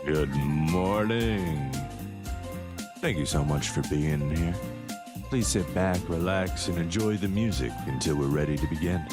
Good morning. Thank you so much for being here. Please sit back, relax, and enjoy the music until we're ready to begin.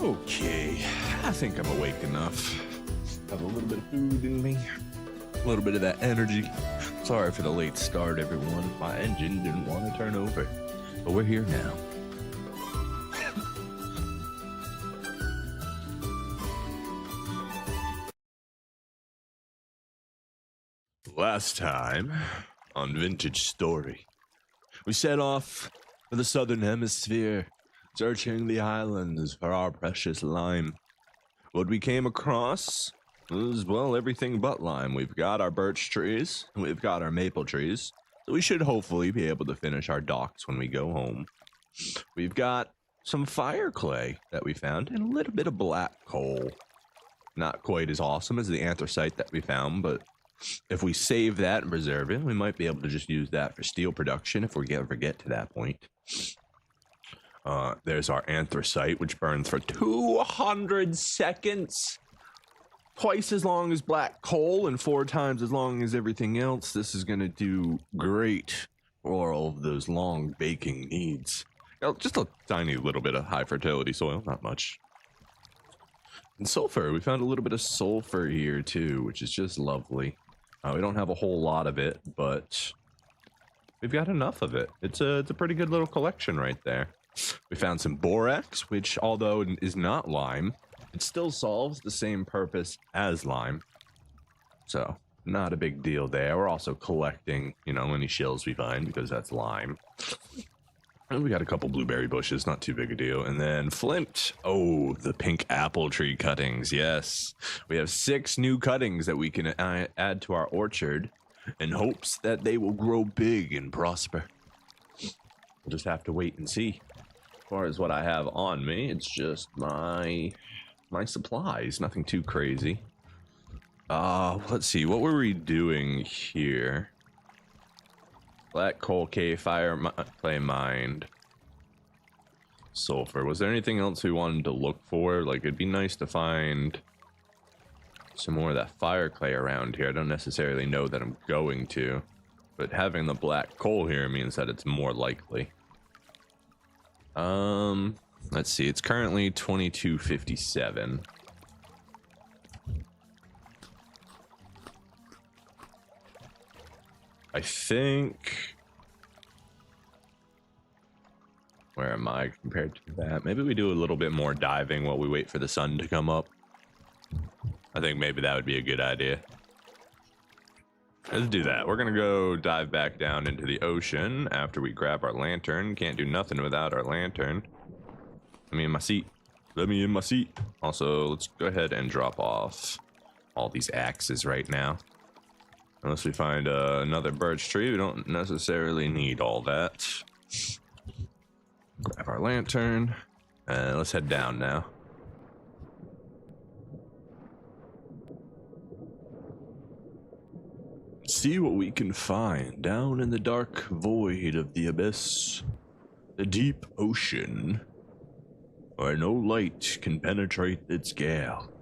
Okay, I think I'm awake enough. Have a little bit of food in me, a little bit of that energy. Sorry for the late start, everyone. My engine didn't want to turn over, but we're here now. Last time on Vintage Story, we set off for the southern hemisphere, searching the islands for our precious lime. What we came across was, well, everything but lime. We've got our birch trees, and we've got our maple trees, so we should hopefully be able to finish our docks when we go home. We've got some fire clay that we found, and a little bit of black coal. Not quite as awesome as the anthracite that we found, but if we save that and preserve it, we might be able to just use that for steel production if we ever get to that point. There's our anthracite, which burns for 200 seconds. Twice as long as black coal and 4 times as long as everything else. This is going to do great for all of those long baking needs. Just a tiny little bit of high fertility soil, not much. And sulfur, we found a little bit of sulfur here too, which is just lovely. We don't have a whole lot of it, but we've got enough of it. It's a pretty good little collection right there. We found some borax, which although it is not lime, it still solves the same purpose as lime. So, not a big deal there. We're also collecting, you know, any shells we find because that's lime. And we got a couple blueberry bushes, not too big a deal. And then flint. Oh, the pink apple tree cuttings. Yes. We have 6 new cuttings that we can add to our orchard in hopes that they will grow big and prosper. We'll just have to wait and see. As far as what I have on me, it's just my supplies. Nothing too crazy. Let's see. What were we doing here? Black coal cave, fire clay mined, sulfur. Was there anything else we wanted to look for? Like, it'd be nice to find some more of that fire clay around here. I don't necessarily know that I'm going to, but having the black coal here means that it's more likely. Let's see. It's currently 2257. I think, where am I compared to that? Maybe we do a little bit more diving while we wait for the sun to come up. I think maybe that would be a good idea. Let's do that. We're gonna go dive back down into the ocean after we grab our lantern. Can't do nothing without our lantern. Let me in my seat. Let me in my seat. Also, let's go ahead and drop off all these axes right now. Unless we find another birch tree, we don't necessarily need all that. Grab our lantern, and let's head down now. See what we can find down in the dark void of the abyss, the deep ocean, where no light can penetrate its gale.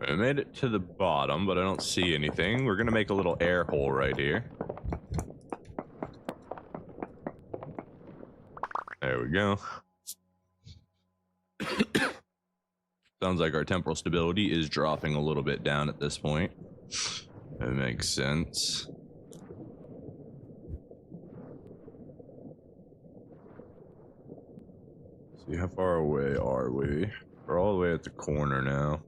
I made it to the bottom, but I don't see anything. We're gonna make a little air hole right here. There we go. Sounds like our temporal stability is dropping a little bit down at this point. That makes sense. See, how far away are we? We're all the way at the corner now.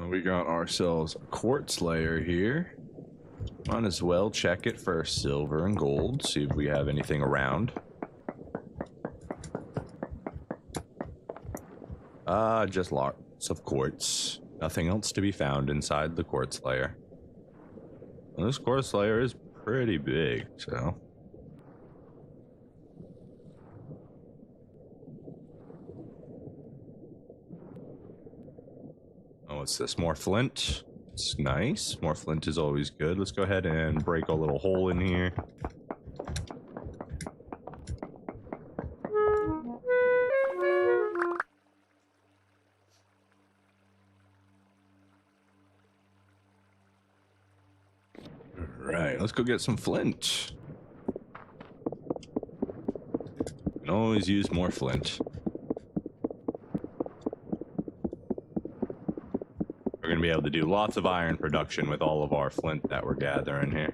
We got ourselves a quartz layer here. Might as well check it for silver and gold, see if we have anything around. Just lots of quartz. Nothing else to be found inside the quartz layer. And this quartz layer is pretty big, so. what's this? More flint. It's nice. More flint is always good. Let's go ahead and break a little hole in here. Alright, let's go get some flint. You can always use more flint. We're going to be able to do lots of iron production with all of our flint that we're gathering here.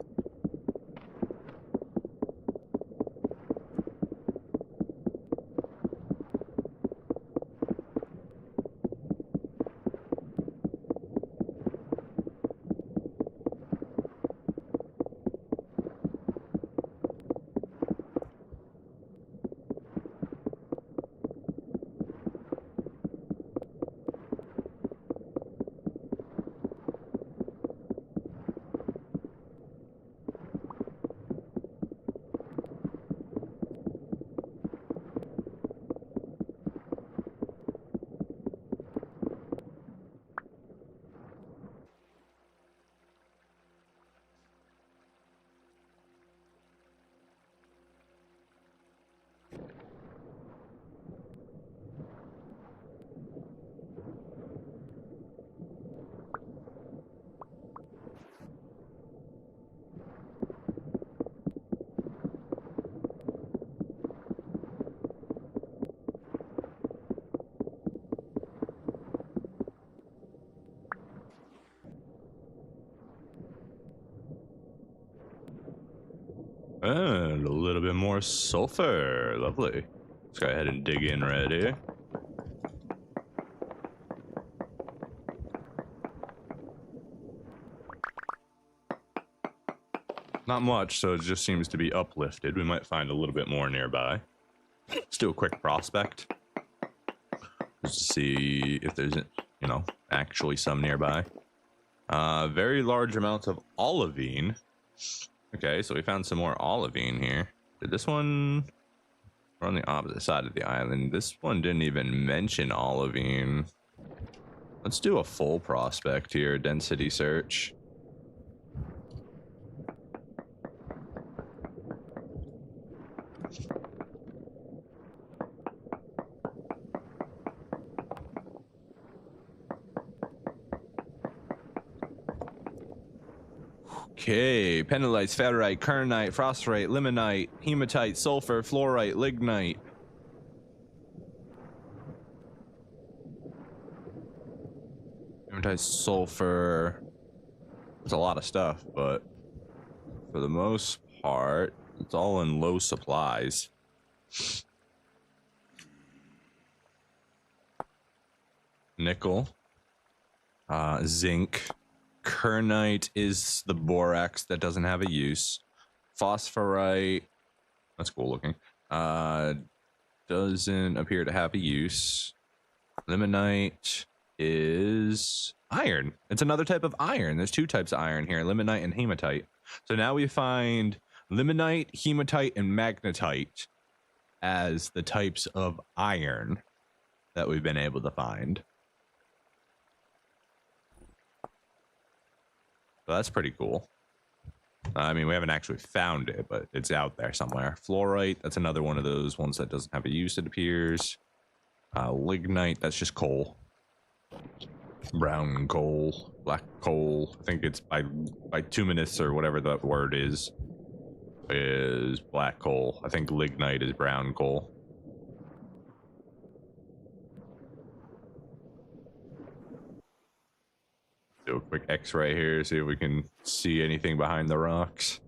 And a little bit more sulfur. Lovely. Let's go ahead and dig in right here. Not much, so it just seems to be uplifted. We might find a little bit more nearby. Let's do a quick prospect. Just to see if there's, you know, actually some nearby. Very large amounts of olivine. Okay, so we found some more olivine here. Did this one... We're on the opposite side of the island. This one didn't even mention olivine. Let's do a full prospect here. Density search. Okay, penalite, sphalerite, kernite, phosphorite, limonite, hematite, sulfur, fluorite, lignite. Hematite, sulfur. There's a lot of stuff, but for the most part, it's all in low supplies. Nickel, zinc. Kernite is the borax that doesn't have a use. Phosphorite, that's cool looking. Doesn't appear to have a use. Limonite is iron. It's another type of iron. There's two types of iron here, limonite and hematite. So now we find limonite, hematite, and magnetite as the types of iron that we've been able to find. So that's pretty cool. I mean, we haven't actually found it, but it's out there somewhere. Fluorite, that's another one of those ones that doesn't have a use, it appears. Lignite, that's just coal. Brown coal, black coal. I think it's by bituminous or whatever that word is black coal. I think lignite is brown coal. Do a quick X-ray here, see if we can see anything behind the rocks.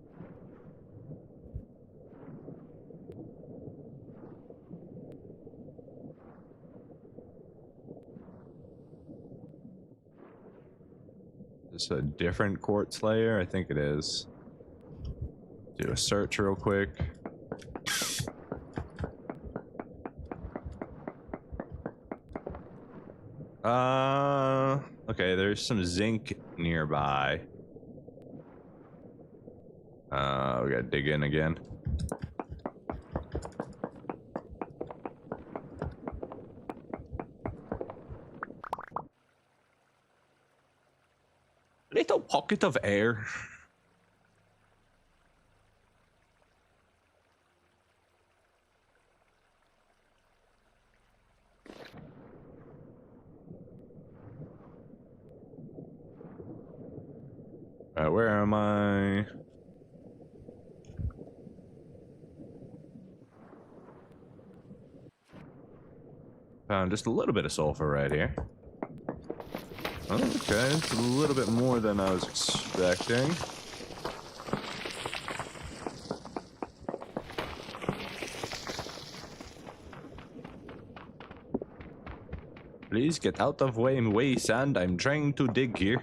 Is this a different quartz layer? I think it is. Do a search real quick. Okay, there's some zinc nearby. We gotta dig in again. Little pocket of air. Where am I? Found just a little bit of sulfur right here. Okay, it's a little bit more than I was expecting. Please get out of way, sand. I'm trying to dig here.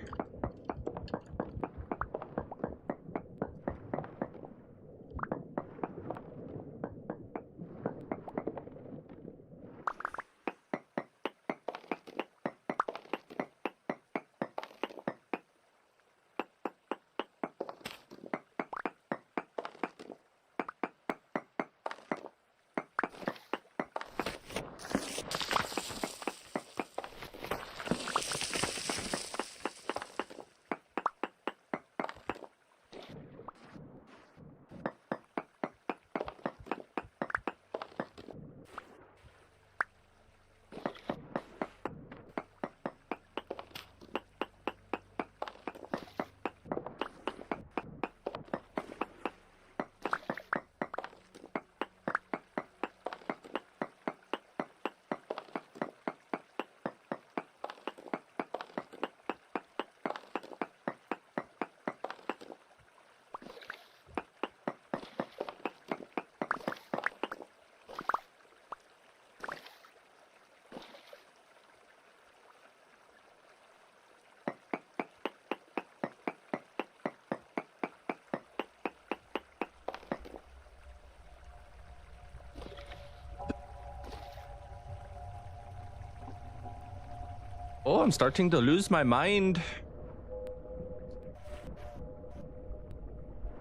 Oh, I'm starting to lose my mind.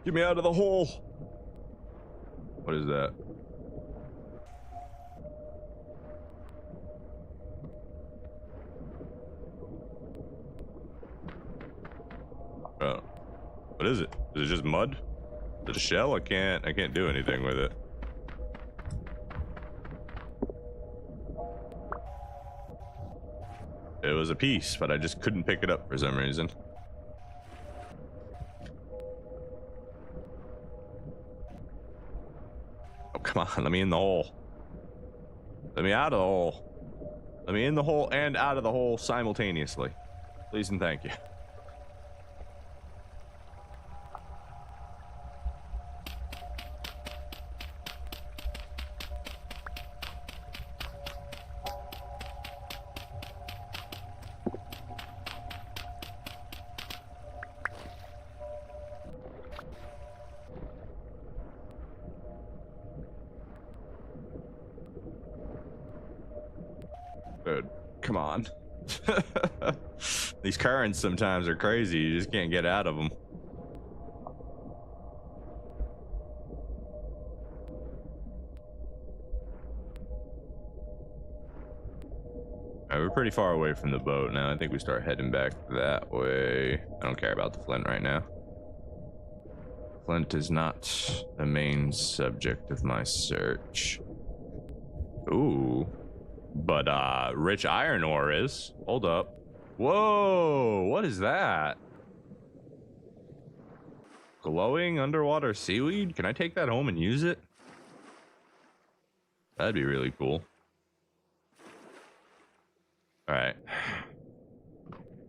Get me out of the hole. What is that? What is it? Is it just mud? Is it a shell? I can't do anything with it. It was a piece, but I just couldn't pick it up for some reason. Oh, come on, let me in the hole. Let me out of the hole. Let me in the hole and out of the hole simultaneously. Please and thank you. Dude, come on. These currents sometimes are crazy. You just can't get out of them. We're pretty far away from the boat now. I think we start heading back that way. I don't care about the flint right now. Flint is not the main subject of my search. Ooh. But rich iron ore is. Hold up. Whoa, what is that? Glowing underwater seaweed? Can I take that home and use it? That'd be really cool. All right.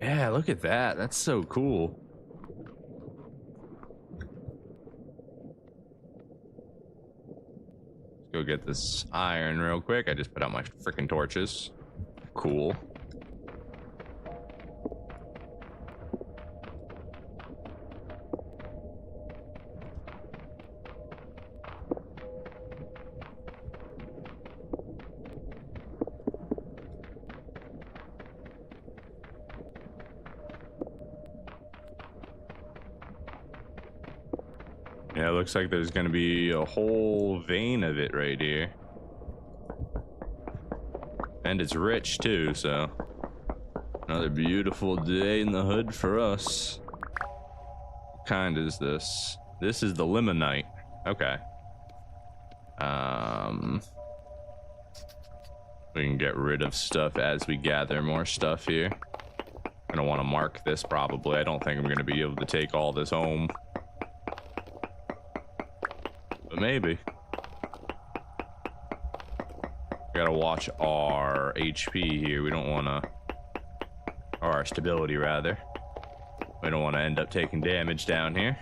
Yeah, look at that. That's so cool. Go get this iron real quick. I just put out my freaking torches. Cool. Yeah, it looks like there's gonna be a whole vein of it right here. And it's rich too, so another beautiful day in the hood for us. kind is this? This is the limonite. Okay. We can get rid of stuff as we gather more stuff here. I'm gonna want to mark this probably. I don't think I'm gonna be able to take all this home. But maybe. Gotta watch our HP here. We don't want to, or our stability rather. We don't want to end up taking damage down here.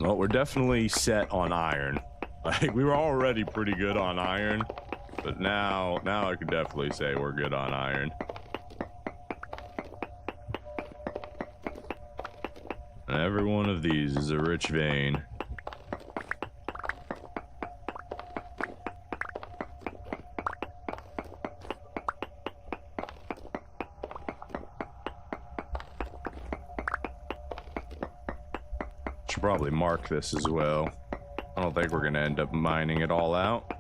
Well, we're definitely set on iron. Like, we were already pretty good on iron, but now I could definitely say we're good on iron. And every one of these is a rich vein. Probably mark this as well. I don't think we're gonna end up mining it all out.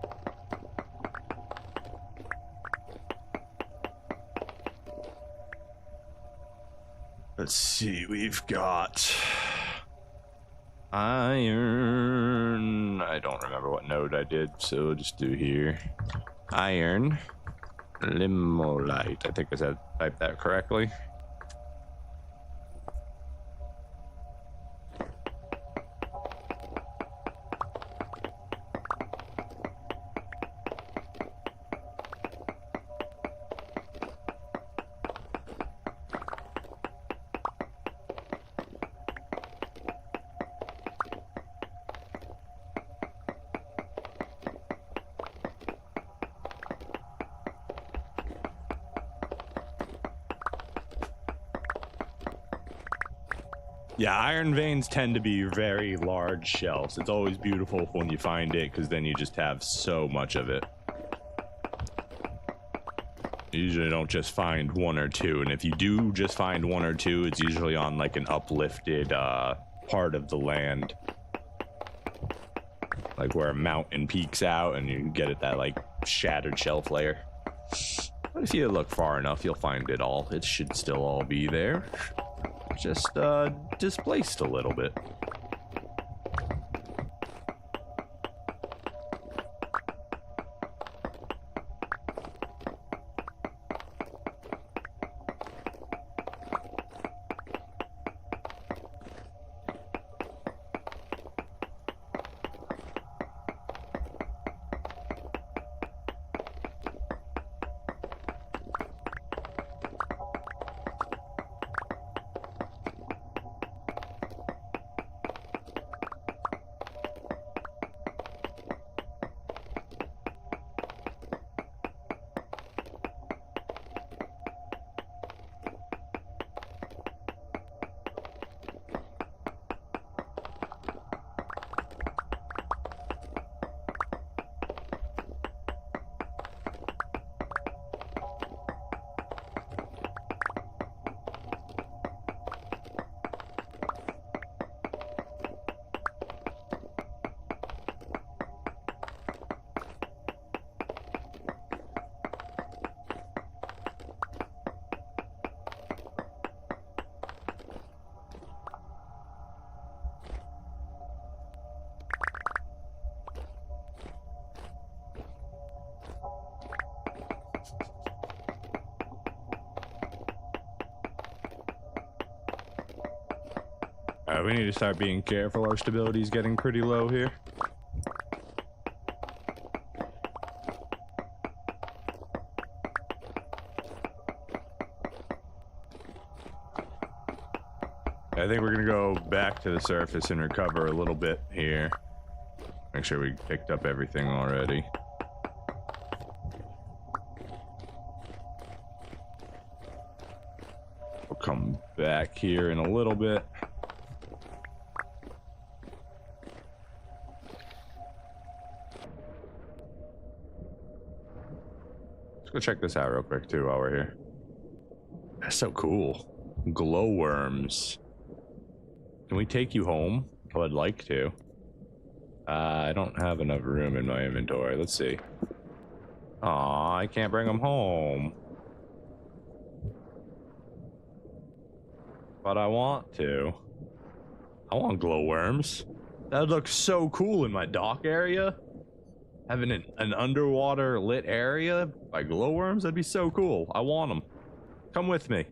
Let's see, we've got iron. I don't remember what node I did, so we'll just do here. Iron limolite. I think I typed that correctly. Yeah, iron veins tend to be very large shells. It's always beautiful when you find it, because then you just have so much of it. You usually don't just find one or two, and if you do just find one or two, it's usually on like an uplifted part of the land. Like where a mountain peaks out and you get at that like shattered shelf layer. But if you look far enough, you'll find it all. It should still all be there. Just displaced a little bit. We need to start being careful. Our stability is getting pretty low here. I think we're gonna go back to the surface and recover a little bit here. Make sure we picked up everything already. We'll come back here in a little bit. Let's go check this out real quick too while we're here. That's so cool. Glowworms. Can we take you home? I would like to. I don't have enough room in my inventory. Let's see. Aw, I can't bring them home. But I want to. I want glowworms. That looks so cool in my dock area. Having an underwater lit area by glowworms, that'd be so cool. I want them. Come with me.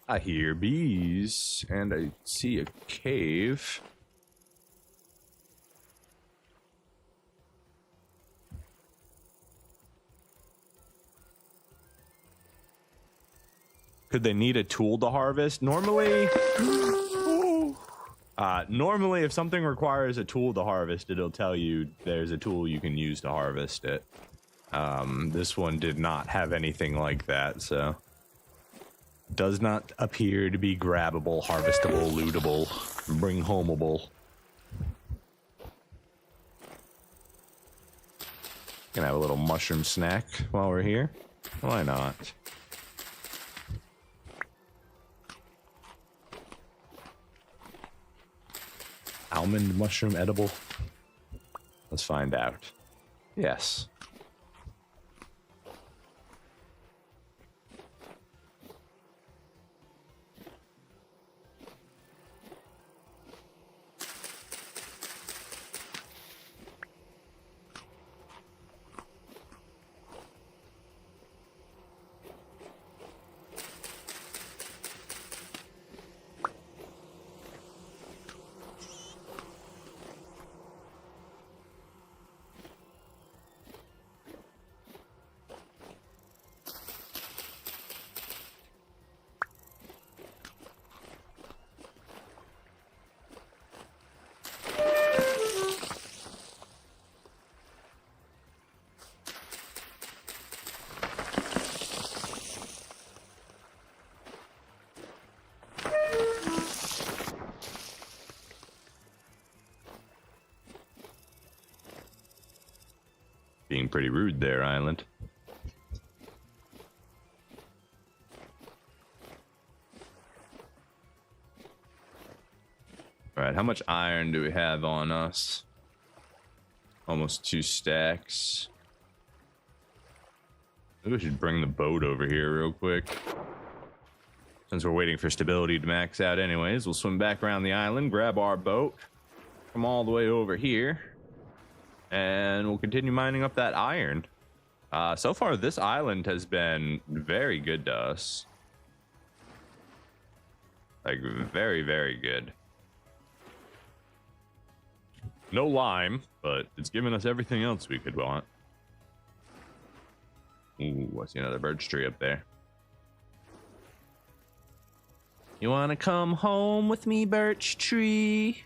I hear bees, and I see a cave. Could they need a tool to harvest? Normally, normally if something requires a tool to harvest, it'll tell you there's a tool you can use to harvest it. This one did not have anything like that, so... Does not appear to be grabbable, harvestable, lootable, bring homeable. Gonna have a little mushroom snack while we're here. Why not? Almond mushroom edible? Let's find out. Yes. Being pretty rude there, Island. Alright, how much iron do we have on us? Almost 2 stacks. Maybe we should bring the boat over here real quick. Since we're waiting for stability to max out anyways, we'll swim back around the island, grab our boat, come all the way over here. And we'll continue mining up that iron. So far, this island has been very good to us. Like, very, very good. No lime, but it's given us everything else we could want. Ooh, I see another birch tree up there. You want to come home with me, birch tree?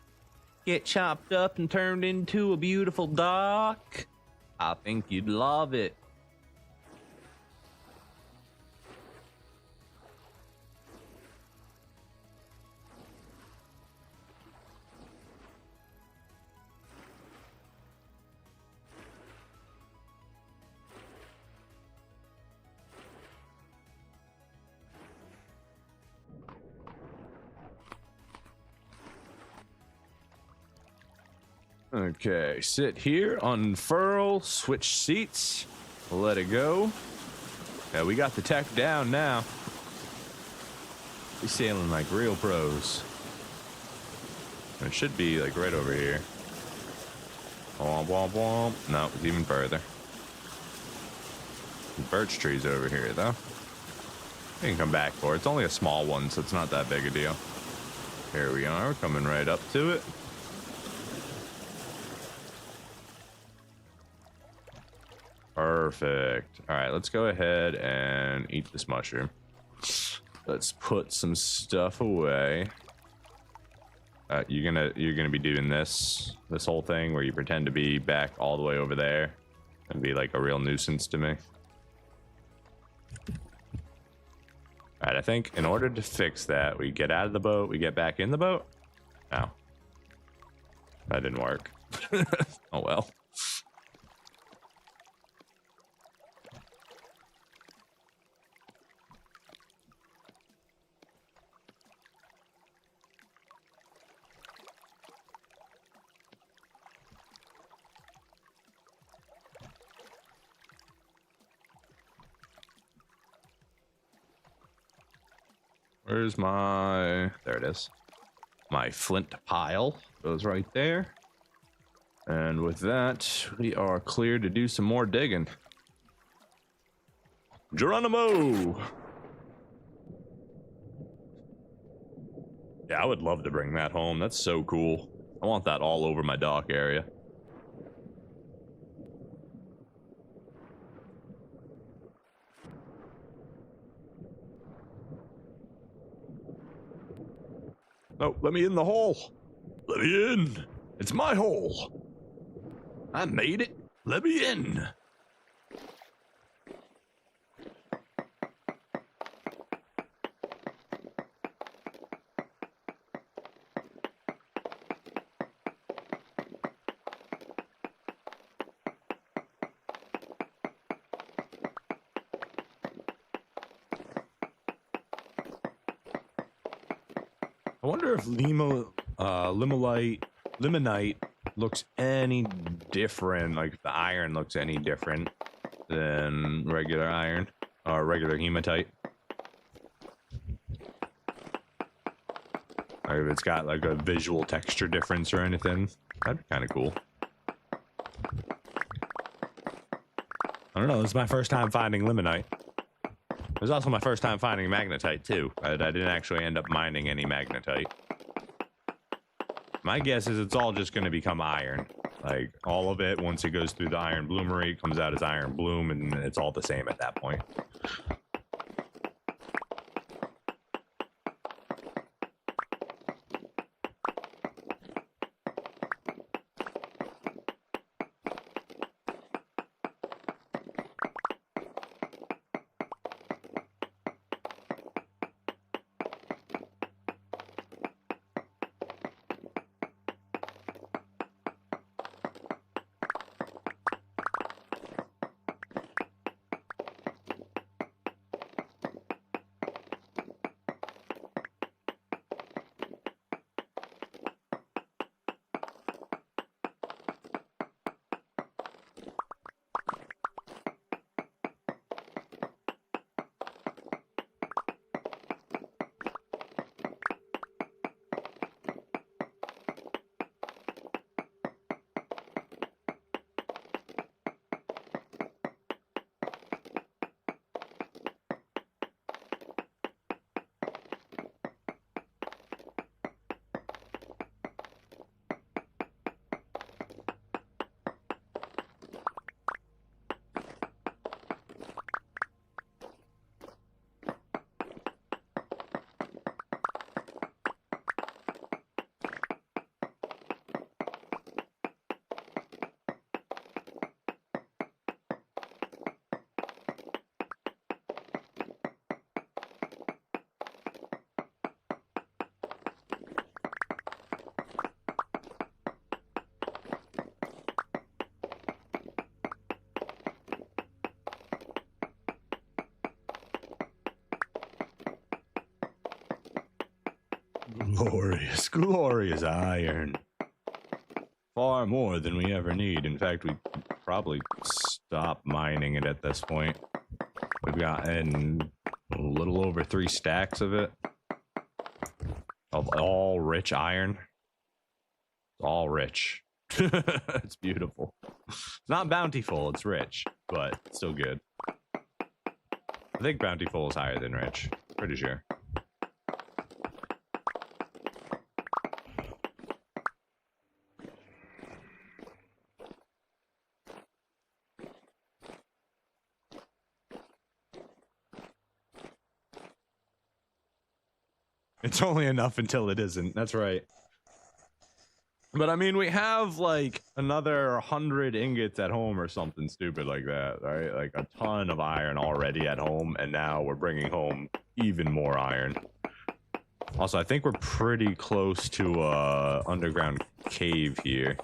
Get chopped up and turned into a beautiful dock? I think you'd love it. Okay, sit here, unfurl, switch seats, let it go. Yeah, we got the tech down now. We're sailing like real pros. It should be like right over here. Womp womp womp. No, it's even further. Birch trees over here though. You can come back for it. It's only a small one, so it's not that big a deal. Here we are, coming right up to it. Perfect. All right, let's go ahead and eat this mushroom. Let's put some stuff away. You're gonna be doing this whole thing where you pretend to be back all the way over there and be like a real nuisance to me. All right, I think in order to fix that, we get out of the boat, we get back in the boat. No, that didn't work. Oh well. Where's my... There it is. My flint pile goes right there. And with that, we are clear to do some more digging. Geronimo! Yeah, I would love to bring that home. That's so cool. I want that all over my dock area. Oh, let me in the hole. Let me in. It's my hole. I made it. Let me in. I wonder if limonite looks any different, like if the iron looks any different than regular iron or regular hematite. Or if it's got like a visual texture difference or anything. That'd be kind of cool. I don't know, this is my first time finding limonite. It was also my first time finding magnetite too. I didn't actually end up mining any magnetite. My guess is it's all just going to become iron. Like all of it, once it goes through the iron bloomery, it comes out as iron bloom, and it's all the same at that point. Glorious, glorious iron. Far more than we ever need. In fact, we probably stop mining it at this point. We've gotten a little over 3 stacks of it. Of all rich iron. All rich. It's beautiful. It's not bountiful, it's rich, but still good. I think Bountiful is higher than Rich. Pretty sure. It's only enough until it isn't. That's right. But I mean, we have like another 100 ingots at home or something stupid like that, right? Like a ton of iron already at home, and now we're bringing home even more iron. Also, I think we're pretty close to underground cave here.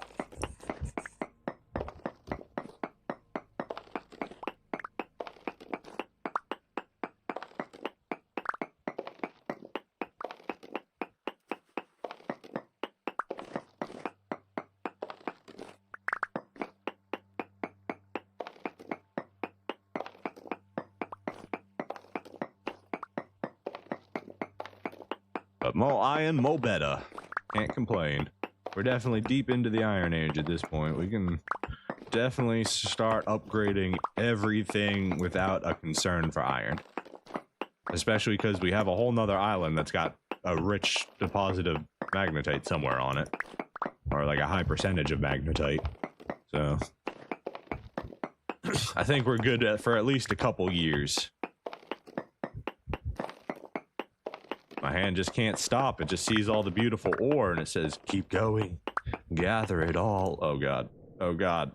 But more iron, more better. Can't complain. We're definitely deep into the Iron Age at this point. We can definitely start upgrading everything without a concern for iron. Especially because we have a whole nother island that's got a rich deposit of magnetite somewhere on it. Or like a high percentage of magnetite. So I think we're good for at least a couple years. My hand just can't stop. It just sees all the beautiful ore and it says, keep going. Gather it all. Oh, God. Oh, God.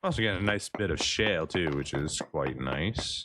Also getting a nice bit of shale, too, which is quite nice.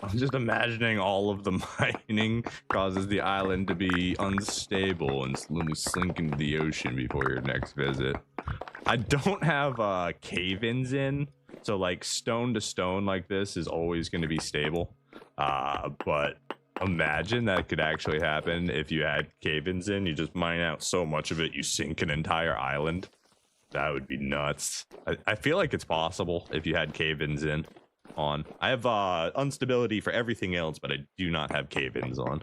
I'm just imagining all of the mining causes the island to be unstable and slowly sink into the ocean before your next visit. I don't have cave-ins in, so like stone to stone like this is always going to be stable. But imagine that could actually happen if you had cave-ins in. You just mine out so much of it, you sink an entire island. That would be nuts. I feel like it's possible if you had cave-ins in. On. I have instability for everything else, but I do not have cave-ins on.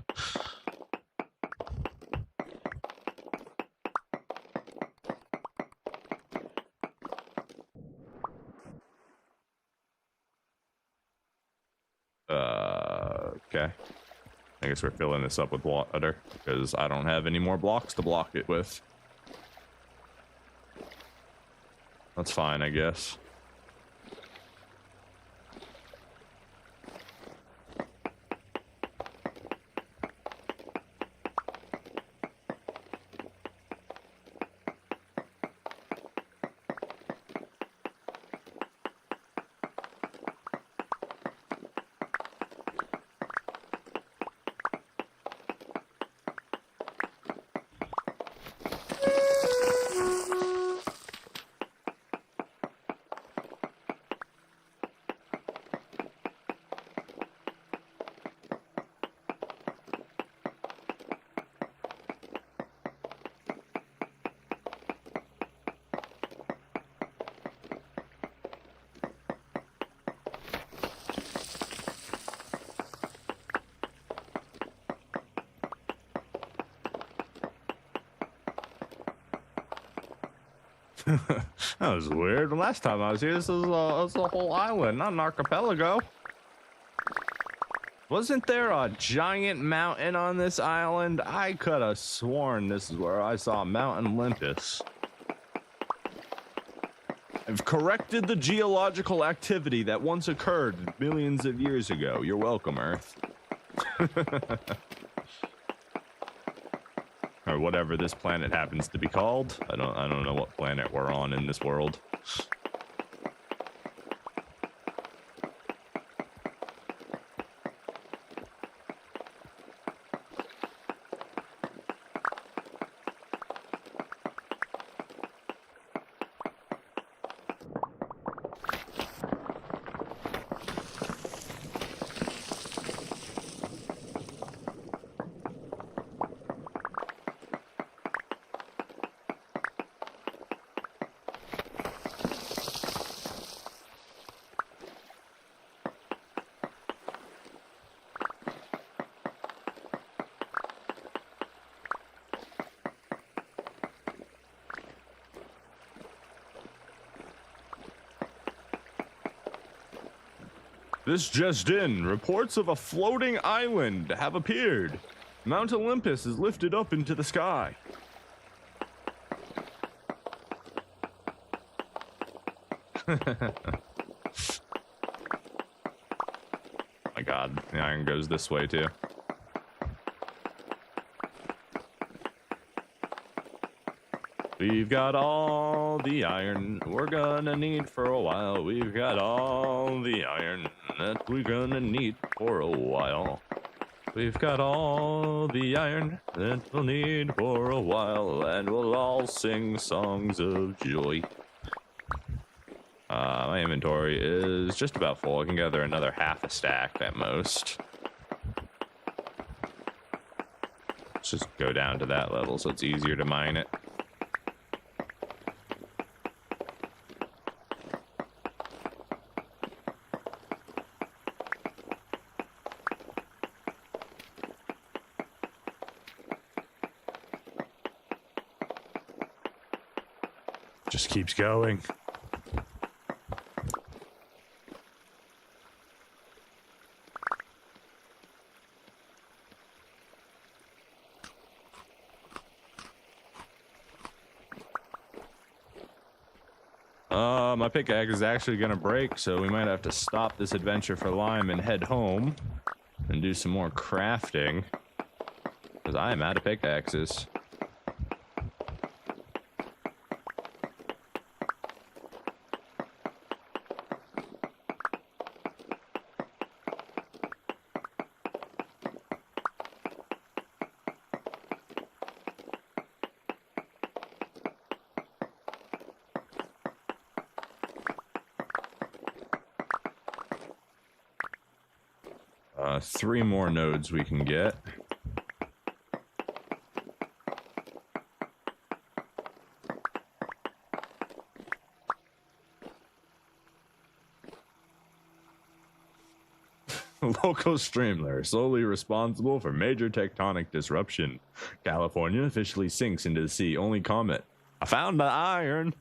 Okay. I guess we're filling this up with water because I don't have any more blocks to block it with. That's fine, I guess. That was weird. The last time I was here, this was a whole island, not an archipelago. Wasn't there a giant mountain on this island? I could have sworn this is where I saw Mount Olympus. I've corrected the geological activity that once occurred millions of years ago. You're welcome, Earth. Or whatever this planet happens to be called. I don't know what planet we're on in this world. This just in, reports of a floating island have appeared. Mount Olympus is lifted up into the sky. My God, the iron goes this way too. We've got all the iron we're gonna need for a while. We've got all the iron that we're gonna need for a while. We've got all the iron that we'll need for a while, and we'll all sing songs of joy. My inventory is just about full. I can gather another half a stack at most. Let's just go down to that level so it's easier to mine it. Just keeps going. My pickaxe is actually gonna break, so we might have to stop this adventure for lime and head home and do some more crafting, because I am out of pickaxes. Three more nodes we can get. Local streamler, solely responsible for major tectonic disruption. California officially sinks into the sea. Only comment: I found the iron.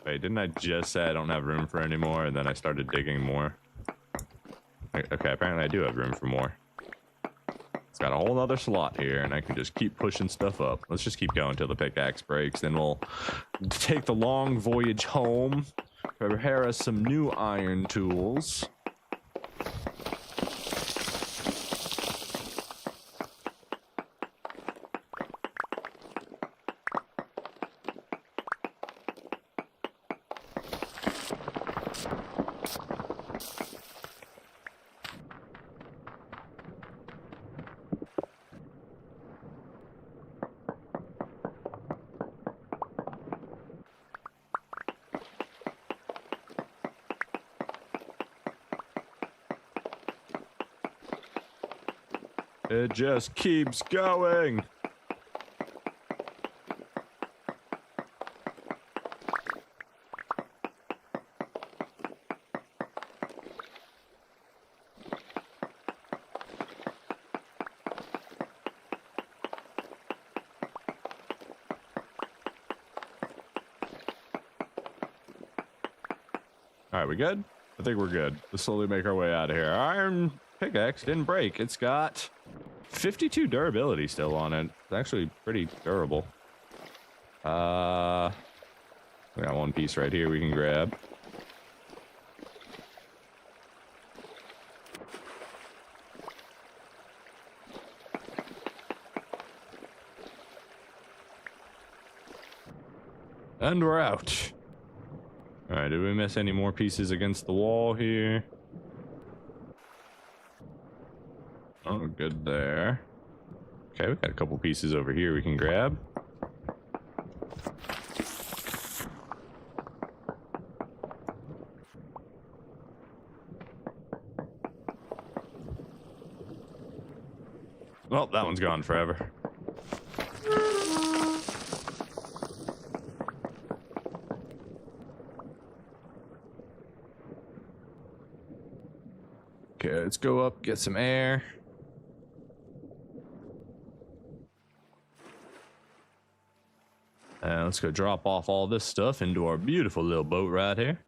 Wait, didn't I just say I don't have room for any more, and then I started digging more? Okay, apparently I do have room for more. It's got a whole other slot here, and I can just keep pushing stuff up. Let's just keep going till the pickaxe breaks, then we'll take the long voyage home, prepare us some new iron tools. It just keeps going. All right, we good? I think we're good. Let's slowly make our way out of here. Our iron pickaxe didn't break. It's got 52 durability still on it. It's actually pretty durable. We got one piece right here we can grab. And we're out. All right, did we miss any more pieces against the wall here? Oh, good there. Okay, we got a couple pieces over here we can grab. Well, that one's gone forever. Okay, let's go up, get some air. And let's go drop off all this stuff into our beautiful little boat right here.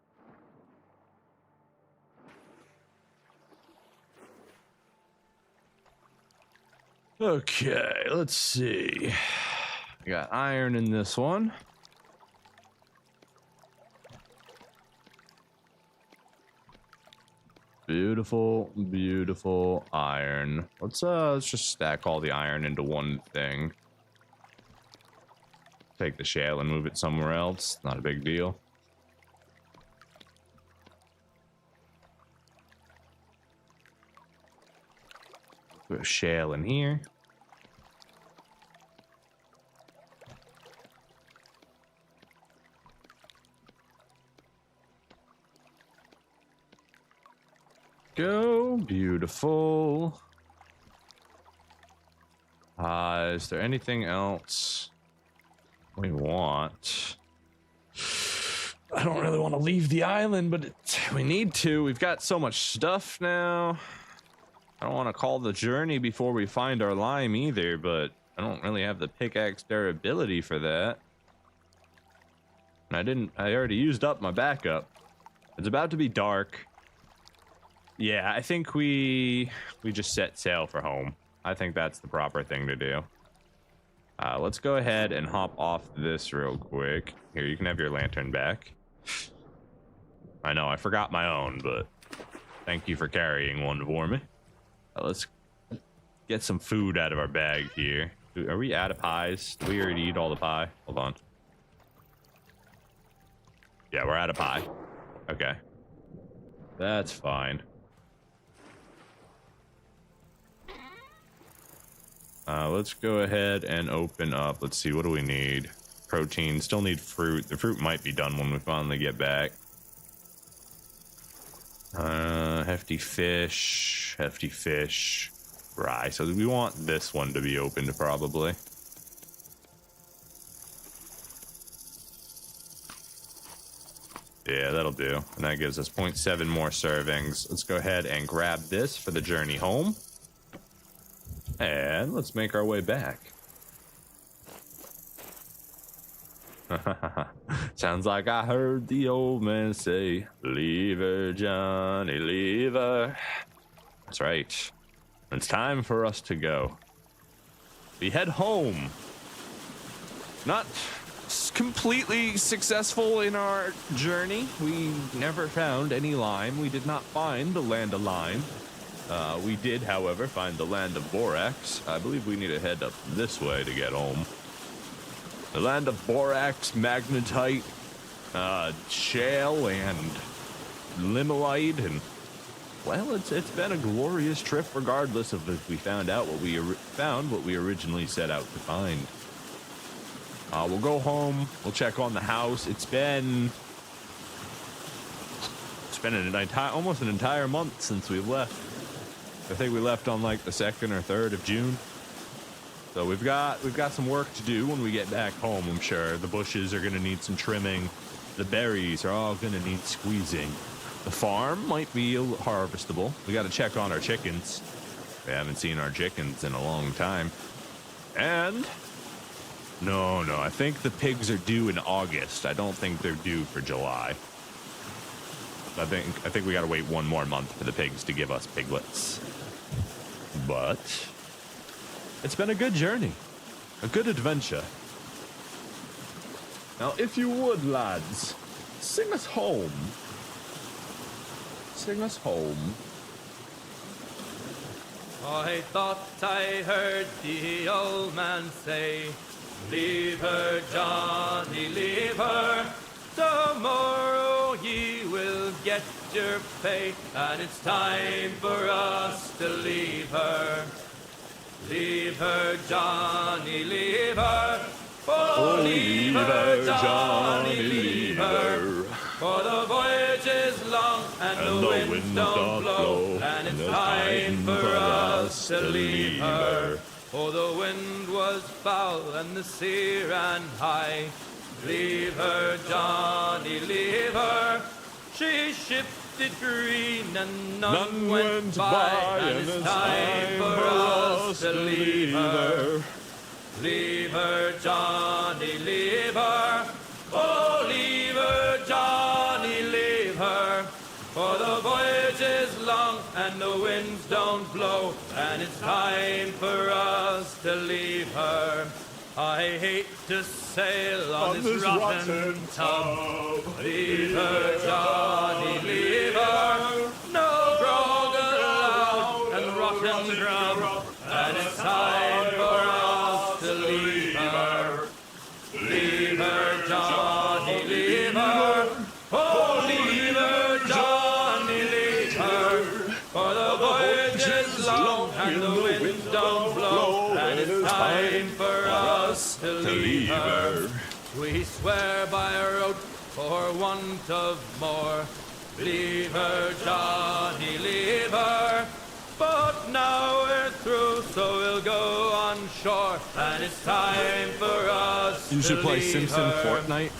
Okay, let's see. I got iron in this one. Beautiful, beautiful iron. Let's just stack all the iron into one thing. Take the shale and move it somewhere else. Not a big deal. Put a shale in here. Go, beautiful. Is there anything else we want? I don't really want to leave the island, but we need to. We've got so much stuff now. I don't want to call the journey before we find our lime either, but I don't really have the pickaxe durability for that. And I already used up my backup. It's about to be dark. Yeah, I think we just set sail for home. I think that's the proper thing to do. Let's go ahead and hop off this real quick. Here, you can have your lantern back. I know, I forgot my own, but thank you for carrying one for me. Let's get some food out of our bag here. Are we out of pies? Did we already eat all the pie? Hold on. Yeah, we're out of pie. Okay. That's fine. Let's go ahead and open up. Let's see, what do we need? Protein, still need fruit. The fruit might be done when we finally get back. Hefty fish, rye. So we want this one to be opened probably. Yeah, that'll do. And that gives us 0.7 more servings. Let's go ahead and grab this for the journey home. And let's make our way back. Sounds like I heard the old man say, "Leave her, Johnny, leave her." That's right. It's time for us to go. We head home. Not completely successful in our journey. We never found any lime. We did not find the land of lime. We did, however, find the land of borax. I believe we need to head up this way to get home. The land of borax, magnetite, shale, and limonite, and well, it's been a glorious trip, regardless of if we found out what we found, what we originally set out to find. We'll go home. We'll check on the house. It's been almost an entire month since we've left. I think we left on like the 2nd or 3rd of June. So we've got some work to do when we get back home, I'm sure. The bushes are gonna need some trimming. The berries are all gonna need squeezing. The farm might be harvestable. We gotta check on our chickens. We haven't seen our chickens in a long time. And no, I think the pigs are due in August. I don't think they're due for July. I think we gotta wait 1 more month for the pigs to give us piglets. But it's been a good journey, a good adventure. Now, if you would, lads, sing us home. Sing us home. I thought I heard the old man say, leave her, Johnny, leave her. Tomorrow ye will get your pay, and it's time for us to leave her. Leave her, Johnny, leave her. Oh, leave her, Johnny, leave her. For the voyage is long and the winds don't blow, and it's time for us to leave her. For the wind was foul and the sea ran high. Leave her, Johnny, leave her. She shifted green and none went by, and it's time for us to leave her. Leave her, Johnny, leave her. Oh, leave her, Johnny, leave her. For the voyage is long and the winds don't blow, and it's time for us to leave her. I hate to sail on this rotten tub. Leave her, Johnny, leave her. No grog allowed and rotten grub, and it's time for us to leave her. Leave her, Johnny, leave her. Oh, leave her, Johnny, leave her. For the voyage is long and the winds don't blow, and it's time for us to leave her. We swear by a road for want of more. Leave her, Johnny, leave her. But now we're through, so we'll go on shore, and it's time for us You should to play leave Simpson her. Fortnite.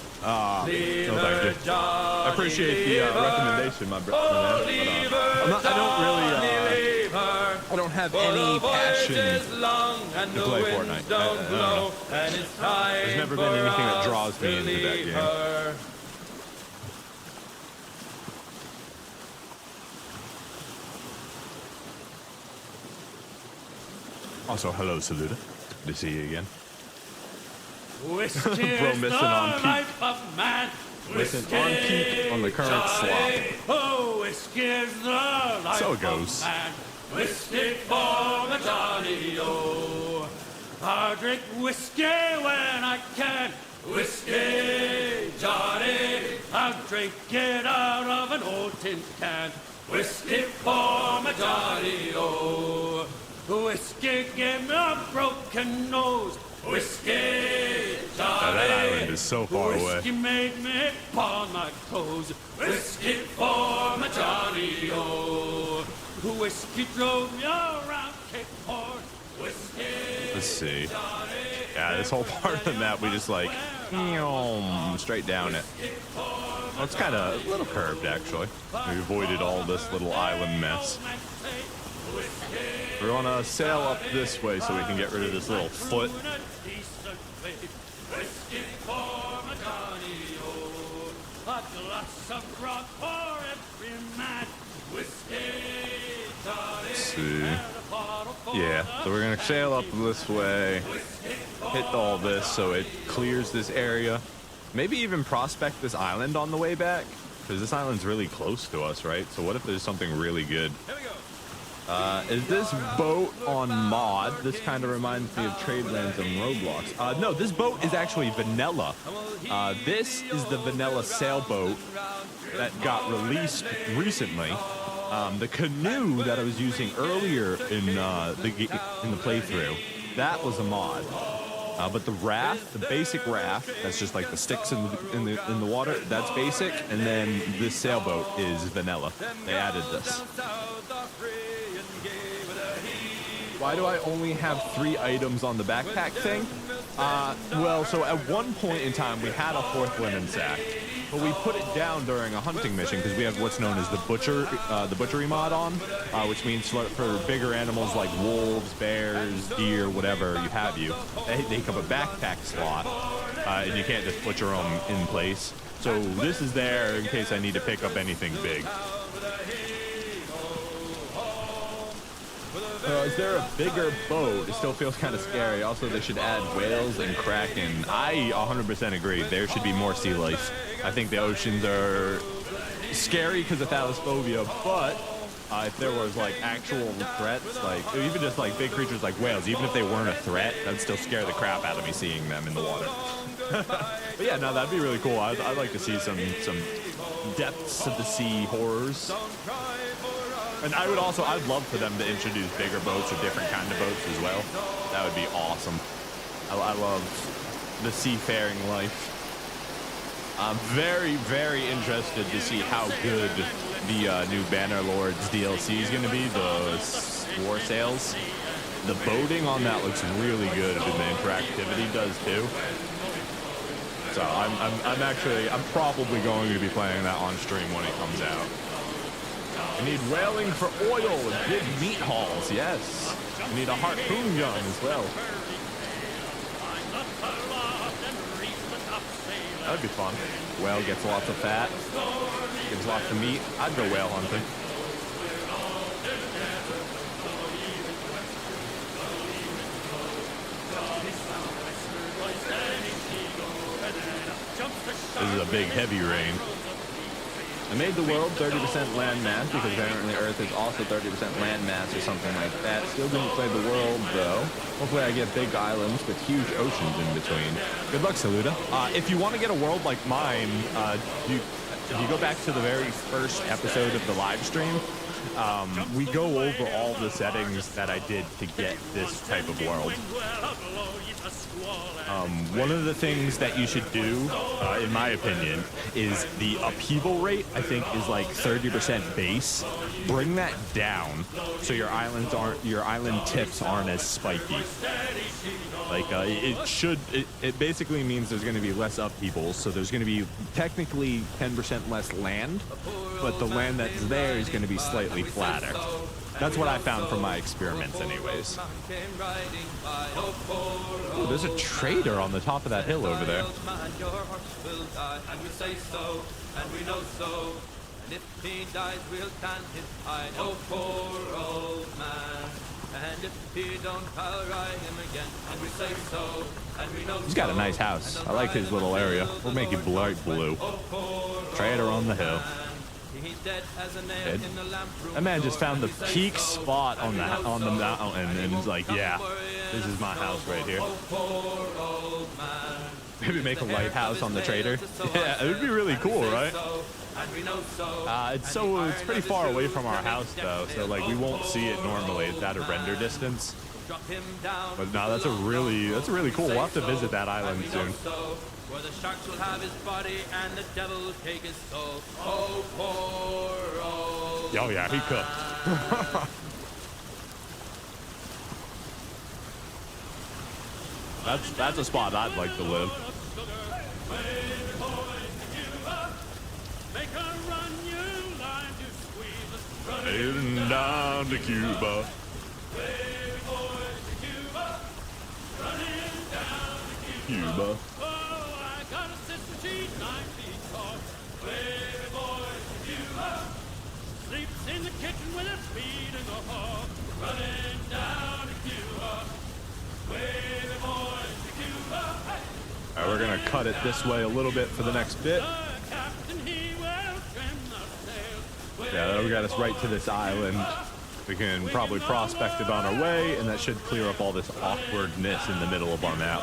Leave No, thank her, you. Johnny, I appreciate the leave her. recommendation, my brother. Oh, leave her, I don't Johnny, leave her. I don't have For any the voyage passion. is long and to the play winds Fortnite. don't I don't blow, know. and it's time There's never for been anything that us draws me to into that leave game. her. Also, hello, Saluda. Good to see you again. Whiskey Bro, is the missing on peak. life of man. Missing on peak on the current slot. Oh, whiskey is the life So it goes. of man. Whiskey for my Johnny, oh. I drink whiskey when I can. Whiskey, Johnny. I drink it out of an old tin can. Whiskey for my Johnny, oh. Whiskey gave me a broken nose. Whiskey, Johnny. That island is so far away. Whiskey made me paw my toes. Whiskey for my Johnny, oh. Whiskey drove me around Cape Horn. Whiskey. Let's see. Yeah, this whole part of the map, we just like straight down it. Well, it's kind of a little curved, actually. We avoided all this little island mess. We're gonna sail up this way so we can get rid of this little foot. Let's see. Yeah, so we're gonna sail up this way, hit all this so it clears this area. Maybe even prospect this island on the way back, because this island's really close to us, right? So what if there's something really good? Is this boat on mod? This kind of reminds me of Tradelands and Roblox. No, this boat is actually vanilla. This is the vanilla sailboat that got released recently. The canoe that I was using earlier in the playthrough, that was a mod. But the raft, the basic raft, that's just like the sticks in the water, that's basic. And then this sailboat is vanilla. They added this. Why do I only have 3 items on the backpack thing? Well, so at one point in time, we had a 4th linen sack, but we put it down during a hunting mission because we have what's known as the butchery mod on, which means for bigger animals like wolves, bears, deer, whatever you have, they take up a backpack slot, and you can't just butcher them in place. So this is there in case I need to pick up anything big. Is there a bigger boat? It still feels kind of scary. Also, they should add whales and kraken. I 100% agree. There should be more sea life. I think the oceans are scary because of thalassophobia, but if there was like actual threats, like even just like big creatures like whales, even if they weren't a threat, that'd still scare the crap out of me seeing them in the water. But yeah, no, that'd be really cool. I'd like to see some depths of the sea horrors. And I'd love for them to introduce bigger boats or different kind of boats as well. That would be awesome. I love the seafaring life. I'm very, very interested to see how good the new Bannerlords DLC is going to be. The War Sails. The boating on that looks really good, and the interactivity does too. So I'm probably going to be playing that on stream when it comes out. I need whaling for oil and big meat hauls, yes. I need a harpoon gun as well. That'd be fun. Whale gets lots of fat, gives lots of meat. I'd go whale hunting. This is a big, heavy rain. I made the world 30% land mass because apparently Earth is also 30% land mass or something like that. Still didn't play the world though. Hopefully I get big islands with huge oceans in between. Good luck, Saluda. If you want to get a world like mine, if you go back to the very first episode of the live stream, we go over all the settings that I did to get this type of world. One of the things that you should do, in my opinion, is the upheaval rate, I think, is like 30% base. Bring that down so your island tips aren't as spiky. Like, it basically means there's going to be less upheavals, so there's going to be technically 10% less land, but the land that's there is going to be slightly flatter. That's what I found from my experiments anyways. Ooh, there's a trader on the top of that hill over there. He's got a nice house. I like his little area. We'll make it bright blue. Trader on the hill. Dead. That man just found the peak spot on the mountain and he's like, yeah, this is my house right here. Maybe make a lighthouse on the trader. Yeah, it would be really cool, right? It's pretty far away from our house though, so like we won't see it normally. It's at a render distance. But no, that's really cool. We'll have to visit that island soon. Where the sharks will have his body and the devil will take his soul. Oh, poor old yeah, he cooked. That's a spot I'd like to live. Heading down to Cuba. Cuba. Sleeps in the kitchen with her feet in the hall. Running down to Cuba. Wavy boys to Cuba. All right, we're gonna cut it this way a little bit for the next bit. Yeah, that'll get us right to this island. We can probably prospect it on our way, and that should clear up all this awkwardness in the middle of our map.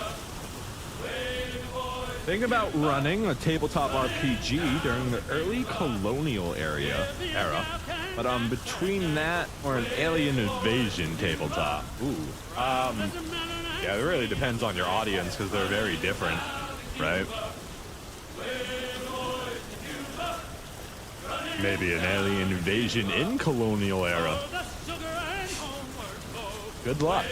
Think about running a tabletop RPG during the early colonial era, but between that or an alien invasion tabletop. Ooh. Yeah, it really depends on your audience because they're very different, right? Maybe an alien invasion in colonial era. Good luck.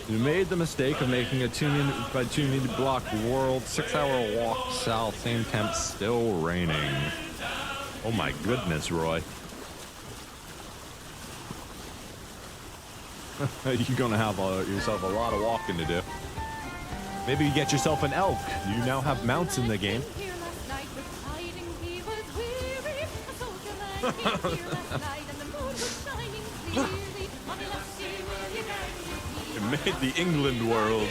You made the mistake of making a 2-minute block world, 6-hour walk south, same temp, still raining. Oh my goodness, Roy. You're gonna have yourself a lot of walking to do. Maybe you get yourself an elk. You now have mounts in the game. It made the England world.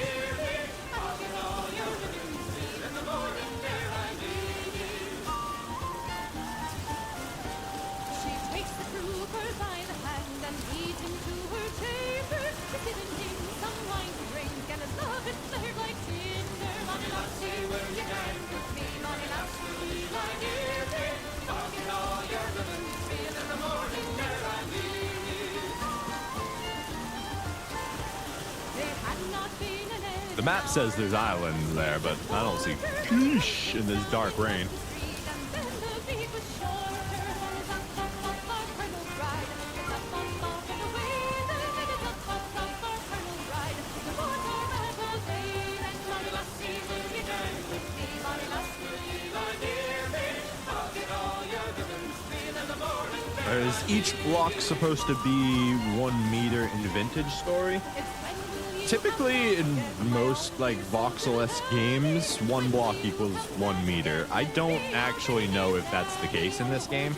The map says there's islands there, but I don't see fish in this dark rain. Is each block supposed to be 1 meter in vintage story? Typically, in most like voxel-esque games, 1 block equals 1 meter. I don't actually know if that's the case in this game,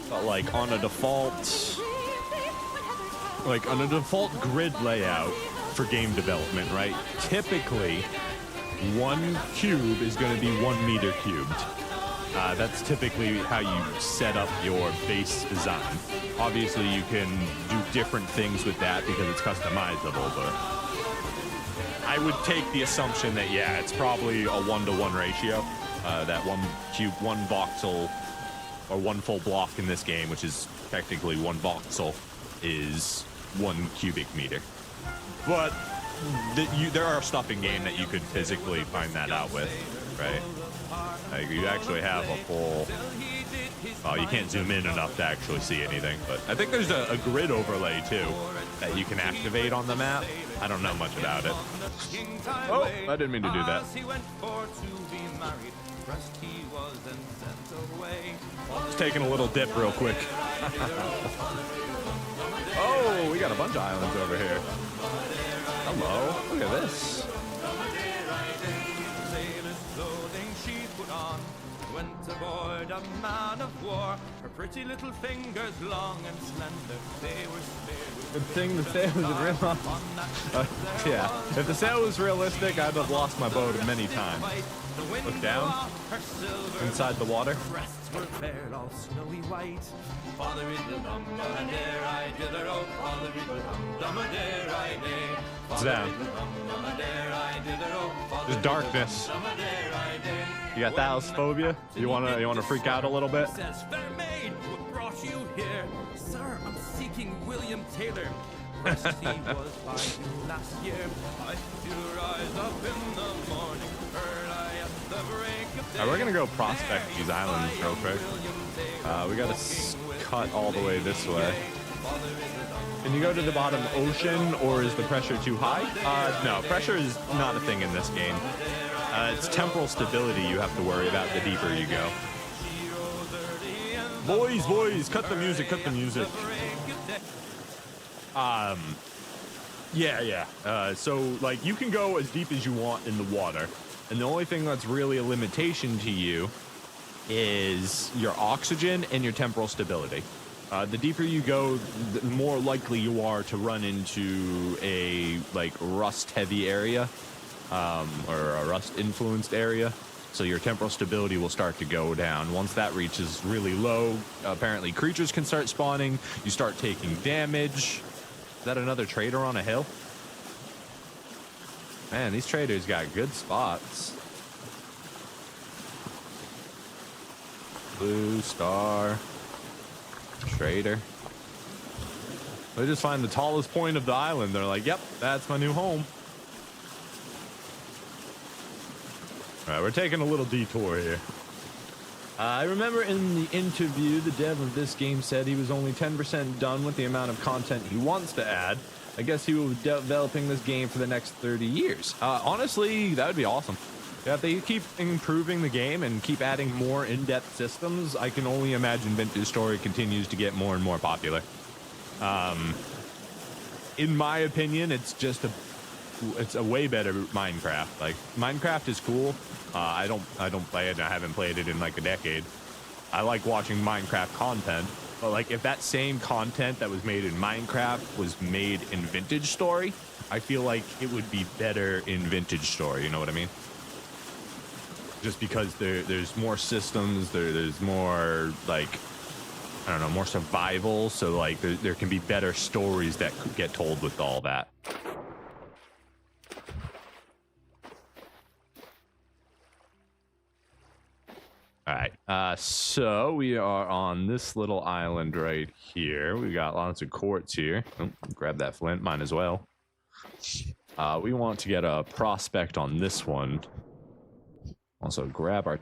but like on a default grid layout for game development, right? Typically, 1 cube is going to be 1 meter cubed. That's typically how you set up your base design. Obviously, you can do different things with that because it's customizable, but I would take the assumption that, yeah, it's probably a 1-to-1 ratio. That 1 cube, 1 voxel, or 1 full block in this game, which is technically 1 voxel, is 1 cubic meter. But there are stuff in game that you could physically find that out with, right? Like you actually have a full. Oh, you can't zoom in enough to actually see anything, but I think there's a grid overlay too that you can activate on the map. I don't know much about it. Oh, I didn't mean to do that. Just taking a little dip real quick. Oh, we got a bunch of islands over here. Hello, look at this. Went aboard a man of war. Her pretty little fingers long and slender, they were spared. Good thing the sail was real. Yeah, if the sail was realistic, I'd have lost my boat many times. Look down. Inside the water. Breasts were bare, all snowy white. It's down. There's darkness. You got thalassophobia? You wanna freak out a little bit? Says, fair maid, what brought you here? Sir, I'm seeking William Taylor. Pressed he was by you last year. I feel rise up in the morning, heard I at the break of day. Alright, we're gonna go prospect these islands real quick. We gotta cut all the way this way. Can you go to the bottom ocean, or is the pressure too high? No, pressure is not a thing in this game. It's temporal stability you have to worry about the deeper you go. Boys, cut the music. So, like, you can go as deep as you want in the water, and the only thing that's really a limitation to you is your oxygen and your temporal stability. The deeper you go, the more likely you are to run into a, like, rust-heavy area. Or a rust-influenced area, so your temporal stability will start to go down. Once that reaches really low, apparently creatures can start spawning, you start taking damage. Is that another trader on a hill? Man, these traders got good spots. Blue star. Trader. They just find the tallest point of the island. They're like, yep, that's my new home. All right, we're taking a little detour here. I remember in the interview, the dev of this game said he was only 10% done with the amount of content he wants to add. I guess he will be developing this game for the next 30 years. Honestly, that would be awesome. Yeah, if they keep improving the game and keep adding more in-depth systems, I can only imagine Vintage Story continues to get more and more popular. In my opinion, it's just a it's a way better Minecraft. Like Minecraft is cool. I don't play it. I haven't played it in like a decade. I like watching Minecraft content, but like if that same content that was made in Minecraft was made in Vintage Story, I feel like it would be better in Vintage Story. You know what I mean? Just because there's more systems, there's more like, I don't know, more survival. So like there can be better stories that could get told with all that. All right, so we are on this little island right here. We got lots of quartz here. Oh, grab that flint, might as well. We want to get a prospect on this one. Also, grab our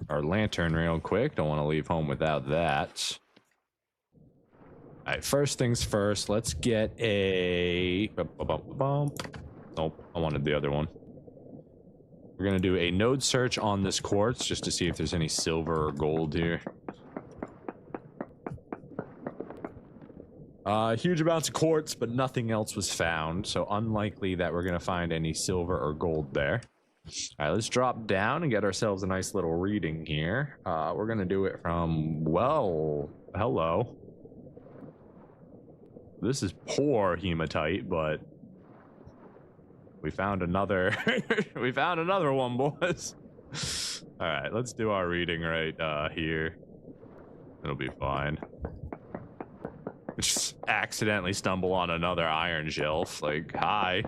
our lantern real quick. Don't want to leave home without that. All right, first things first. Let's get a. Nope, I wanted the other one. We're gonna do a node search on this quartz just to see if there's any silver or gold here. Huge amounts of quartz, but nothing else was found, so unlikely that we're gonna find any silver or gold there. All right, let's drop down and get ourselves a nice little reading here. We're gonna do it from, well, hello. This is poor hematite, but we found another. We found another one, boys. All right, let's do our reading right here. It'll be fine. Just accidentally stumble on another iron shelf. Like, hi.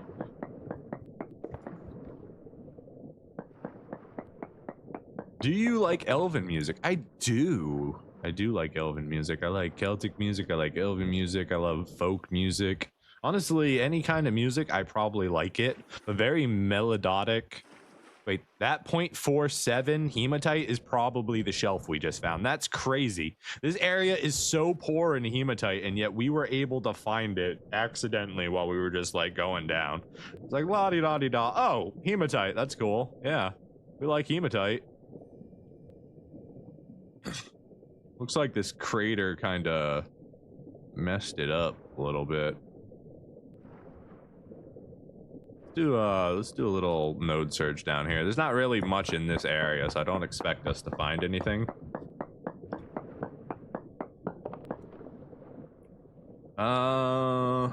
Do you like elven music? I do. I do like elven music. I like Celtic music. I like elven music. I love folk music. Honestly, any kind of music, I probably like it. But very melodic. Wait, that 0.47 hematite is probably the shelf we just found. That's crazy. This area is so poor in hematite, and yet we were able to find it accidentally while we were just like going down. It's like la-di-da-di-da. Oh, hematite. That's cool. Yeah, we like hematite. Looks like this crater kind of messed it up a little bit. Let's do a little node search down here. There's not really much in this area, so I don't expect us to find anything. I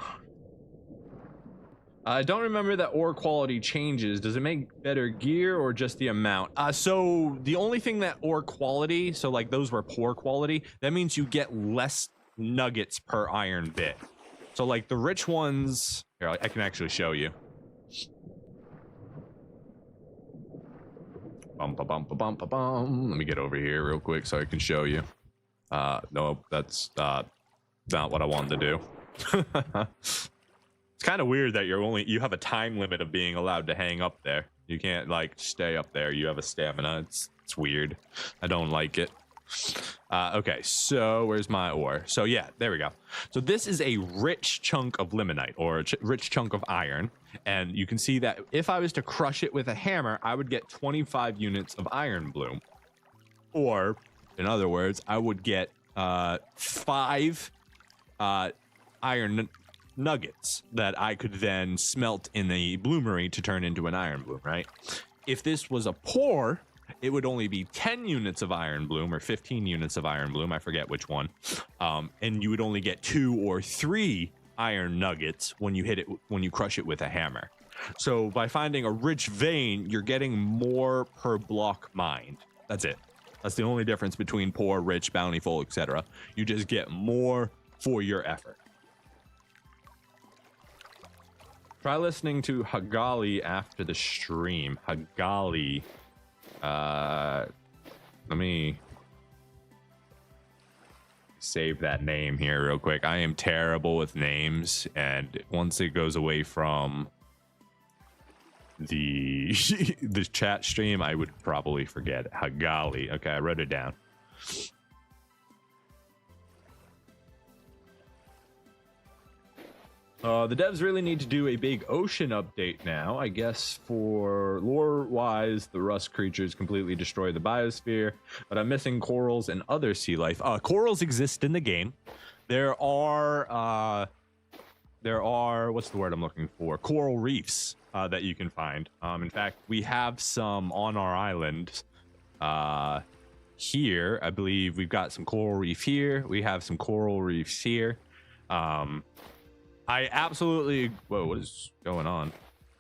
don't remember that ore quality changes. Does it make better gear or just the amount? So the only thing that ore quality, so like those were poor quality, that means you get less nuggets per iron bit. So like the rich ones, here, I can actually show you. Let me get over here real quick so I can show you. No, that's not what I wanted to do. It's kind of weird that you have a time limit of being allowed to hang up there. You can't like stay up there. You have a stamina. It's weird. I don't like it. Okay, so where's my ore? So yeah, there we go. So this is a rich chunk of limonite, or a rich chunk of iron, and you can see that if I was to crush it with a hammer, I would get 25 units of iron bloom. Or, in other words, I would get 5 iron nuggets that I could then smelt in the bloomery to turn into an iron bloom, right? If this was a pour, it would only be 10 units of iron bloom or 15 units of iron bloom. I forget which one. And you would only get 2 or 3 iron nuggets when you crush it with a hammer. So by finding a rich vein, you're getting more per block mined. That's it. That's the only difference between poor, rich, bountiful, etc. You just get more for your effort. Try listening to Hagali after the stream. Hagali. Let me save that name here real quick. I am terrible with names, and once it goes away from the the chat stream, I would probably forget. Hagali. Okay, I wrote it down. The devs really need to do a big ocean update now. I guess for lore-wise, the rust creatures completely destroy the biosphere, but I'm missing corals and other sea life. Corals exist in the game. There are there are, what's the word I'm looking for? Coral reefs that you can find. In fact, we have some on our island. Here, I believe we've got some coral reef here. We have some coral reefs here. I absolutely, whoa, what is going on?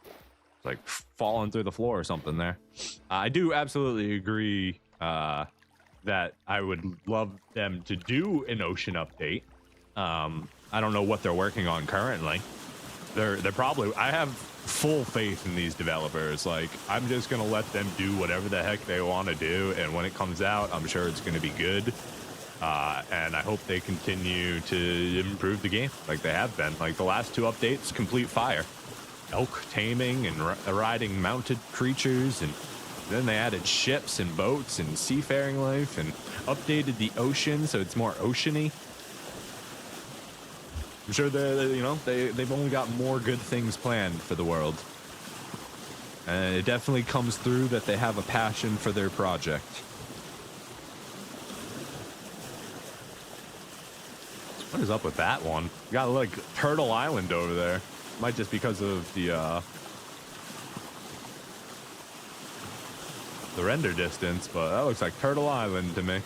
It's like falling through the floor or something there. I do absolutely agree that I would love them to do an ocean update. I don't know what they're working on currently. They're probably, I have full faith in these developers. Like, I'm just gonna let them do whatever the heck they want to do, and when it comes out, I'm sure it's gonna be good. And I hope they continue to improve the game like they have been. Like the last 2 updates, complete fire. Elk taming and riding mounted creatures, and then they added ships and boats and seafaring life and updated the ocean so it's more oceany. I'm sure they've only got more good things planned for the world. And it definitely comes through that they have a passion for their project. What is up with that one? You got like Turtle Island over there. Might just because of the render distance, but that looks like Turtle Island to me.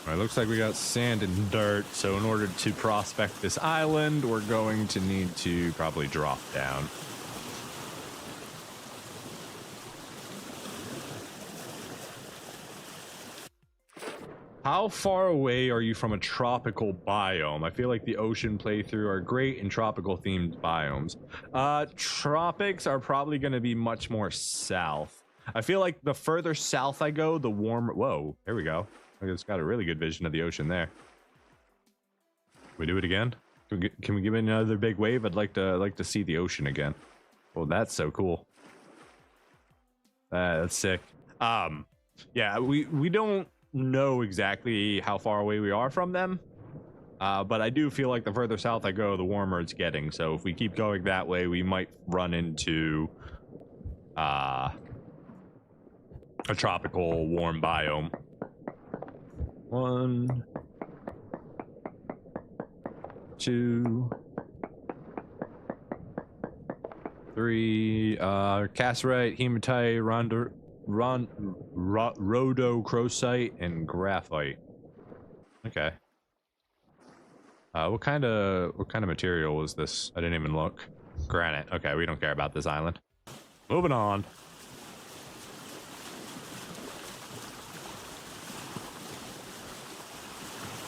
All right, looks like we got sand and dirt, so in order to prospect this island, we're going to need to probably drop down. How far away are you from a tropical biome? I feel like the ocean playthrough are great in tropical themed biomes. Tropics are probably going to be much more south. I feel like the further south I go, the warmer. Whoa, here we go. I just got a really good vision of the ocean there. We do it again? Can we give it another big wave? I'd like to see the ocean again. Well, that's so cool. That's sick. Yeah, we don't know exactly how far away we are from them, but I do feel like the further south I go, the warmer it's getting. So if we keep going that way, we might run into a tropical warm biome. 1, 2, 3. Cassiterite, hematite, rhodochrosite, and graphite. Okay. What kind of material was this? I didn't even look. Granite. Okay, we don't care about this island. Moving on.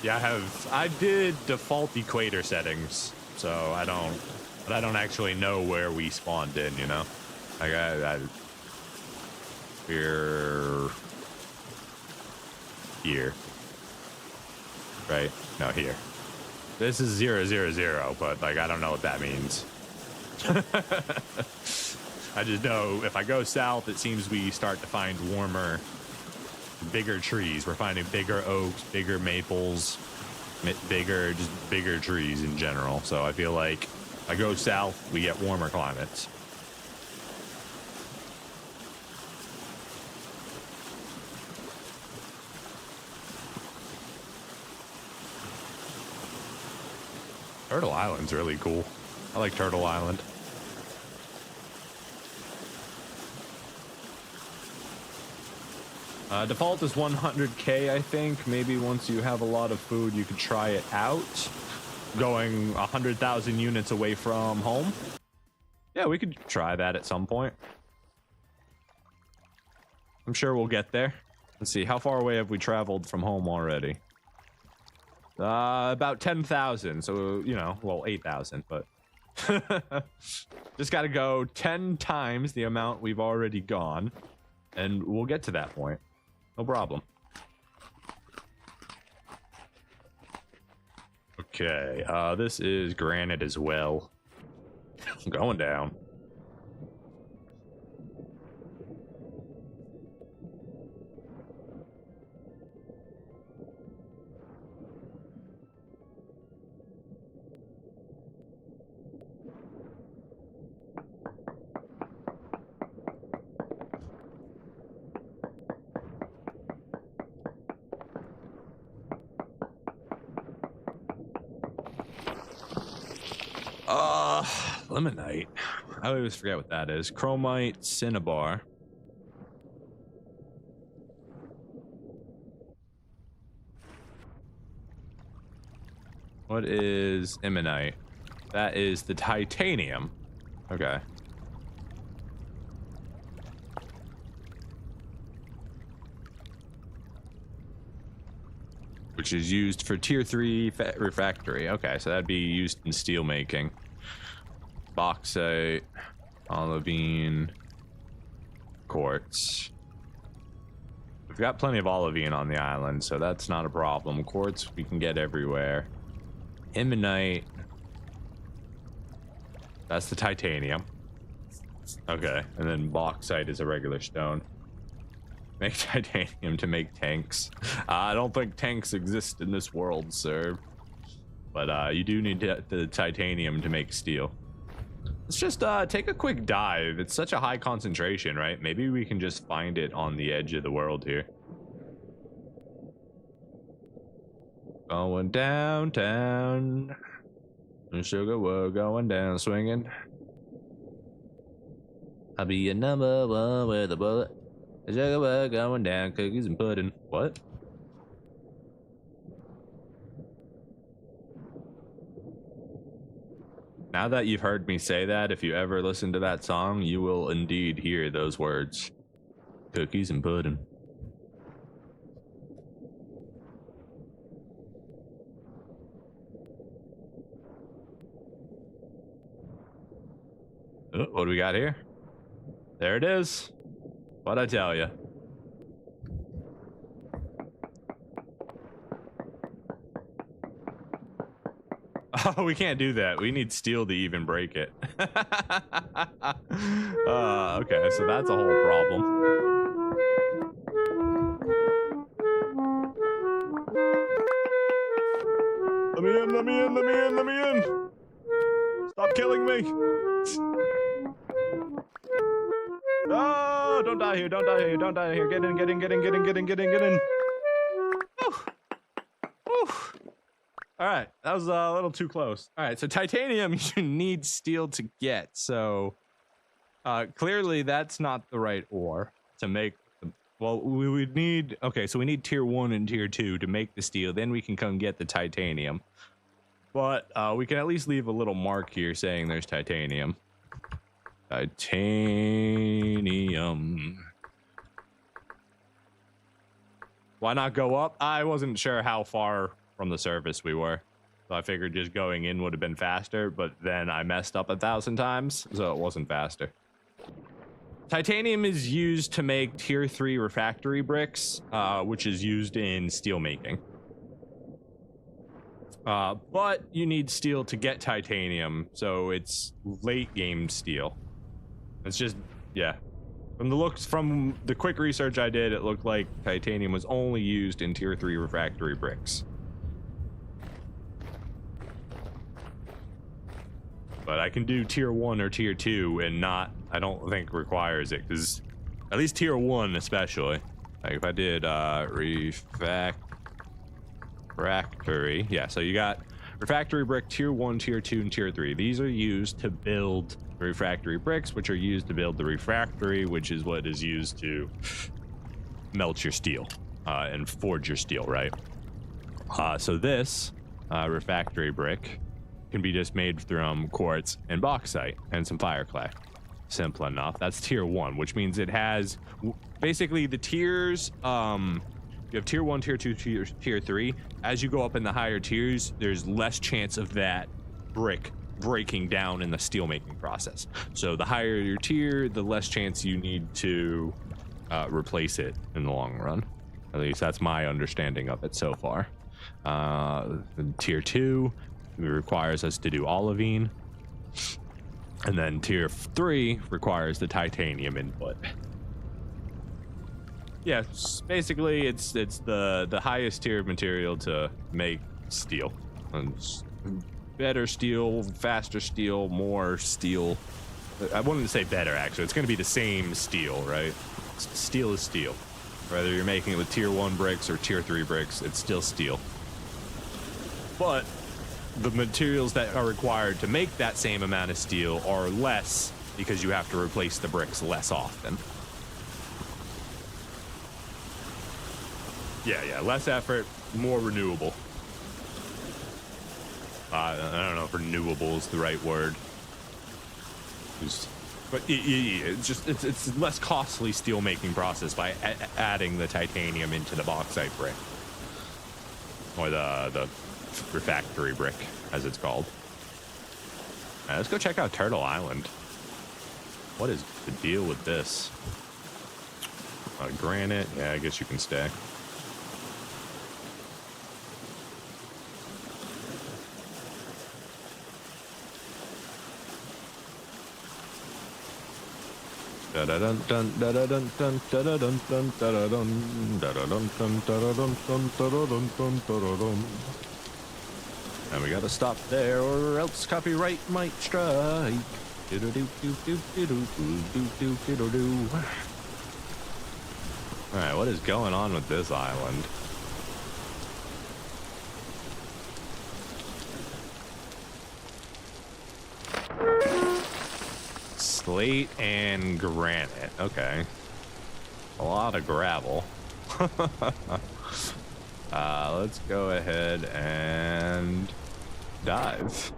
Yeah, I did default equator settings, so I don't actually know where we spawned in, you know? Like we're here. Right? No, here. This is 000, but like I don't know what that means. I just know if I go south, it seems we start to find warmer, bigger trees. We're finding bigger oaks, bigger maples, bigger trees in general. So I feel like if I go south, we get warmer climates. Turtle Island's really cool. I like Turtle Island. Default is 100k, I think. Maybe once you have a lot of food, you could try it out. Going 100,000 units away from home. Yeah, we could try that at some point. I'm sure we'll get there. Let's see, how far away have we traveled from home already? About 10,000, so, you know, well, 8,000, but... just gotta go 10 times the amount we've already gone, and we'll get to that point. No problem. Okay, this is granite as well. I'm going down. Limonite. I always forget what that is. Chromite, cinnabar. What is immonite? That is the titanium. Okay. Which is used for tier 3 refractory. Okay, so that'd be used in steel making. Bauxite, olivine, quartz. We've got plenty of olivine on the island, so that's not a problem. Quartz we can get everywhere. Immonite. That's the titanium. Okay, and then bauxite is a regular stone. Make titanium to make tanks. I don't think tanks exist in this world, sir. But you do need the titanium to make steel. Let's just take a quick dive. It's such a high concentration, right? Maybe we can just find it on the edge of the world here. Going downtown. Sugar, we're going down swinging. I'll be your number one with a bullet. Sugar, we're going down, cookies and pudding. What? Now that you've heard me say that, if you ever listen to that song, you will indeed hear those words. Cookies and pudding. Oh, what do we got here? There it is. What'd I tell you? Oh, we can't do that. We need steel to even break it. Okay, so that's a whole problem. Let me in, let me in, let me in, let me in. Stop killing me. Oh, don't die here, don't die here, don't die here. Get in, get in, get in, get in, get in, get in, get in. Whew. Whew. All right, that was a little too close. All right, so titanium you need steel to get. So clearly that's not the right ore to make. Well, we would need, okay, so we need tier 1 and tier 2 to make the steel. Then we can come get the titanium. But we can at least leave a little mark here saying there's titanium. Titanium. Why not go up? I wasn't sure how far from the surface we were. So I figured just going in would have been faster, but then I messed up 1,000 times, so it wasn't faster. Titanium is used to make tier 3 refractory bricks, which is used in steel making. But you need steel to get titanium, so it's late game steel. It's just, yeah. From the quick research I did, it looked like titanium was only used in tier 3 refractory bricks. But I can do tier 1 or tier 2 and not, I don't think requires it, because at least tier 1 especially. Like if I did refractory, yeah, so you got refractory brick, tier 1, tier 2, and tier 3. These are used to build the refractory bricks, which are used to build the refractory, which is what is used to melt your steel and forge your steel, right? So this refractory brick can be just made from quartz and bauxite and some fire clay. Simple enough. That's tier 1, which means it has basically the tiers. You have tier 1, tier 2, tier 3. As you go up in the higher tiers, there's less chance of that brick breaking down in the steel making process. So the higher your tier, the less chance you need to replace it in the long run. At least that's my understanding of it so far. Tier 2 requires us to do olivine, and then tier 3 requires the titanium input. Yeah, basically it's the highest tier of material to make steel. And better steel, faster steel, more steel. I wanted to say better, actually. It's going to be the same steel, right? Steel is steel. Whether you're making it with tier 1 bricks or tier 3 bricks, it's still steel. But the materials that are required to make that same amount of steel are less because you have to replace the bricks less often. Yeah, less effort, more renewable. I don't know if renewable is the right word. But it's less costly steel making process by adding the titanium into the bauxite brick, or the refractory brick, as it's called. All right, let's go check out Turtle Island. What is the deal with this? Granite. Yeah, I guess you can stay. And we gotta stop there, or else copyright might strike. Alright, what is going on with this island? Slate and granite. Okay. A lot of gravel. Let's go ahead and dive.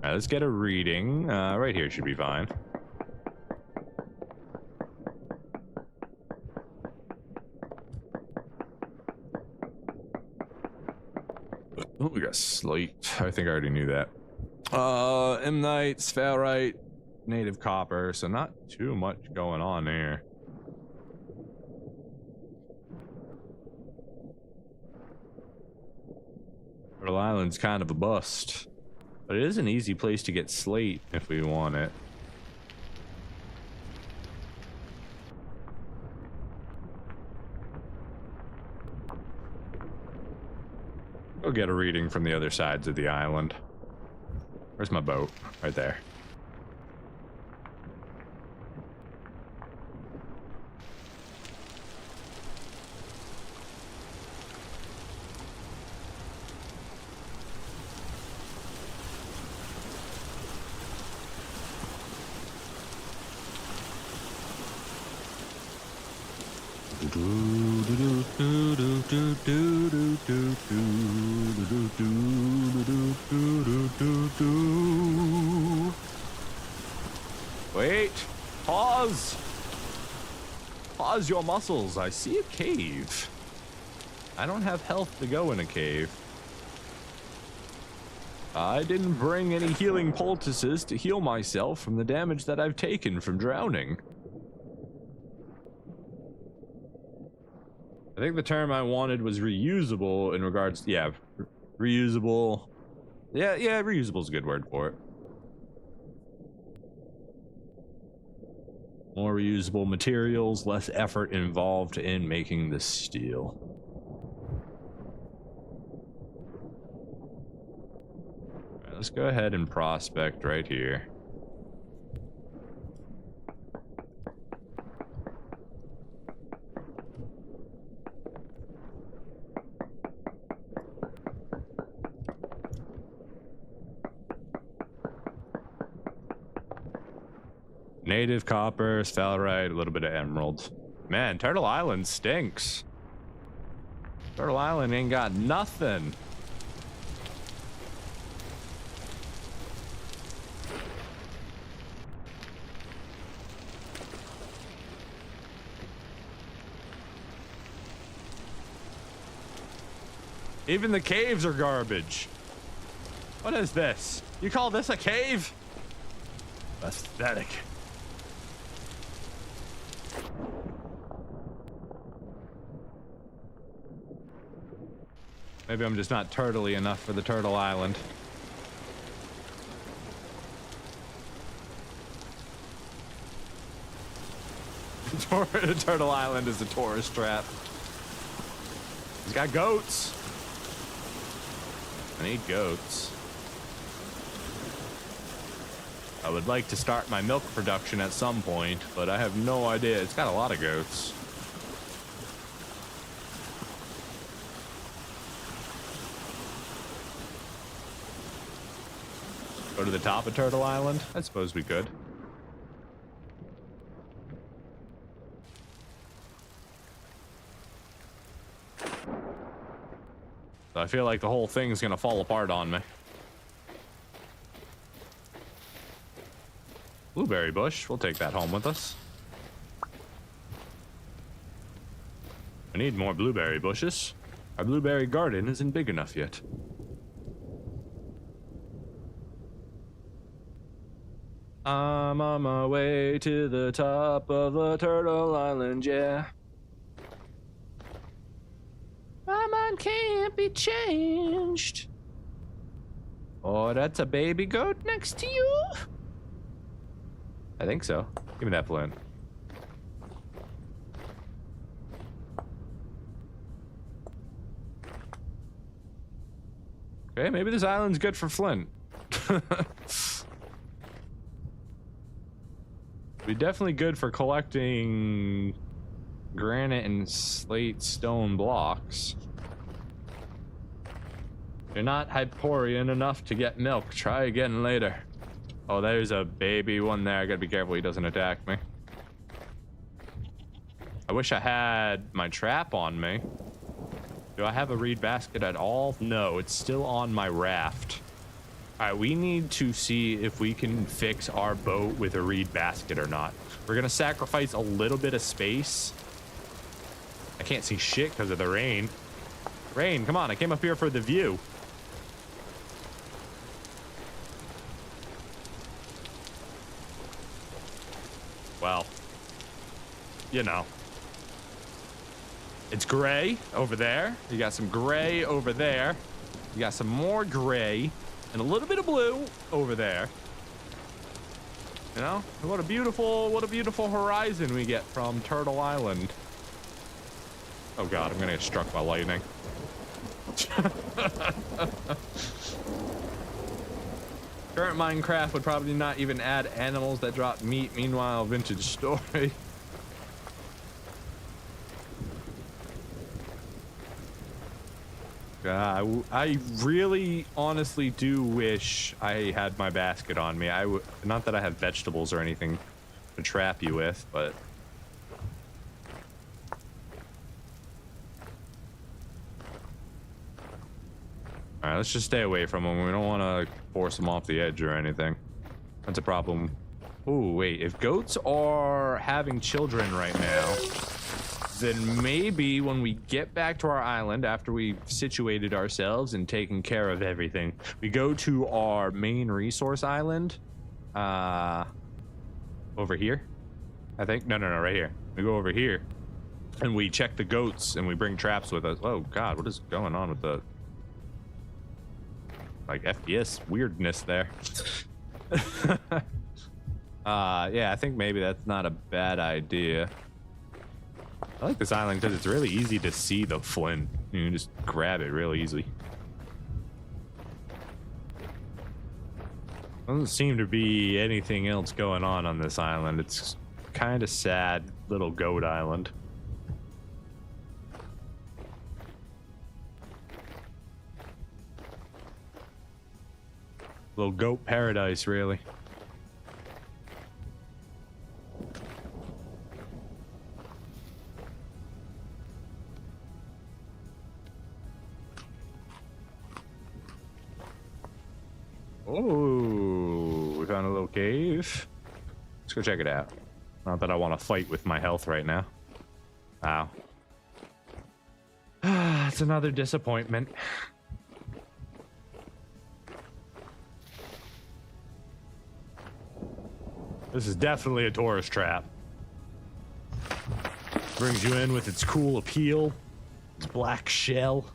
All right, let's get a reading. Right here should be fine. Oh, we got slate. I think I already knew that. Emnite, sphalerite, native copper. So not too much going on there. Turtle Island's kind of a bust, but it is an easy place to get slate if we want it. Go get a reading from the other sides of the island. Where's my boat? Right there. Wait, pause. Pause your muscles. I see a cave. I don't have health to go in a cave. I didn't bring any healing poultices to heal myself from the damage that I've taken from drowning. I think the term I wanted was reusable in regards to, yeah, reusable. Yeah, reusable is a good word for it. More reusable materials, less effort involved in making the steel. All right, let's go ahead and prospect right here. Native copper, sphalerite, a little bit of emerald. Man, Turtle Island stinks. Turtle Island ain't got nothing. Even the caves are garbage. What is this? You call this a cave? Pathetic. Maybe I'm just not turtly enough for the Turtle Island. Turtle Island is a tourist trap. He's got goats. I need goats. I would like to start my milk production at some point, but I have no idea. It's got a lot of goats. Go to the top of Turtle Island? I suppose we could. So I feel like the whole thing's gonna fall apart on me. Blueberry bush, we'll take that home with us. I need more blueberry bushes. Our blueberry garden isn't big enough yet. I'm on my way to the top of the Turtle Island, yeah. My mind can't be changed. Oh, that's a baby goat next to you? I think so. Give me that balloon. Okay, maybe this island's good for Flint. Be definitely good for collecting granite and slate stone blocks. You're not Hyporian enough to get milk. Try again later. Oh, there's a baby one there. I gotta be careful he doesn't attack me. I wish I had my trap on me. Do I have a reed basket at all? No, it's still on my raft. All right, we need to see if we can fix our boat with a reed basket or not. We're gonna sacrifice a little bit of space. I can't see shit because of the rain. Rain, come on, I came up here for the view. Well, you know. It's gray over there. You got some gray over there. You got some more gray and a little bit of blue over there. You know, what a beautiful horizon we get from Turtle Island. Oh God, I'm gonna get struck by lightning. Current Minecraft would probably not even add animals that drop meat. Meanwhile, Vintage Story. I really honestly do wish I had my basket on me. Not that I have vegetables or anything to trap you with, but all right, let's just stay away from them. We don't want to force them off the edge or anything. That's a problem. Ooh, wait, if goats are having children right now, then maybe when we get back to our island after we've situated ourselves and taken care of everything, we go to our main resource island. Over here, I think. No, right here. We go over here and we check the goats and we bring traps with us. Oh God, what is going on with the like FPS weirdness there? Yeah, I think maybe that's not a bad idea. I like this island because it's really easy to see the flint. You can just grab it real easily. Doesn't seem to be anything else going on this island. It's kind of sad little goat island. Little goat paradise, really. Oh, we found a little cave. Let's go check it out. Not that I want to fight with my health right now. Wow. It's another disappointment. This is definitely a tourist trap. Brings you in with its cool appeal, its black shell,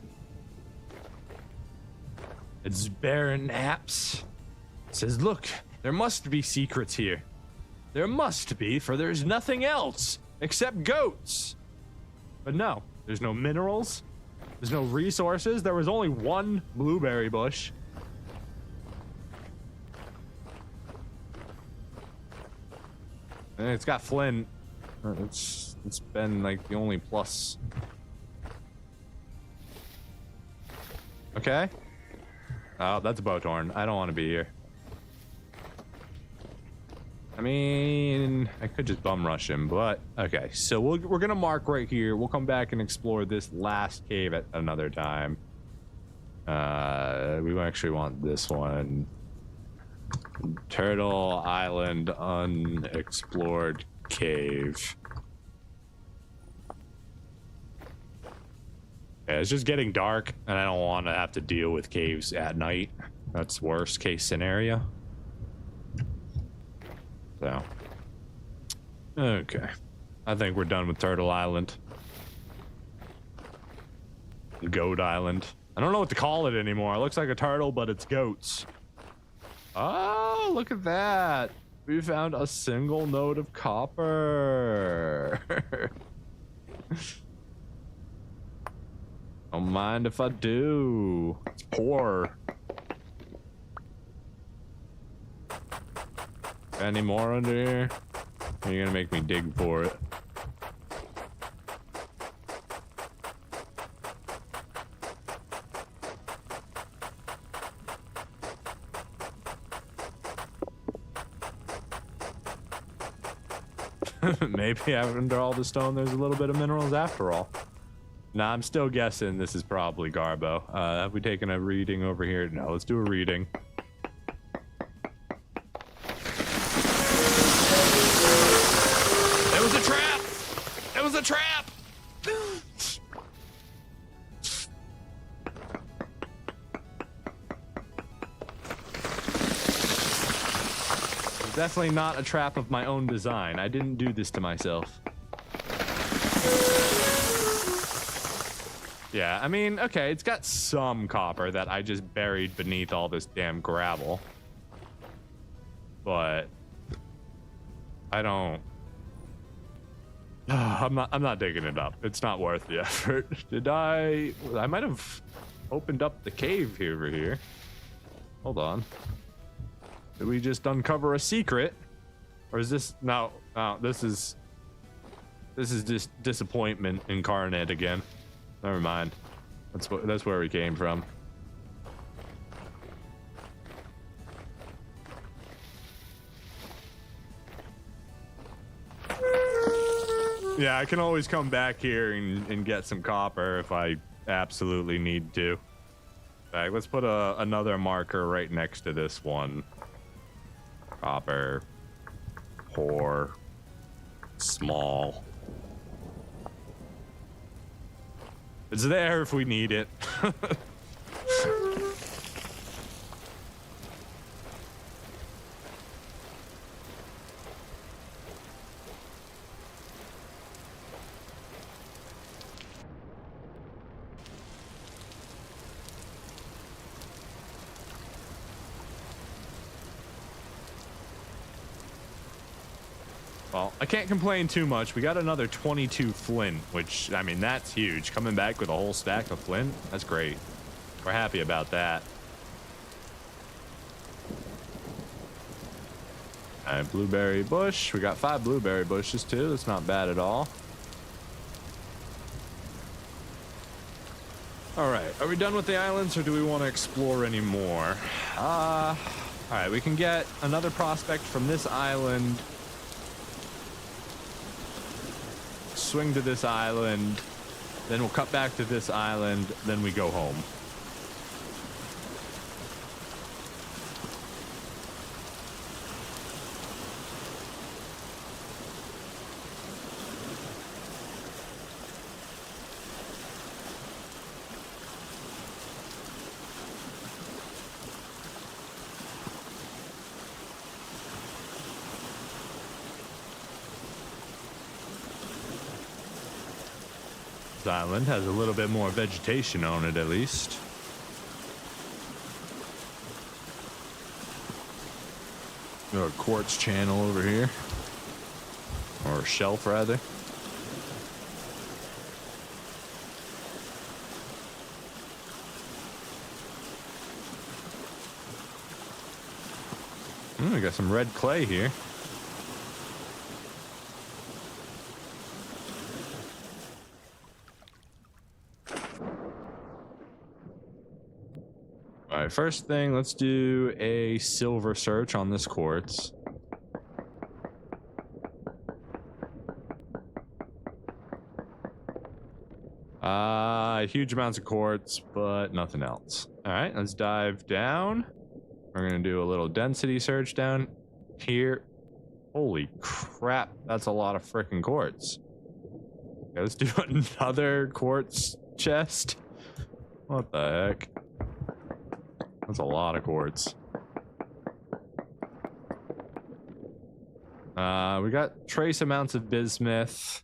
its barren apse. It says, look, there must be secrets here. There must be, for there's nothing else except goats. But no, there's no minerals. There's no resources. There was only one blueberry bush. And it's got flint. It's been like the only plus. Okay. Oh, that's a bow torn. I don't want to be here. I mean, I could just bum rush him, but okay. So we're gonna mark right here. We'll come back and explore this last cave at another time. We actually want this one. Turtle Island Unexplored Cave. Yeah, it's just getting dark, and I don't want to have to deal with caves at night. That's worst case scenario. So, okay. I think we're done with Turtle Island. Goat Island. I don't know what to call it anymore. It looks like a turtle, but it's goats. Oh, look at that. We found a single node of copper. Don't mind if I do. It's poor. Any more under here? Or are you gonna make me dig for it? Maybe under all the stone there's a little bit of minerals after all. Nah, I'm still guessing this is probably Garbo. Have we taken a reading over here? No, let's do a reading. It was a trap! It was a trap! Definitely not a trap of my own design. I didn't do this to myself. Yeah, I mean, okay, it's got some copper that I just buried beneath all this damn gravel. But I don't. I'm not digging it up. It's not worth the effort. Did I might have opened up the cave over here. Hold on. Did we just uncover a secret? Or is this no, this is just disappointment incarnate again. Never mind. That's where we came from. Yeah, I can always come back here and get some copper if I absolutely need to. All right, let's put another marker right next to this one. Copper. Poor. Small. It's there if we need it. Well, I can't complain too much. We got another 22 flint, which, I mean, that's huge. Coming back with a whole stack of flint, that's great. We're happy about that. All right, blueberry bush. We got 5 blueberry bushes, too. That's not bad at all. All right, are we done with the islands, or do we want to explore any more? All right, we can get another prospect from this island. Swing to this island, then we'll cut back to this island, then we go home. Island has a little bit more vegetation on it, at least. Got a quartz channel over here, or a shelf rather. We got some red clay here. Alright, first thing, let's do a silver search on this quartz. Huge amounts of quartz, but nothing else. All right, let's dive down. We're gonna do a little density search down here. Holy crap, that's a lot of freaking quartz. Okay, let's do another quartz chest. What the heck? That's a lot of quartz. We got trace amounts of bismuth.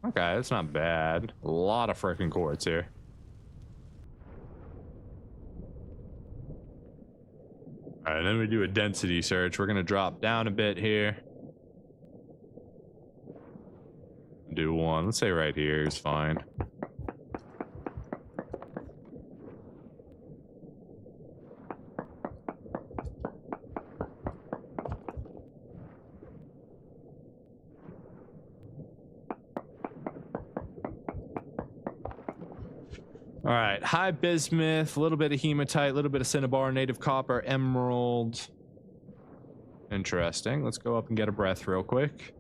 Okay, that's not bad. A lot of freaking quartz here. All right, then we do a density search. We're gonna drop down a bit here. Do one. Let's say right here is fine. All right, high bismuth, a little bit of hematite, a little bit of cinnabar, native copper, emerald. Interesting. Let's go up and get a breath real quick.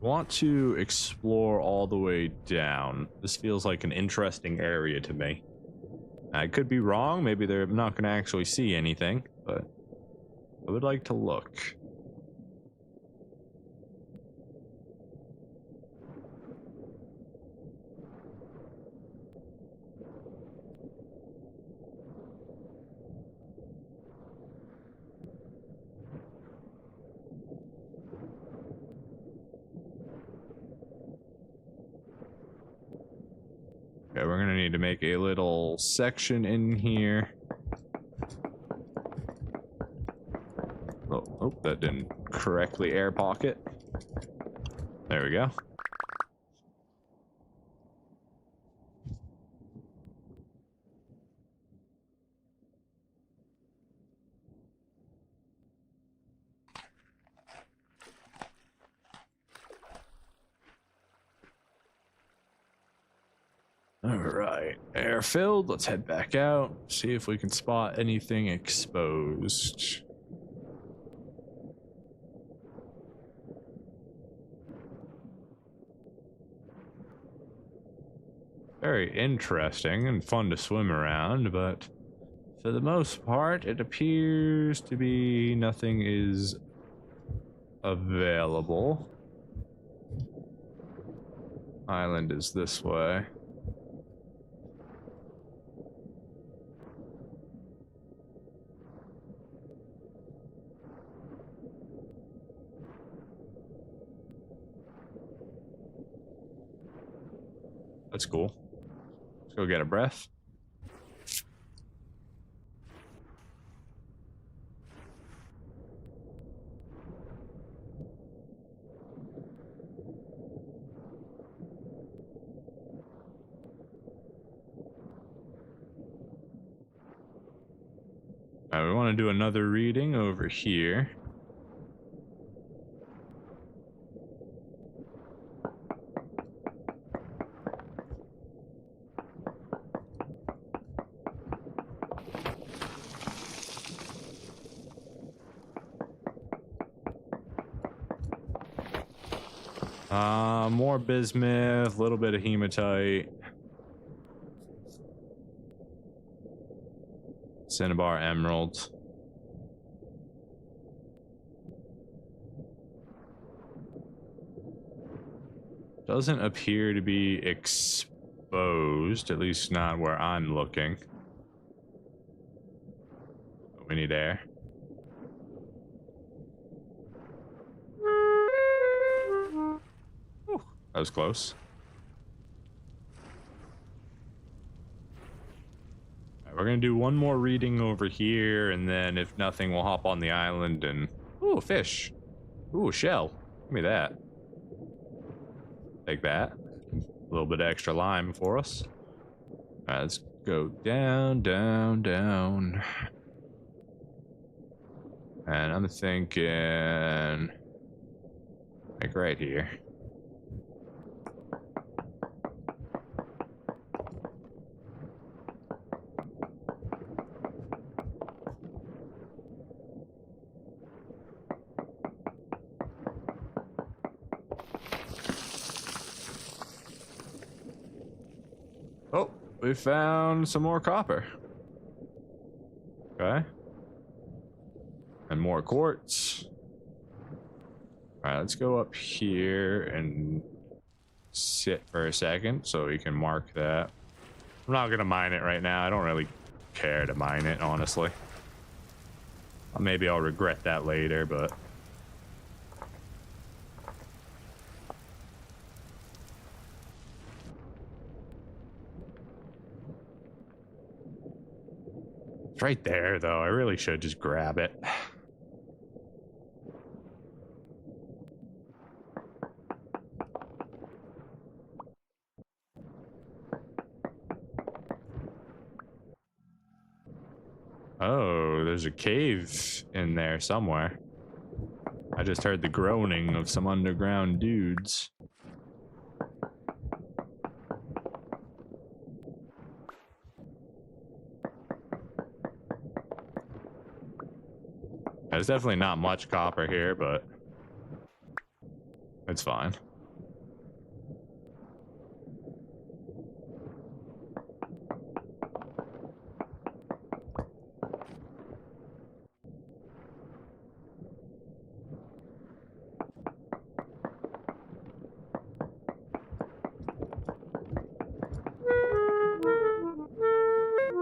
Want to explore all the way down. This feels like an interesting area to me. I could be wrong. Maybe they're not going to actually see anything, but I would like to look. Okay, we're gonna need to make a little section in here. Oh, that didn't correctly air pocket. There we go. All right, air filled. Let's head back out. See if we can spot anything exposed. Very interesting and fun to swim around, but for the most part, it appears to be nothing is available. Island is this way. That's cool. Let's go get a breath. All right, we want to do another reading over here. More bismuth, a little bit of hematite. Cinnabar emerald. Doesn't appear to be exposed, at least not where I'm looking. We need air. That was close. All right, we're gonna do one more reading over here, and then if nothing, we'll hop on the island and... Ooh, fish. Ooh, shell. Give me that. Take that. A little bit of extra lime for us. All right, let's go down, down, down. And I'm thinking... like right here. we found some more copper. Okay. And more quartz. Alright, let's go up here and sit for a second so we can mark that. I'm not gonna mine it right now. I don't really care to mine it, honestly. Maybe I'll regret that later, but... It's right there, though. I really should just grab it. Oh, there's a cave in there somewhere. I just heard the groaning of some underground dudes. There's definitely not much copper here, but it's fine.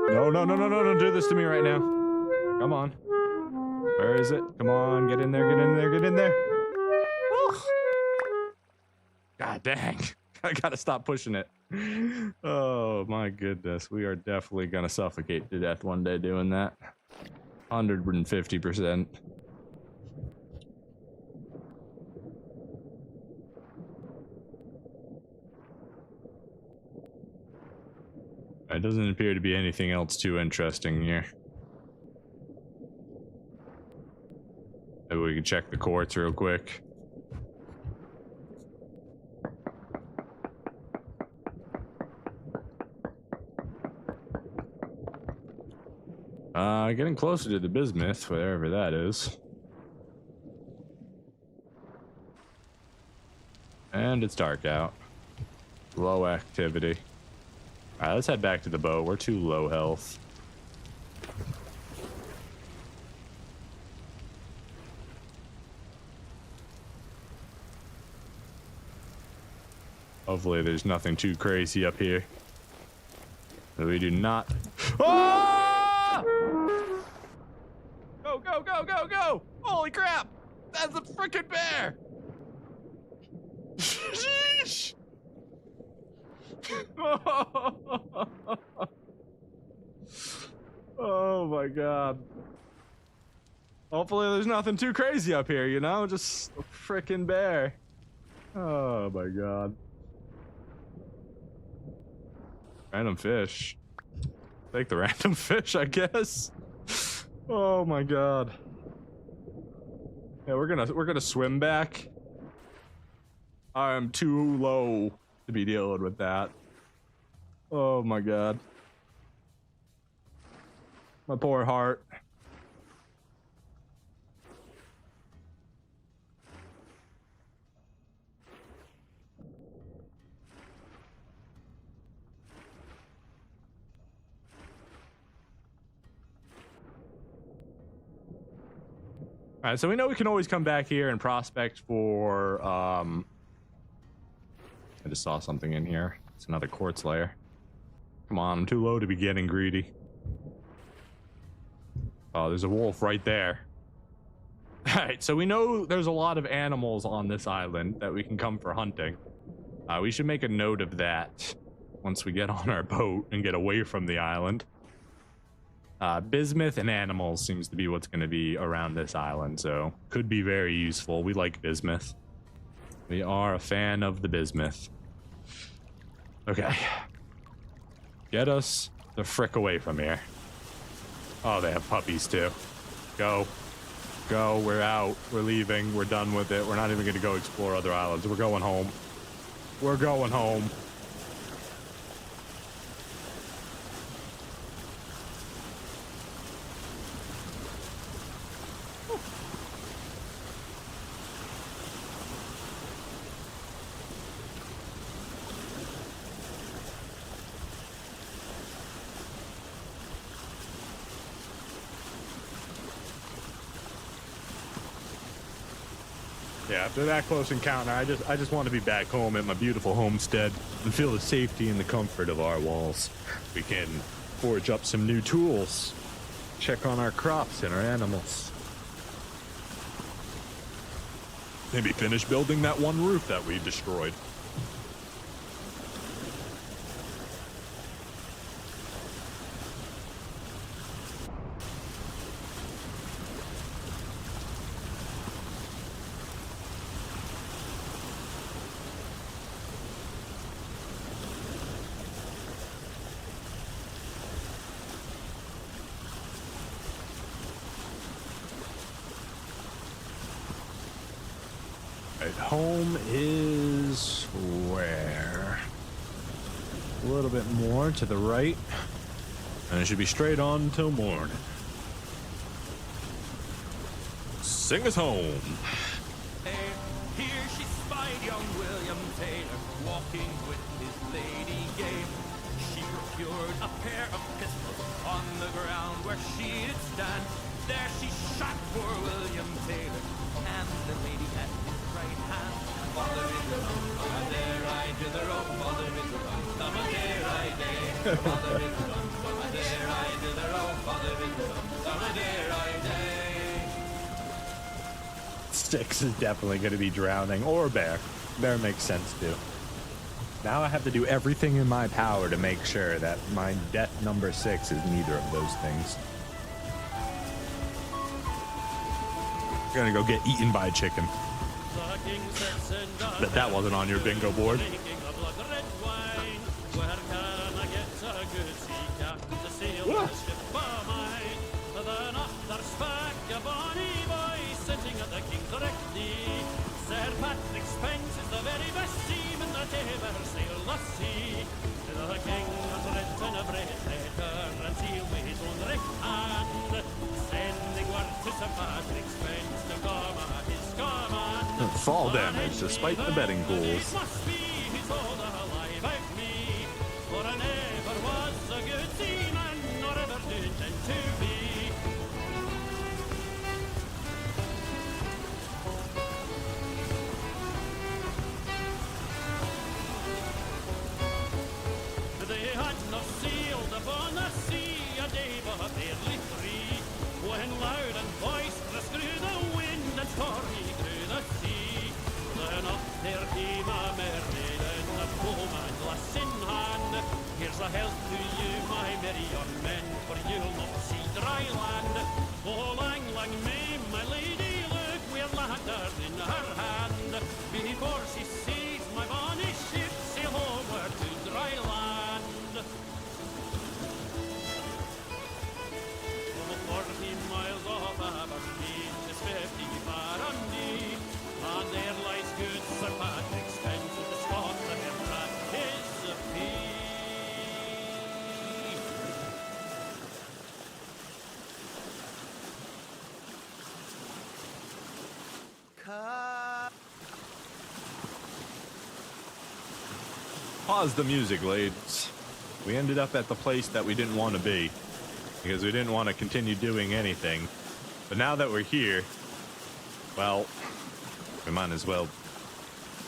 No, don't do this to me right now. Come on. Where is it? Come on, get in there, get in there, get in there. Woo. God dang. I gotta stop pushing it. Oh my goodness. We are definitely gonna suffocate to death one day doing that. 150%. It doesn't appear to be anything else too interesting here. Maybe we can check the quartz real quick. Getting closer to the bismuth, wherever that is. And it's dark out. Low activity. Alright, let's head back to the boat. We're too low health. Hopefully there's nothing too crazy up here. We do not... Ah! Go, go, go, go, go! Holy crap! That's a freaking bear! Sheesh! Oh my god. Hopefully there's nothing too crazy up here, you know? Just a freaking bear. Oh my god. Random fish. Take the random fish, I guess. Oh my god. Yeah, we're gonna swim back. I'm too low to be dealing with that. Oh my god. My poor heart. All right, so we know we can always come back here and prospect for, I just saw something in here. It's another quartz layer. Come on, I'm too low to be getting greedy. Oh, there's a wolf right there. All right, so we know there's a lot of animals on this island that we can come for hunting. We should make a note of that once we get on our boat and get away from the island. Bismuth and animals seems to be what's going to be around this island, so could be very useful. We like bismuth. We are a fan of the bismuth. Okay. Get us the frick away from here. Oh, they have puppies too. Go. Go, we're out. We're leaving. We're done with it. We're not even going to go explore other islands. We're going home. We're going home. Yeah, after that close encounter, I just want to be back home at my beautiful homestead and feel the safety and the comfort of our walls. We can forge up some new tools, check on our crops and our animals. Maybe finish building that one roof that we destroyed. Home is where? A little bit more to the right. And it should be straight on until morning. Sing us home. Here she spied young William Taylor walking with his lady game. She procured a pair of pistols on the ground where she did stand. There she shot poor William Taylor, and the lady at his right hand. Father is the rum, there I do the rope. Father is the rum, there I day. Father is the rum, there I do the rope. Father is the rum, there I day. Six is definitely going to be drowning, or bear. Bear makes sense too. Now I have to do everything in my power to make sure that my death number 6 is neither of those things. You're gonna go get eaten by a chicken. That wasn't on your bingo board. Fall damage despite the betting pools. Here's a health to you, my merry young men, for you'll not see dry land. Oh, lang, lang, may my lady look, we're lantern in her hand. Before she sees my bonny ship sail homeward to dry land. Oh, 40 miles off Aberdeen, 50 far undie, and there lies good Sir Patrick's fence with the Scotland at his feet. Pause the music, ladies. We ended up at the place that we didn't want to be because we didn't want to continue doing anything. But now that we're here, well, we might as well.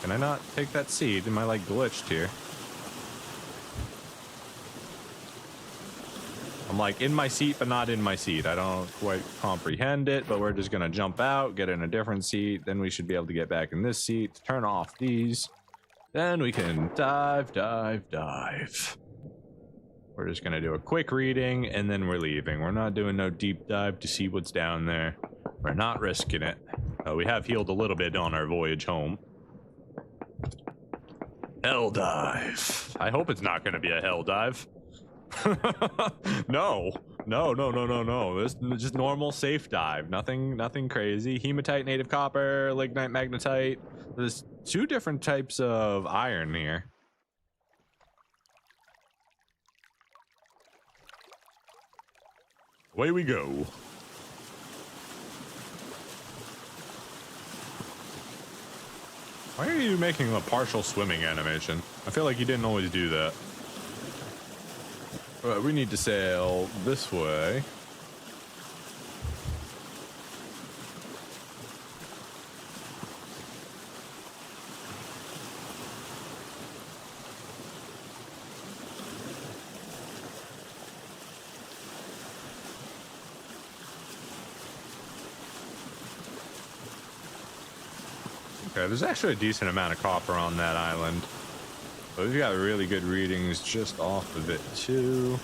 Can I not take that seed? Am I like glitched here? I'm like in my seat, but not in my seat. I don't quite comprehend it, but we're just gonna jump out, get in a different seat. Then we should be able to get back in this seat, turn off these. Then we can dive. We're just gonna do a quick reading and then we're leaving. We're not doing no deep dive to see what's down there. We're not risking it. We have healed a little bit on our voyage home. Hell dive. I hope it's not gonna be a hell dive. No. This is just normal safe dive. Nothing crazy. Hematite, native copper, lignite, magnetite. There's 2 different types of iron here. Away we go. Why are you making a partial swimming animation? I feel like you didn't always do that. We need to sail this way. Okay, there's actually a decent amount of copper on that island. But we've got really good readings just off of it, too.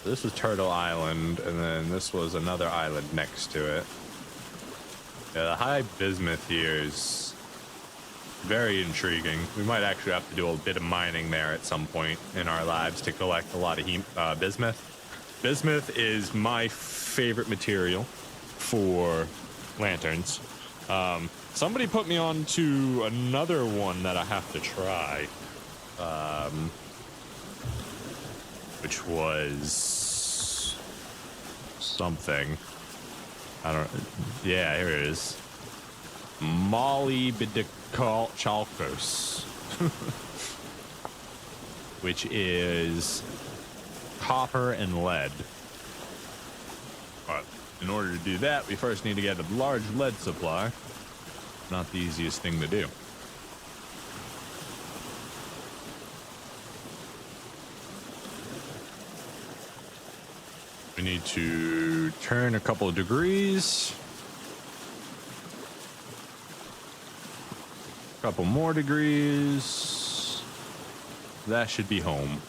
This was Turtle Island, and then this was another island next to it. Yeah, the high bismuth here is very intriguing. We might actually have to do a bit of mining there at some point in our lives to collect a lot of bismuth. Bismuth is my favorite material for lanterns. Somebody put me on to another one that I have to try, which was something. I don't. Yeah, here it is. Molybdenochalcos, which is copper and lead. But in order to do that, we first need to get a large lead supply. Not the easiest thing to do. We need to turn a couple of degrees. A couple more degrees. That should be home.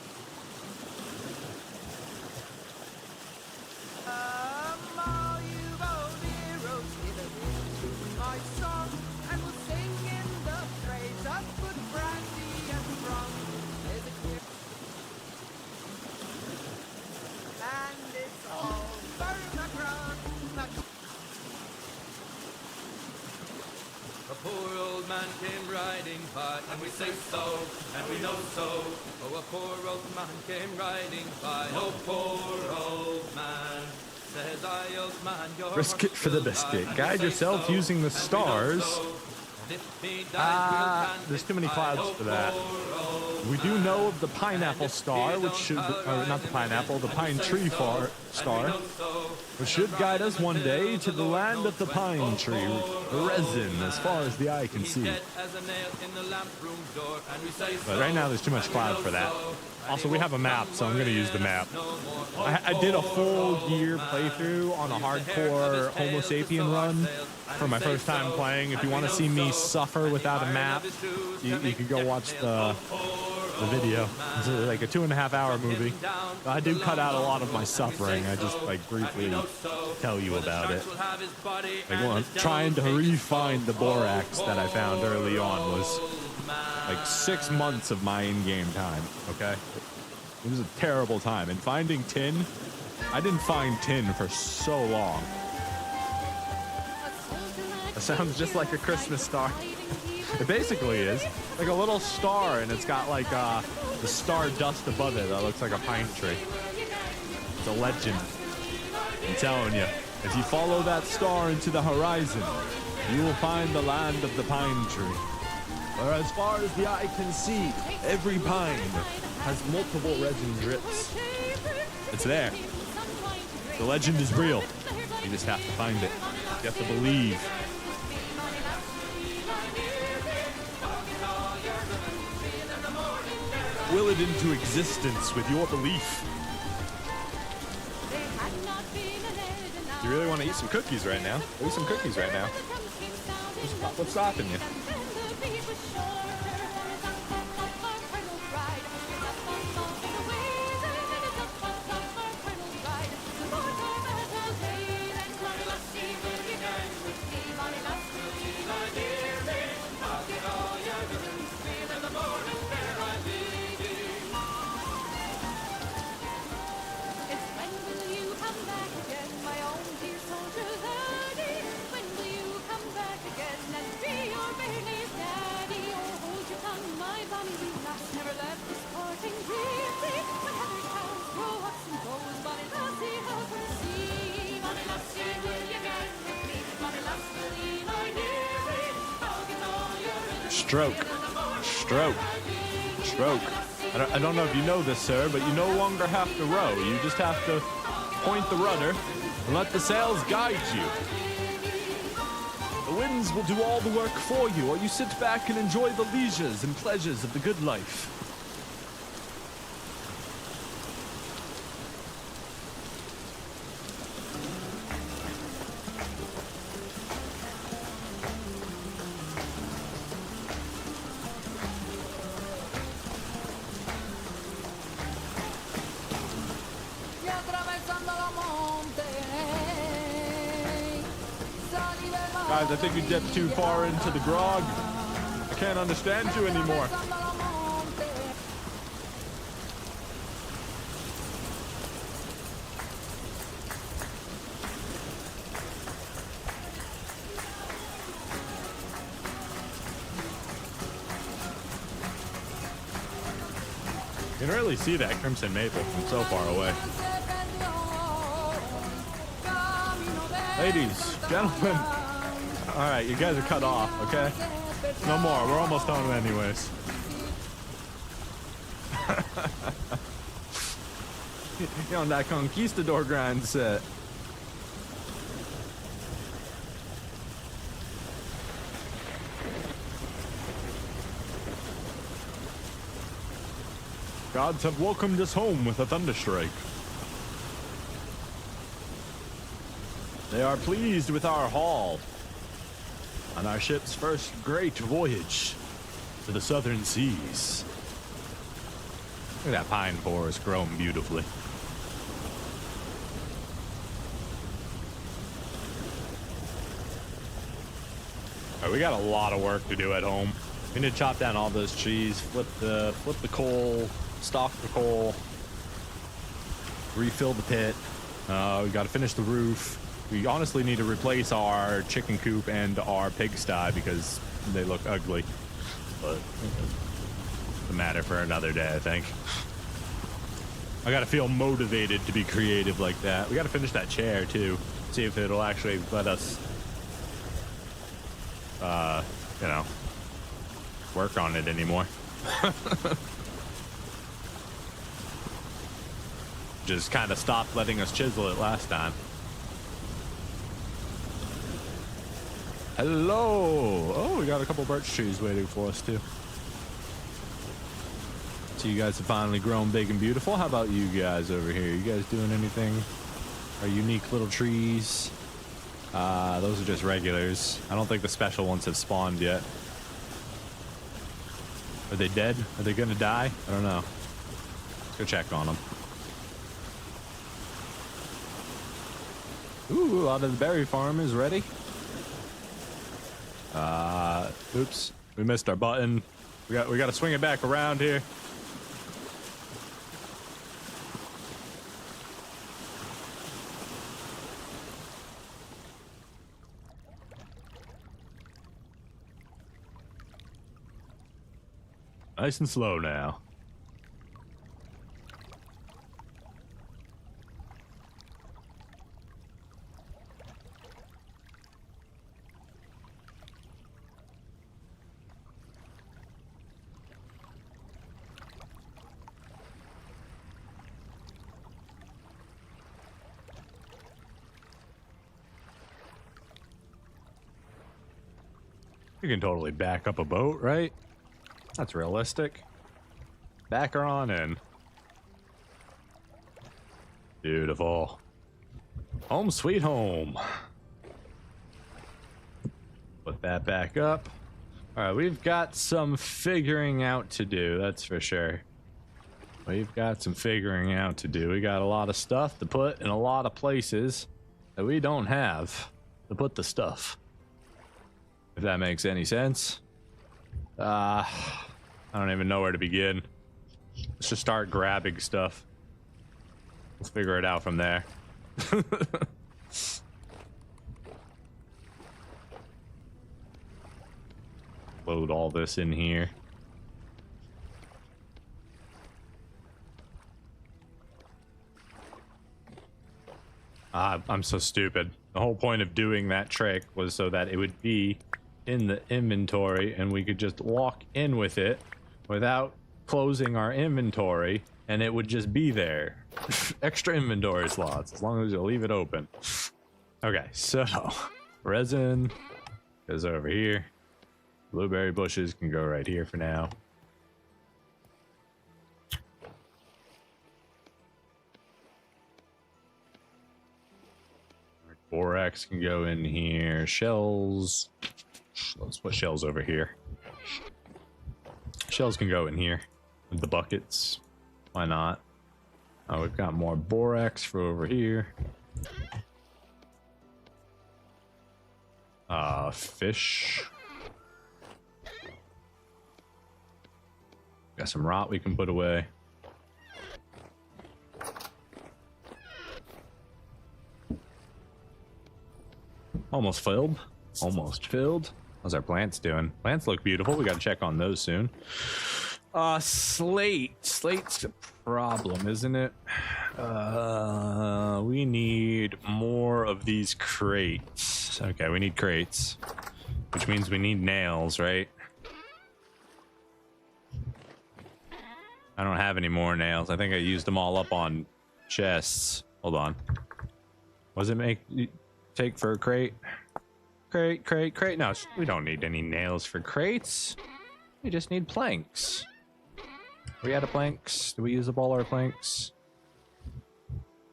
And we say so, and we know so. Oh, a poor old man came riding by. Oh, poor old man. Says I, old man, your Risk it for the biscuit. Guide yourself using the stars. There's too many clouds for that. We do know of the pineapple star, which should, not the pineapple, the pine tree star, which should guide us one day to the land of the pine tree, resin as far as the eye can see. But right now there's too much cloud for that. Also, we have a map, so I'm going to use the map. I did a full year playthrough on a hardcore Homo sapien run for my first time playing. If you want to see me suffer without a map, you can go watch the video. It's like a 2.5 hour movie. I do cut out a lot of my suffering. I just like briefly tell you about it. Like trying to refine the borax that I found early on was like 6 months of my in-game time, okay? It was a terrible time. And finding tin, I didn't find tin for so long. That sounds just like a Christmas star. It basically is. Like a little star, and it's got like the star dust above it that looks like a pine tree. It's a legend. I'm telling you, if you follow that star into the horizon, you will find the land of the pine tree. Where as far as the eye can see, every pine has multiple resin drips. It's there. The legend is real. You just have to find it. You have to believe. Will it into existence with your belief. You really want to eat some cookies right now? Eat some cookies right now. What's stopping you? Stroke. I don't know if you know this, sir, but you no longer have to row. You just have to point the rudder and let the sails guide you. The winds will do all the work for you, or you sit back and enjoy the leisures and pleasures of the good life. Guys, I think you dipped too far into the grog. I can't understand you anymore. You can really see that crimson maple from so far away. Ladies, gentlemen. All right, you guys are cut off, okay? No more. We're almost done anyways. You're on that conquistador grind set. Gods have welcomed us home with a thunderstrike. They are pleased with our haul on our ship's first great voyage to the southern seas. Look at that pine forest growing beautifully. All right, we got a lot of work to do at home. We need to chop down all those trees, flip the coal, stock the coal, refill the pit. We got to finish the roof. We honestly need to replace our chicken coop and our pigsty because they look ugly. But it's a matter for another day, I think. I gotta feel motivated to be creative like that. We gotta finish that chair too. See if it'll actually let us, you know, work on it anymore. Just kind of stopped letting us chisel it last time. Hello! Oh, we got a couple birch trees waiting for us too. So you guys have finally grown big and beautiful. How about you guys over here? You guys doing anything? Our unique little trees? Those are just regulars. I don't think the special ones have spawned yet. Are they dead? Are they gonna die? I don't know. Let's go check on them. Ooh, a lot of the berry farm is ready. Oops, we missed our button. We got to swing it back around here. Nice and slow now. You can totally back up a boat, right? That's realistic. Back her on in. Beautiful. Home sweet home. Put that back up. All right, we've got some figuring out to do, that's for sure. We've got some figuring out to do. We got a lot of stuff to put in a lot of places that we don't have to put the stuff. If that makes any sense. I don't even know where to begin. Let's just start grabbing stuff. We'll figure it out from there. Load all this in here. I'm so stupid. The whole point of doing that trick was so that it would be in the inventory and we could just walk in with it without closing our inventory and it would just be there. Extra inventory slots as long as you leave it open. Okay, so resin goes over here. Blueberry bushes can go right here for now. Borax can go in here. Shells. Let's put shells over here. Shells can go in here with the buckets. Why not? Oh, we've got more borax for over here. Fish. Got some rot we can put away. Almost filled. Almost filled. How's our plants doing? Plants look beautiful. We got to check on those soon. Slate. Slate's a problem, isn't it? We need more of these crates. Okay, we need crates, which means we need nails, right? I don't have any more nails. I think I used them all up on chests. Hold on. What does it take for a crate? Crate. No, we don't need any nails for crates. We just need planks. Are we out of planks? Did we use up all our planks?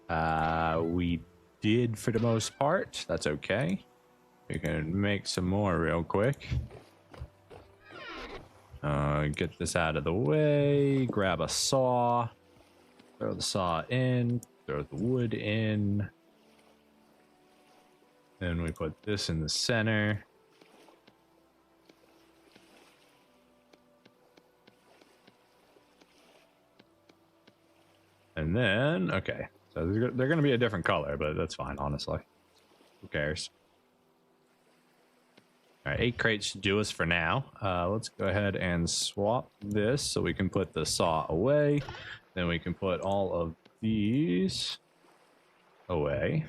We did for the most part. That's okay. We can make some more real quick. Get this out of the way. Grab a saw. Throw the saw in. Throw the wood in. Then we put this in the center. And then, okay. So they're going to be a different color, but that's fine, honestly. Who cares? All right, 8 crates should do us for now. Let's go ahead and swap this so we can put the saw away. Then we can put all of these away.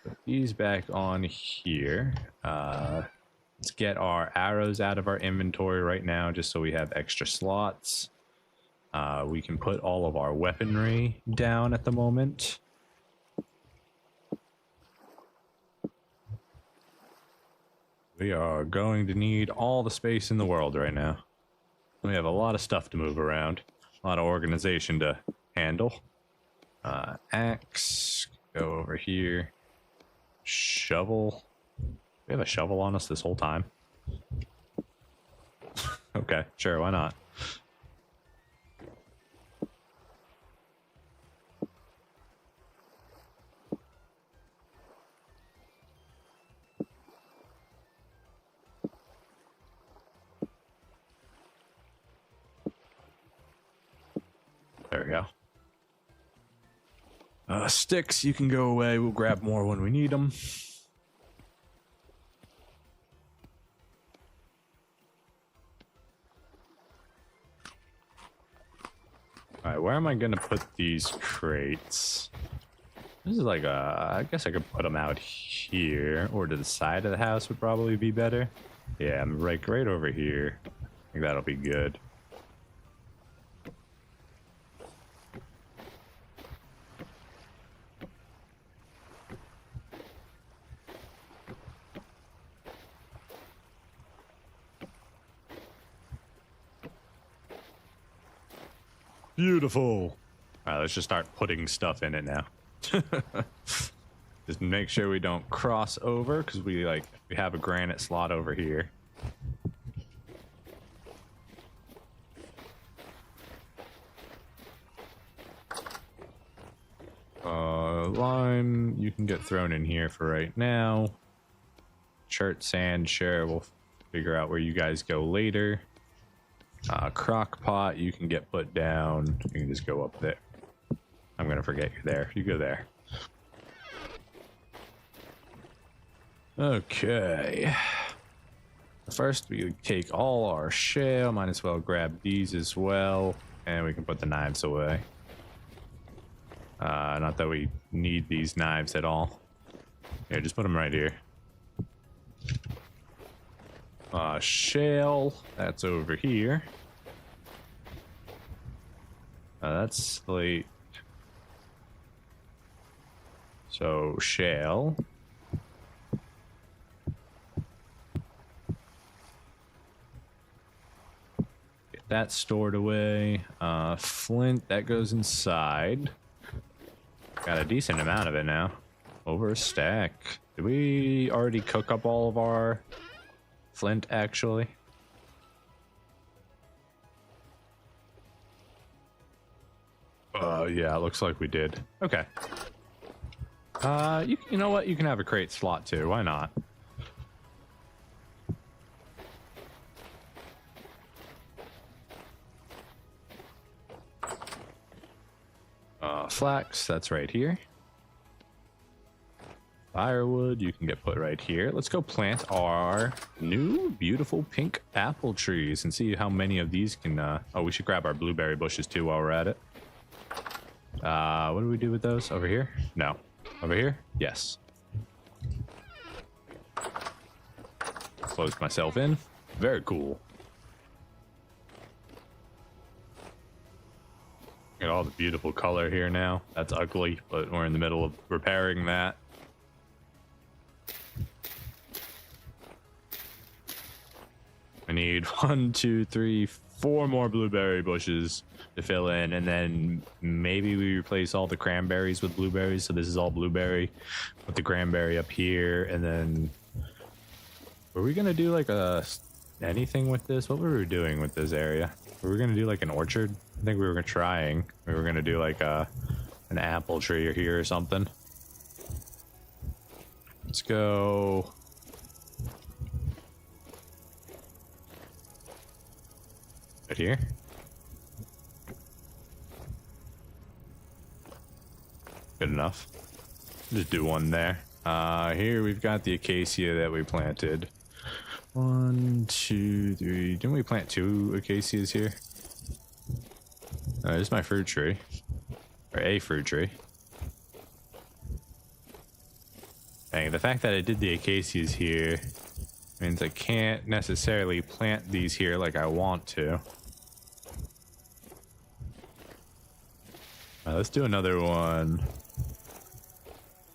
Put these back on here. Let's get our arrows out of our inventory right now just so we have extra slots. We can put all of our weaponry down at the moment. We are going to need all the space in the world right now. We have a lot of stuff to move around. A lot of organization to handle. Axe. Go over here. Shovel. We have a shovel on us this whole time. Okay, sure, why not? There we go. Sticks, you can go away. We'll grab more when we need them. Alright, where am I going to put these crates? This is like I guess I could put them out here, or to the side of the house would probably be better. Yeah, I'm right over here. I think that'll be good. Beautiful. All right, let's just start putting stuff in it now. Just make sure we don't cross over because we have a granite slot over here. Lime, you can get thrown in here for right now. Chert sand, sure, we'll figure out where you guys go later. Crock pot, you can get put down. You can just go up there. I'm gonna forget you're there. You go there. Okay. First, we take all our shale. Might as well grab these as well, and we can put the knives away. Not that we need these knives at all. Here, just put them right here. Shale, that's over here. That's slate. So, shale. Get that stored away. Flint, that goes inside. Got a decent amount of it now. Over a stack. Did we already cook up all of our flint, actually? Yeah, it looks like we did. Okay. You know what? You can have a crate slot too. Why not? Flax, that's right here. Firewood, you can get put right here. Let's go plant our new beautiful pink apple trees and see how many of these can... oh, we should grab our blueberry bushes too while we're at it. What do we do with those? Over here? No. Over here? Yes. Close myself in. Very cool. Look at all the beautiful color here now. That's ugly, but we're in the middle of repairing that. I need 1, 2, 3, 4 more blueberry bushes to fill in, and then maybe we replace all the cranberries with blueberries. So this is all blueberry. Put the cranberry up here, and then were we gonna do like anything with this? What were we doing with this area? Were we gonna do like an orchard? I think we were trying. We were gonna do like an apple tree here or something. Let's go. Right here. Good enough. Just do one there. Here we've got the acacia that we planted. 1, 2, 3. Didn't we plant 2 acacias here? This is my fruit tree. Or a fruit tree. Dang, the fact that I did the acacias here means I can't necessarily plant these here like I want to. Let's do another one.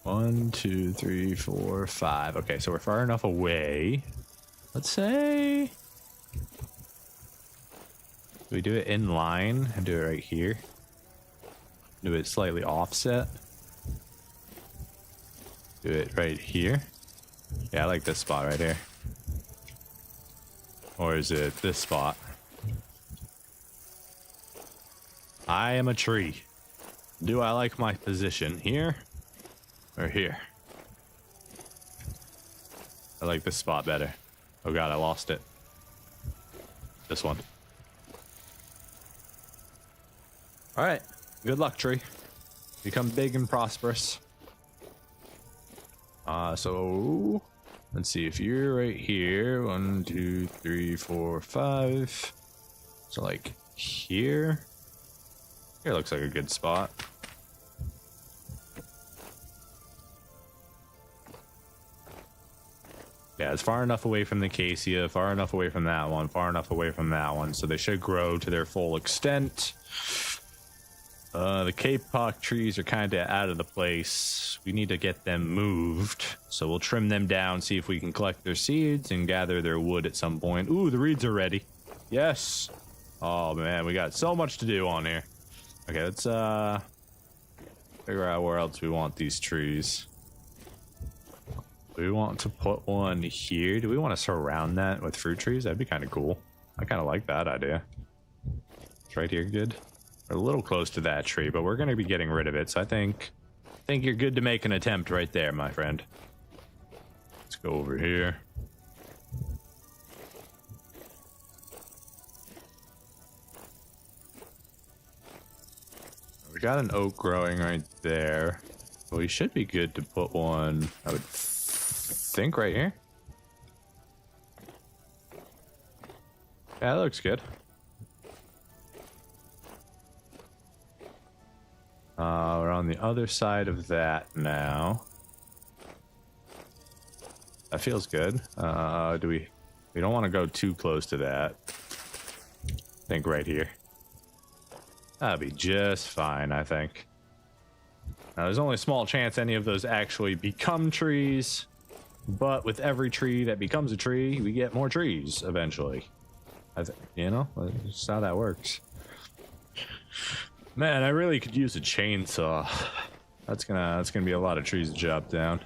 1, 2, 3, 4, 5. Okay, so we're far enough away. Let's say we do it in line and do it right here. Do it slightly offset. Do it right here. Yeah, I like this spot right here. Or is it this spot? I am a tree. Do I like my position here or here? I like this spot better. Oh god, I lost it. This one. Alright. Good luck, tree. Become big and prosperous. So let's see if you're right here. 1, 2, 3, 4, 5. So like here. Here looks like a good spot. Yeah, it's far enough away from the acacia, far enough away from that one, far enough away from that one, so they should grow to their full extent. The kapok trees are kind of out of the place. We need to get them moved, so we'll trim them down, see if we can collect their seeds and gather their wood at some point. Ooh, the reeds are ready. Yes. Oh man, we got so much to do on here. Okay, let's figure out where else we want these trees. Do we want to put one here? Do we want to surround that with fruit trees? That'd be kind of cool. I kind of like that idea. It's right here good. We're a little close to that tree, but we're going to be getting rid of it. So I think you're good to make an attempt right there, my friend. Let's go over here. We got an oak growing right there. We should be good to put one, I would think, right here. Yeah, that looks good. We're on the other side of that now. That feels good. We don't want to go too close to that. I think right here. That'll be just fine, I think. Now, there's only a small chance any of those actually become trees, but with every tree that becomes a tree, we get more trees eventually. You know, that's just how that works. Man, I really could use a chainsaw. That's gonna be a lot of trees to chop down.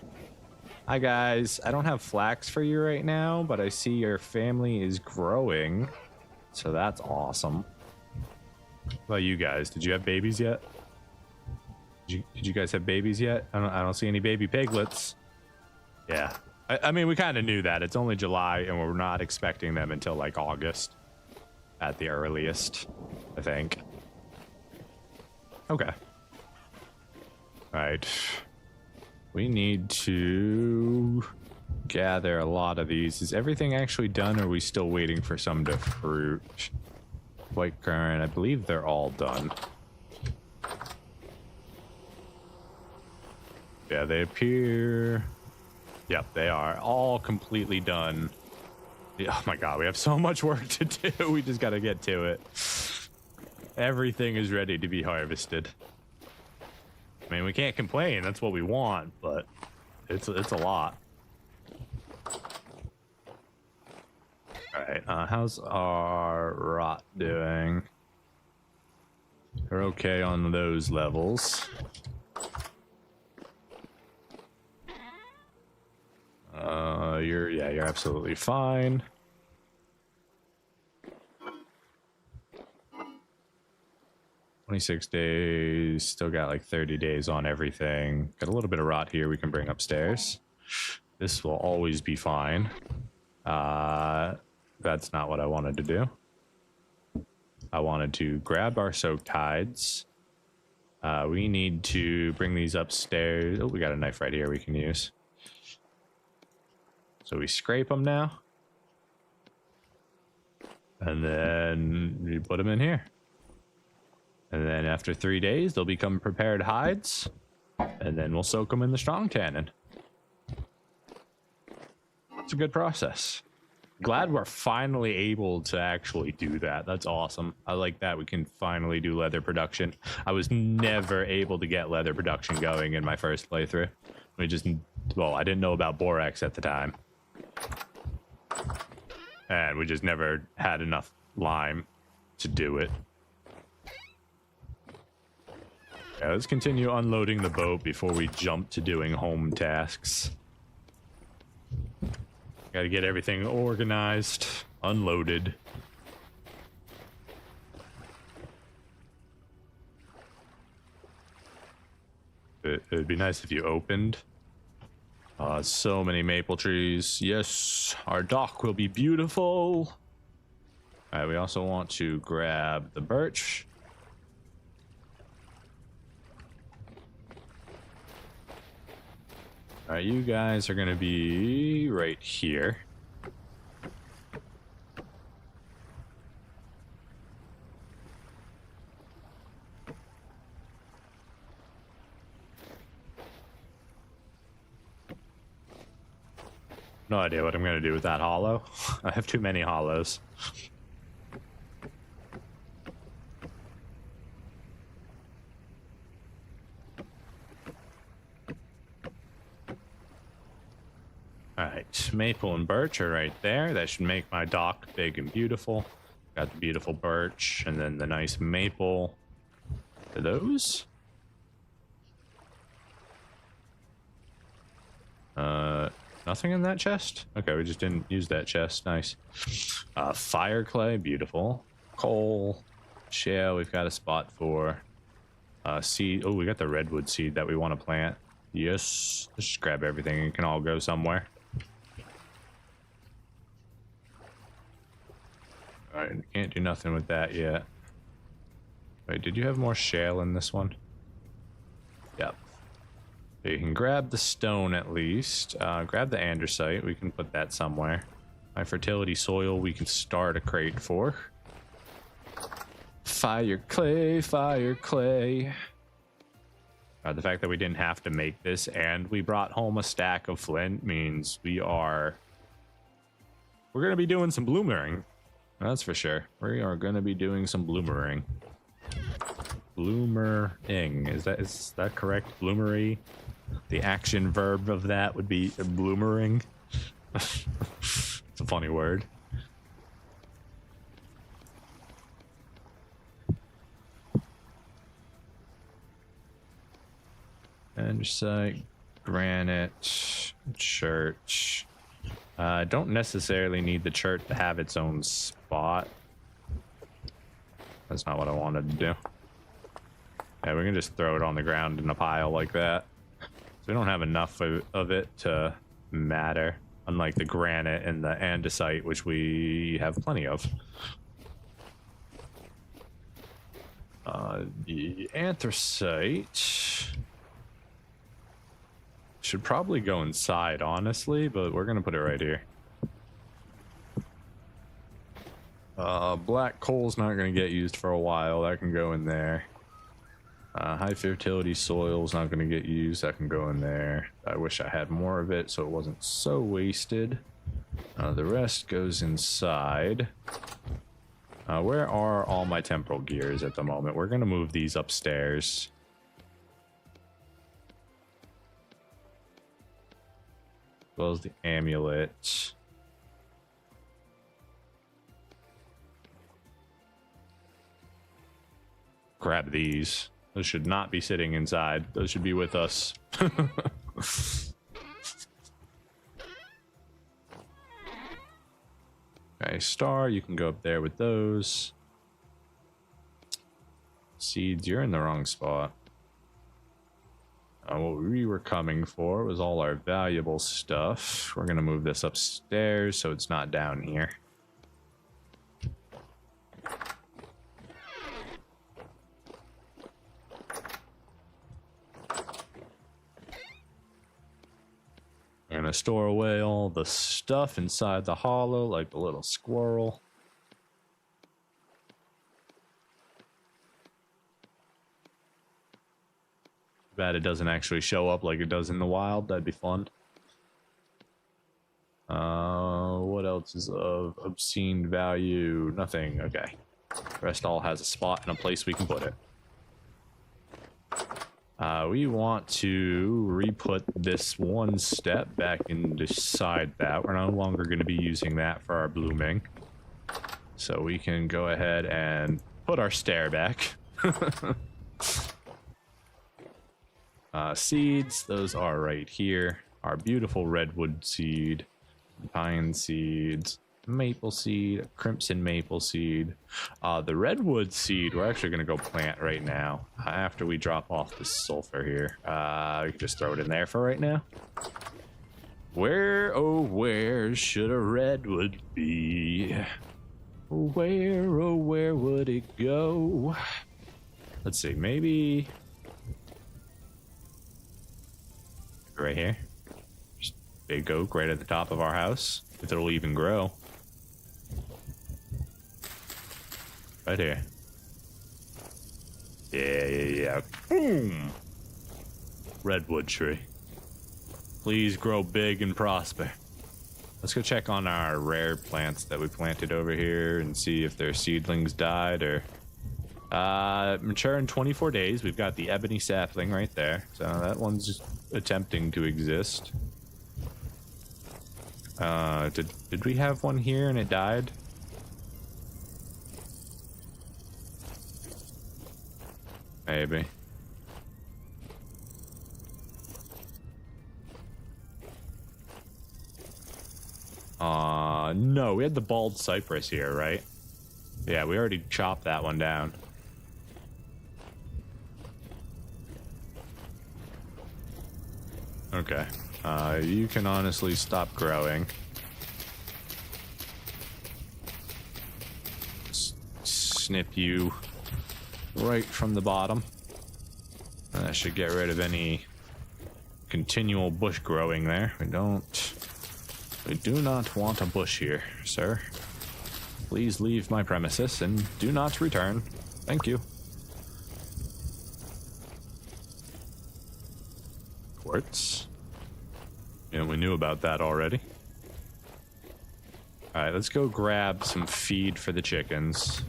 Hi guys, I don't have flax for you right now, but I see your family is growing, so that's awesome. What about you guys? Did you have babies yet? Did you guys have babies yet? I don't see any baby piglets. Yeah, I mean, we kind of knew that. It's only July, and we're not expecting them until like August at the earliest, I think. Okay. Right. We need to gather a lot of these. Is everything actually done, or are we still waiting for some to fruit? White currant, I believe they're all done. Yeah, they appear... Yep, they are all completely done. Oh my god, we have so much work to do. We just gotta get to it. Everything is ready to be harvested. I mean, we can't complain. That's what we want, but it's a lot. All right, how's our rot doing? We're okay on those levels. You're absolutely fine. $26 still got like 30 days on everything. Got a little bit of rot here we can bring upstairs. This will always be fine. That's not what I wanted to do. I wanted to grab our soaked hides. We need to bring these upstairs. Oh, we got a knife right here we can use. So we scrape them now. And then we put them in here. And then after 3 days, they'll become prepared hides. And then we'll soak them in the strong tannin. It's a good process. Glad we're finally able to actually do that. That's awesome. I like that we can finally do leather production. I was never able to get leather production going in my first playthrough. Well, I didn't know about borax at the time. And we just never had enough lime to do it. Yeah, let's continue unloading the boat before we jump to doing home tasks. Got to get everything organized, unloaded. It'd be nice if you opened. So many maple trees. Yes, our dock will be beautiful. All right, we also want to grab the birch. All right, you guys are going to be right here. No idea what I'm going to do with that hollow. I have too many hollows. Alright, maple and birch are right there. That should make my dock big and beautiful. Got the beautiful birch and then the nice maple. Are those? Nothing in that chest? Okay, we just didn't use that chest. Nice. Fire clay, beautiful. Coal, shale, we've got a spot for. Seed. Oh, we got the redwood seed that we want to plant. Yes. Let's just grab everything. It can all go somewhere. Alright, can't do nothing with that yet. Wait, did you have more shale in this one? Yep. So you can grab the stone at least. Grab the andesite. We can put that somewhere. My fertility soil we can start a crate for. Fire clay, fire clay. The fact that we didn't have to make this and we brought home a stack of flint means we're gonna be doing some bloomering. That's for sure. We are gonna be doing some bloomering. Bloomering. Is that correct? Bloomery? The action verb of that would be bloomering. It's a funny word. Andesite, granite, church. I don't necessarily need the church to have its own spot. That's not what I wanted to do. Yeah, we can just throw it on the ground in a pile like that. So we don't have enough of it to matter, unlike the granite and the andesite, which we have plenty of. The anthracite. Should probably go inside, honestly, but we're gonna put it right here. Black coal's not gonna get used for a while. That can go in there. High fertility soil's not gonna get used. That can go in there. I wish I had more of it so it wasn't so wasted. The rest goes inside. Where are all my temporal gears at the moment? We're gonna move these upstairs. As well as the amulet. Grab these. Those should not be sitting inside. Those should be with us. Okay, star, you can go up there with those. Seeds, you're in the wrong spot. What we were coming for was all our valuable stuff. We're gonna move this upstairs so it's not down here. We're gonna store away all the stuff inside the hollow, like the little squirrel. Bad it doesn't actually show up like it does in the wild. That'd be fun. What else is of obscene value? Nothing. Okay. The rest all has a spot and a place we can put it. We want to re-put this one step back into side bat. We're no longer going to be using that for our blooming. So we can go ahead and put our stair back. Seeds, those are right here. Our beautiful redwood seed, pine seeds, maple seed, crimson maple seed. The redwood seed we're actually going to go plant right now after we drop off the sulfur here. We can just throw it in there for right now. Where, oh where should a redwood be? Where, oh where would it go? Let's see, maybe right here. Just big oak right at the top of our house, if it'll even grow. Right here. Yeah. Boom! Redwood tree. Please grow big and prosper. Let's go check on our rare plants that we planted over here and see if their seedlings died or... mature in 24 days. We've got the ebony sapling right there. So that one's just attempting to exist. Did we have one here and it died? Maybe. No, we had the bald cypress here, right? Yeah, we already chopped that one down. Okay. You can honestly stop growing. Snip you right from the bottom. That should get rid of any continual bush growing there. We do not want a bush here, sir. Please leave my premises and do not return. Thank you. Quartz. Yeah, we knew about that already. Alright, let's go grab some feed for the chickens.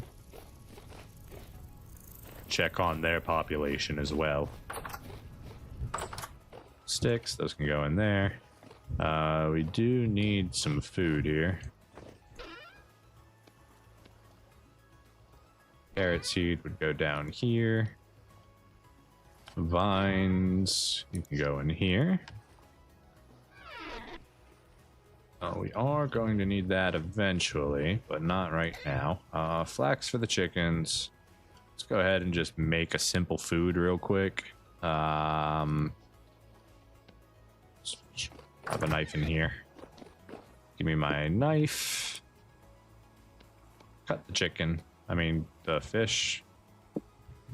Check on their population as well. Sticks, those can go in there. We do need some food here. Carrot seed would go down here. Vines, you can go in here. We are going to need that eventually, but not right now. Flax for the chickens. Let's go ahead and just make a simple food real quick. Have a knife in here. Give me my knife. Cut the chicken. I mean, the fish.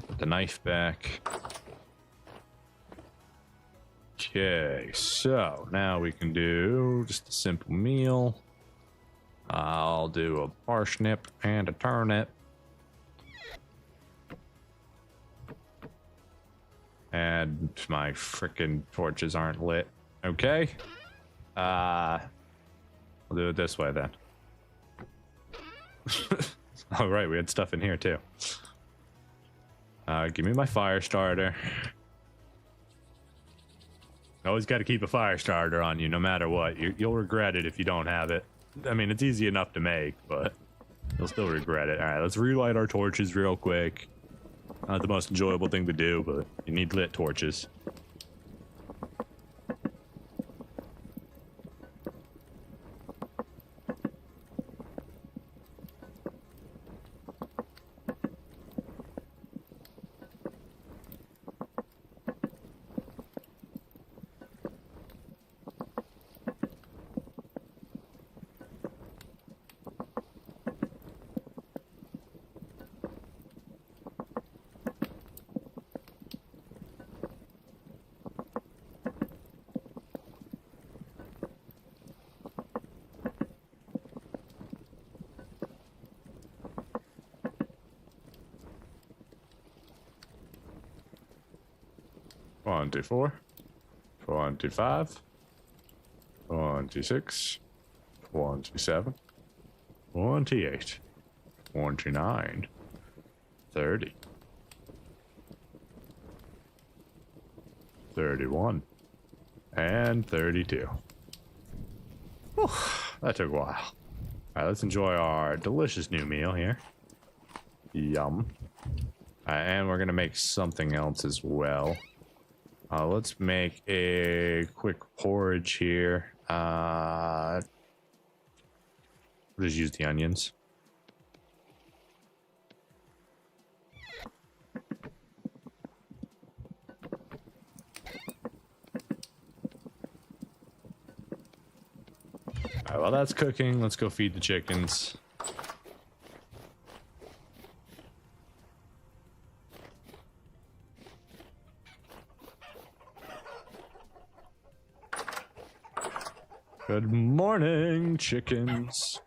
Put the knife back. Okay, so now we can do just a simple meal. I'll do a parsnip and a turnip. And my frickin' torches aren't lit. Okay. I'll do it this way then. All right, we had stuff in here too. Give me my fire starter. Always got to keep a fire starter on you no matter what. You'll regret it if you don't have it. I mean, it's easy enough to make, but you'll still regret it. All right, let's relight our torches real quick. Not the most enjoyable thing to do, but you need lit torches. One, two, 4, 1, 2, 5, 1, 2, 6, 1, 2, 7, 1, 2, 8, 1, 2, 9, 30, 31, and 32. Whew, that took a while. All right, let's enjoy our delicious new meal here. Yum. And we're gonna make something else as well. Let's make a quick porridge here. We'll just use the onions. All right, while that's cooking, let's go feed the chickens. Good morning, chickens.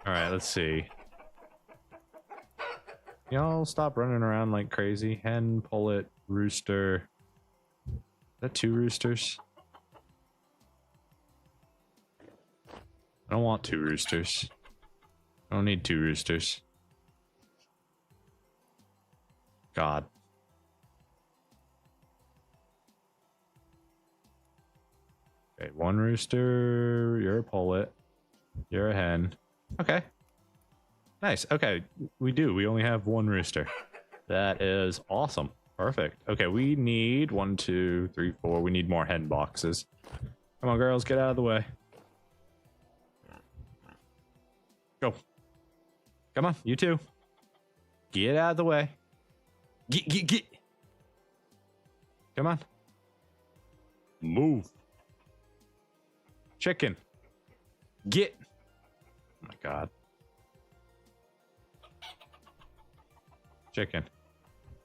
All right, let's see. Y'all stop running around like crazy. Hen, pullet, rooster. Is that 2 roosters? I don't want 2 roosters. I don't need 2 roosters. God. Okay, 1 rooster, you're a pullet, you're a hen. Okay. Nice. Okay, we only have 1 rooster. That is awesome. Perfect. Okay, we need 1, 2, 3, 4. We need more hen boxes. Come on, girls, get out of the way. Go. Come on, you two. Get out of the way. Get. Come on. Move. Chicken. Get. Oh my God. Chicken.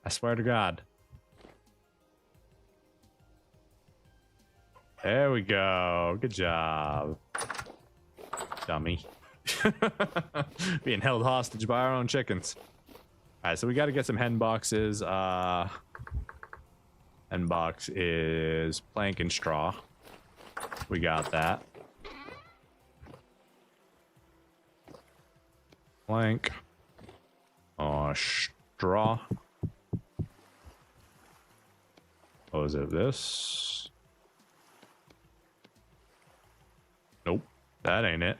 I swear to God. There we go. Good job. Dummy. Being held hostage by our own chickens. Alright, so we got to get some hen boxes. Hen box is plank and straw. We got that. Plank. Straw. Oh, is it this? Nope, that ain't it.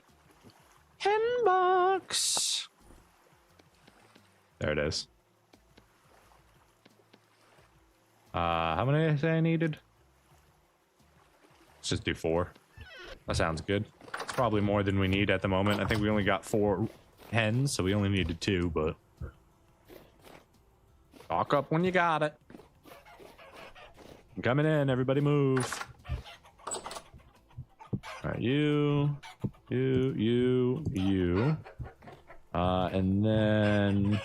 Hen box. There it is. How many did I say I needed? Let's just do 4. That sounds good. It's probably more than we need at the moment. I think we only got 4 hens, so we only needed 2, but... Talk up when you got it. I'm coming in, everybody move. Alright, you. And then...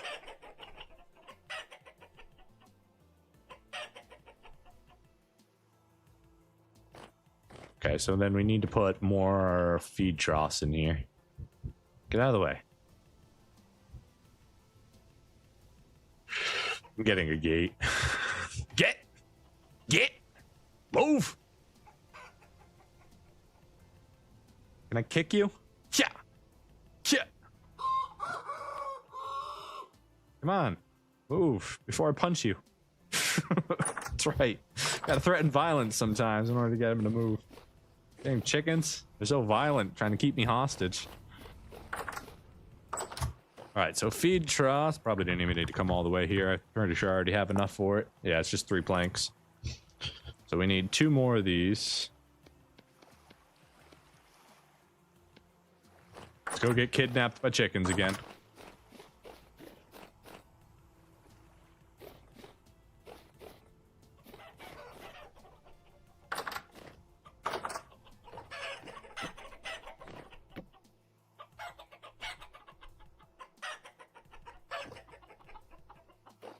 Okay, so then we need to put more feed troughs in here. Get out of the way. I'm getting a gate. Get! Move! Can I kick you? Yeah! Come on. Move before I punch you. That's right. Gotta threaten violence sometimes in order to get him to move. Damn chickens. They're so violent, trying to keep me hostage. Alright, so feed troughs. Probably didn't even need to come all the way here. I'm pretty sure I already have enough for it. Yeah, it's just 3 planks. So we need 2 more of these. Let's go get kidnapped by chickens again.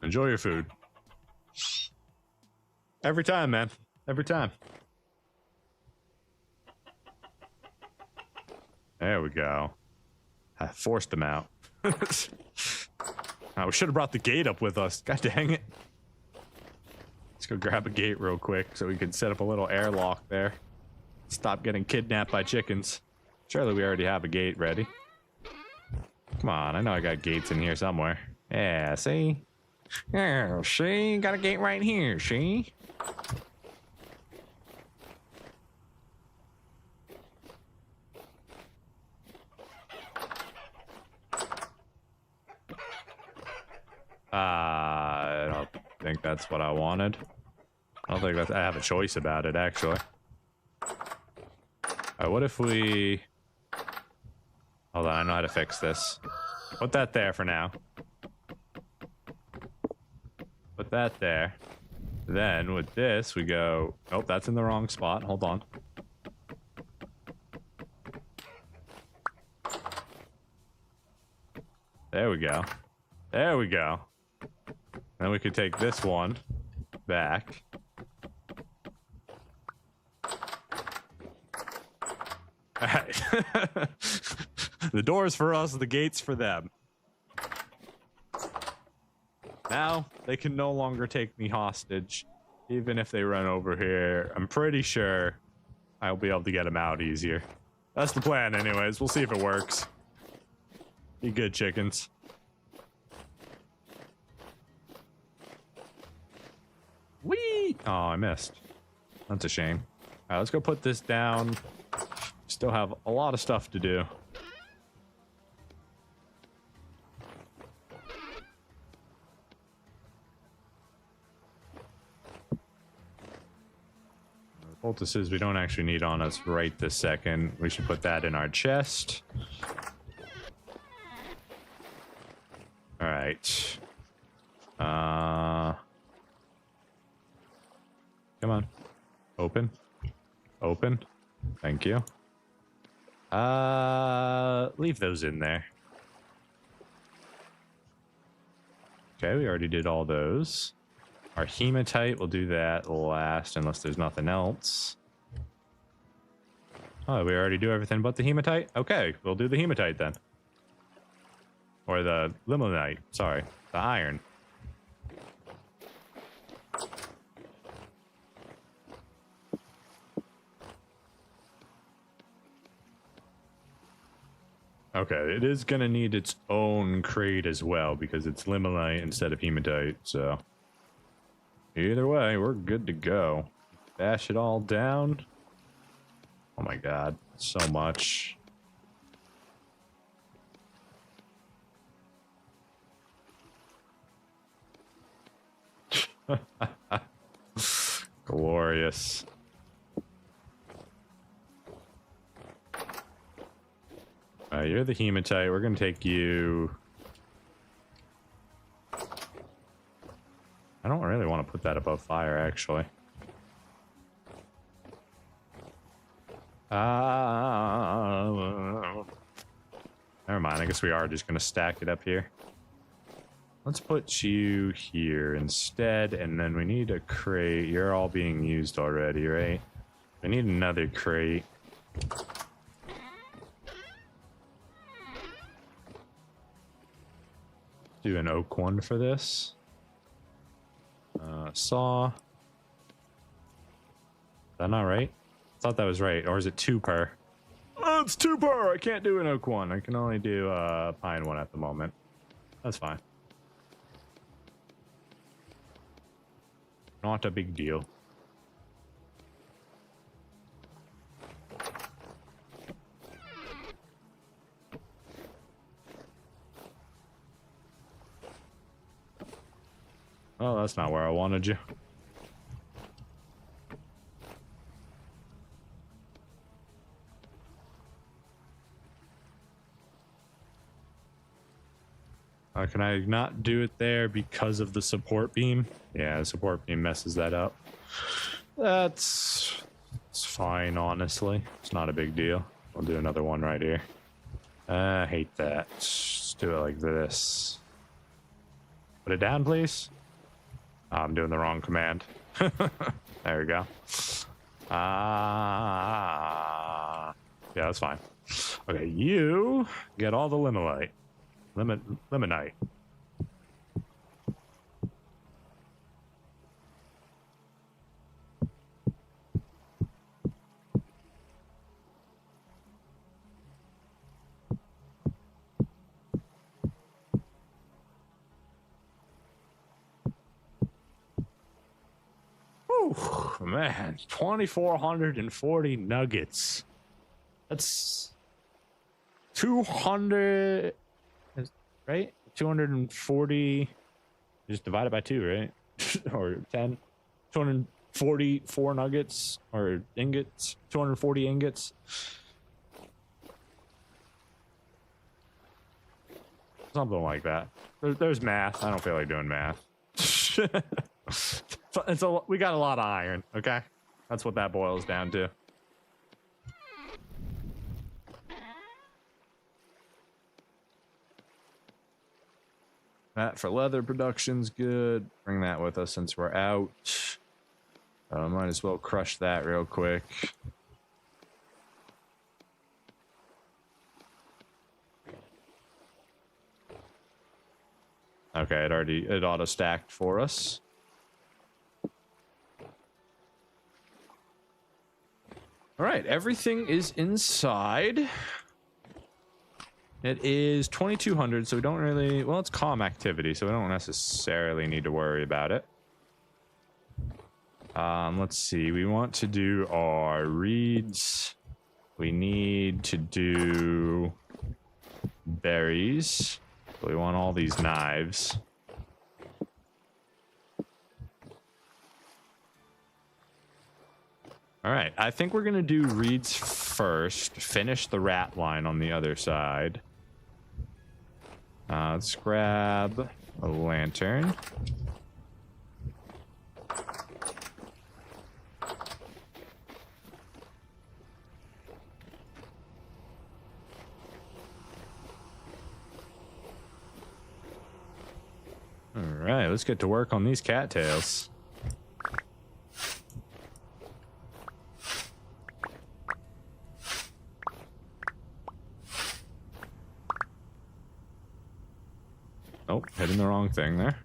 Enjoy your food. Every time, man. Every time. There we go. I forced them out. We should have brought the gate up with us. God dang it. Let's go grab a gate real quick so we can set up a little airlock there. Stop getting kidnapped by chickens. Surely we already have a gate ready. Come on, I know I got gates in here somewhere. Yeah, see? Yeah, see? Got a gate right here, see? I don't think that's what I wanted. I don't think I have a choice about it, actually. Alright, what if we... Hold on, I know how to fix this. Put that there for now. Put that there. Then, with this, we go... Nope, that's in the wrong spot. Hold on. There we go. There we go. Then we could take this one back. Alright. The door's for us, the gate's for them. Now, they can no longer take me hostage. Even if they run over here, I'm pretty sure I'll be able to get them out easier. That's the plan anyways. We'll see if it works. Be good, chickens. Whee! Oh, I missed. That's a shame. Alright, let's go put this down. Still have a lot of stuff to do. The poultices we don't actually need on us right this second. We should put that in our chest. Alright. Come on. Open. Open. Thank you. Leave those in there. Okay, we already did all those. Our hematite, we'll do that last unless there's nothing else. Oh, we already do everything but the hematite? Okay, we'll do the hematite then. Or the limonite, sorry, the iron. Okay, it is gonna need its own crate as well because it's limonite instead of hematite, so... Either way, we're good to go. Bash it all down. Oh my god, so much. Glorious. You're the hematite. We're gonna take you... I don't really want to put that above fire, actually. Never mind, I guess we are just gonna stack it up here. Let's put you here instead, and then we need a crate. You're all being used already, right? I need another crate. Do an oak one for this. Saw. Is that not right? I thought that was right. Or is it 2 per? Oh, it's 2 per. I can't do an oak one. I can only do a pine one at the moment. That's fine. Not a big deal. Oh, that's not where I wanted you. Can I not do it there because of the support beam? Yeah, the support beam messes that up. It's fine, honestly. It's not a big deal. I'll do another one right here. I hate that. Just do it like this. Put it down, please. Oh, I'm doing the wrong command. There we go. Yeah, that's fine. Okay, you get all the limonite. Limonite. Whew, man, 2,440 nuggets. That's 200, right? 240, just divide it by 2, right? Or 10. 244 nuggets or ingots, 240 ingots. Something like that. There's math. I don't feel like doing math. We got a lot of iron, okay? That's what that boils down to. That for leather production's good. Bring that with us since we're out. Might as well crush that real quick. Okay, it auto stacked for us. All right, everything is inside. It is 2,200, so we don't really... Well, it's calm activity, so we don't necessarily need to worry about it. Let's see. We want to do our reeds. We need to do berries. So we want all these knives. All right, I think we're going to do reeds first. Finish the rat line on the other side. Let's grab a lantern. All right, let's get to work on these cattails. Oh, hitting the wrong thing there.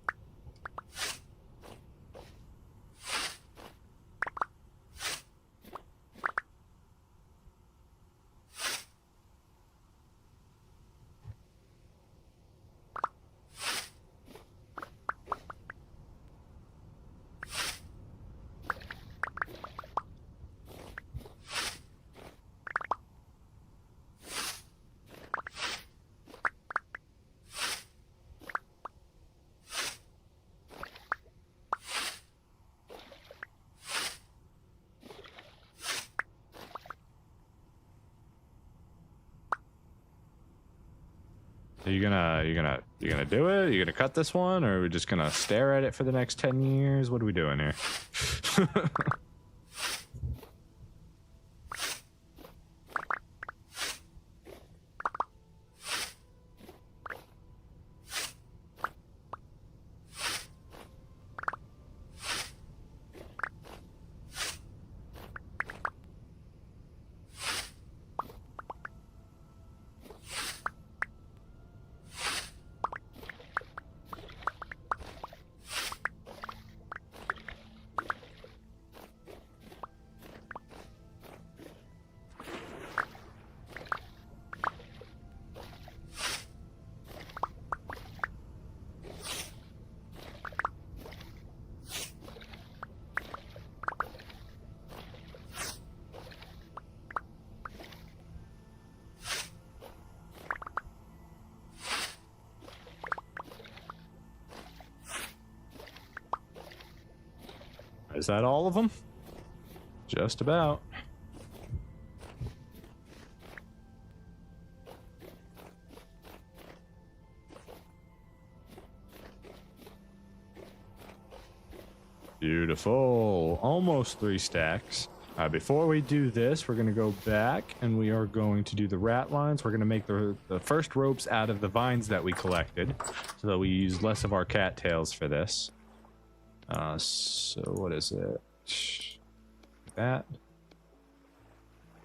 Are you gonna do it? Are you gonna cut this one, or are we just gonna stare at it for the next 10 years? What are we doing here? Is that all of them? Just about. Beautiful. Almost 3 stacks. Before we do this, we're going to go back and we are going to do the rat lines. We're going to make the first ropes out of the vines that we collected so that we use less of our cattails for this. So what is it? That.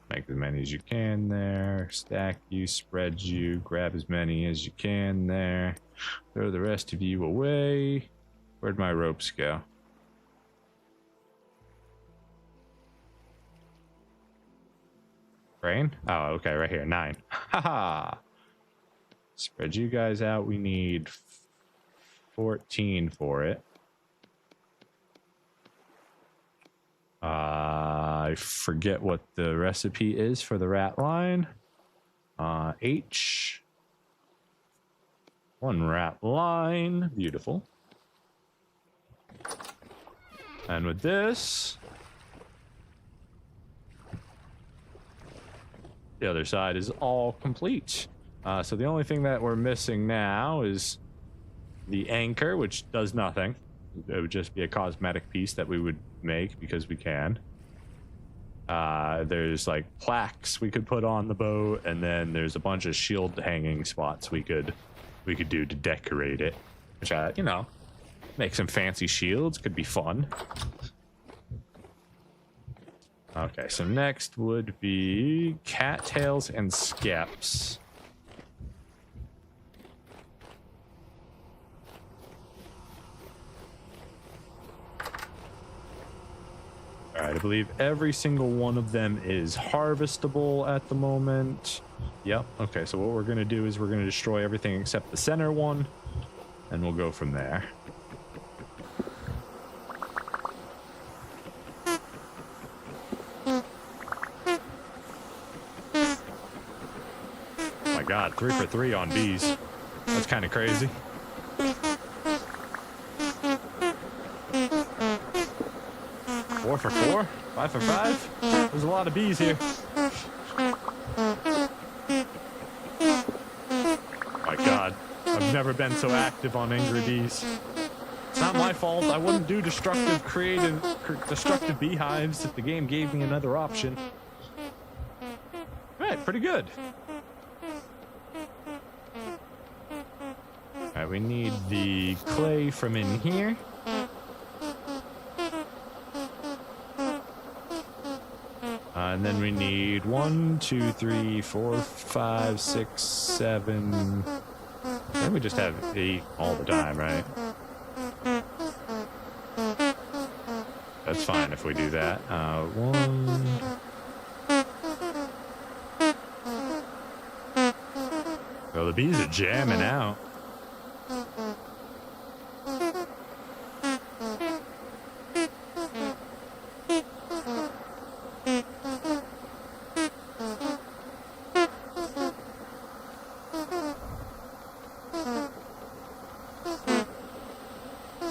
Make as many as you can there. Stack you, spread you, grab as many as you can there. Throw the rest of you away. Where'd my ropes go? Rain? Oh, okay, right here. 9. Haha. Spread you guys out. We need 14 for it. I forget what the recipe is for the rat line. H. 1 rat line. Beautiful. And with this, the other side is all complete. So the only thing that we're missing now is the anchor, which does nothing. It would just be a cosmetic piece that we would make because we can. There's like plaques we could put on the boat, and then there's a bunch of shield hanging spots we could do to decorate it, which you know, make some fancy shields could be fun. Okay, so next would be cattails and skeps. Alright, I believe every single one of them is harvestable at the moment. Yep, okay, so what we're going to do is we're going to destroy everything except the center one, and we'll go from there. God, 3 for 3 on bees. That's kind of crazy. 4 for 4? 5 for 5? There's a lot of bees here. My God, I've never been so active on Angry Bees. It's not my fault. I wouldn't do destructive beehives if the game gave me another option. Right, pretty good. Alright, we need the clay from in here. And then we need 1, 2, 3, 4, 5, 6, 7. I think we just have 8 all the time, right? That's fine if we do that. 1. Well, the bees are jamming out.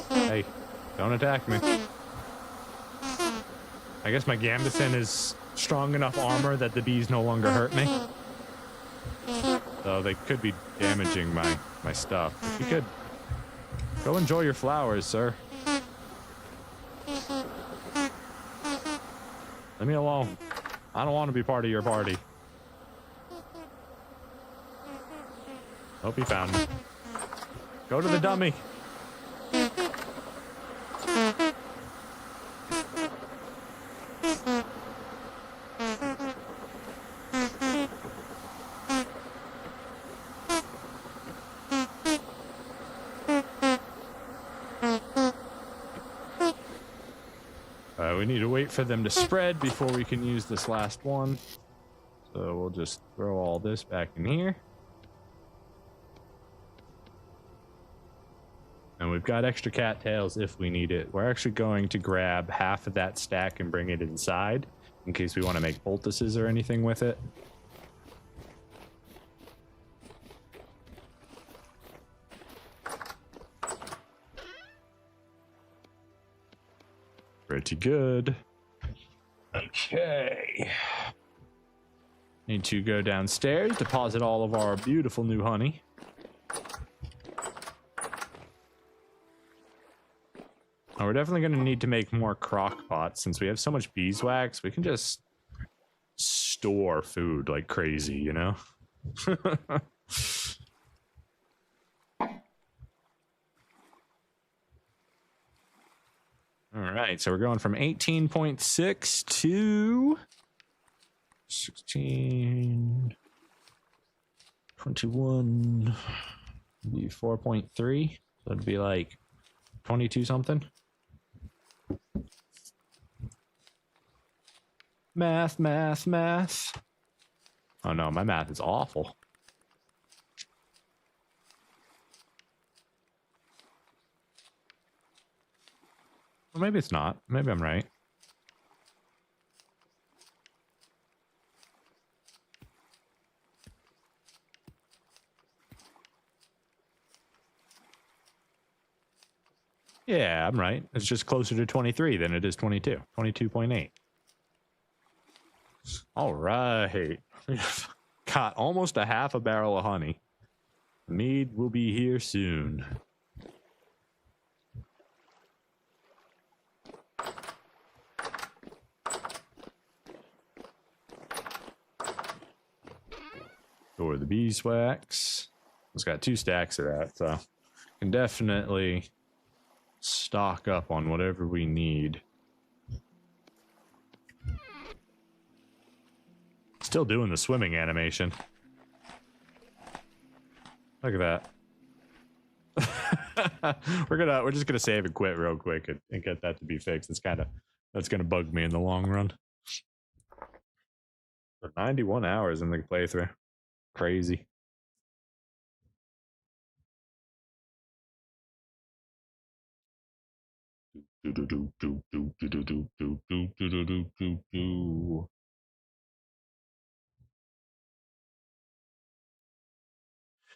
Hey, don't attack me. I guess my Gambison is strong enough armor that the bees no longer hurt me. So they could be damaging my stuff. If you could go enjoy your flowers, sir. Leave me alone. I don't want to be part of your party. Hope he found me. Go to the dummy. We need to wait for them to spread before we can use this last one. So we'll just throw all this back in here. And we've got extra cattails if we need it. We're actually going to grab half of that stack and bring it inside in case we want to make poultices or anything with it. Pretty good. Okay. Need to go downstairs, deposit all of our beautiful new honey. Oh, we're definitely going to need to make more crock pots since we have so much beeswax. We can just store food like crazy, you know? All right, so we're going from 18.6 to 16, 21, maybe 4.3. So it'd be like 22 something. Math, math, math. Oh no, my math is awful. Well, maybe it's not. Maybe I'm right. Yeah, I'm right. It's just closer to 23 than it is 22. 22.8. All right. Got almost a half a barrel of honey. Mead will be here soon. Or the beeswax. It's got 2 stacks of that, so can definitely stock up on whatever we need. Still doing the swimming animation. Look at that. We're just gonna save and quit real quick and get that to be fixed. That's gonna bug me in the long run. For 91 hours in the playthrough. Crazy.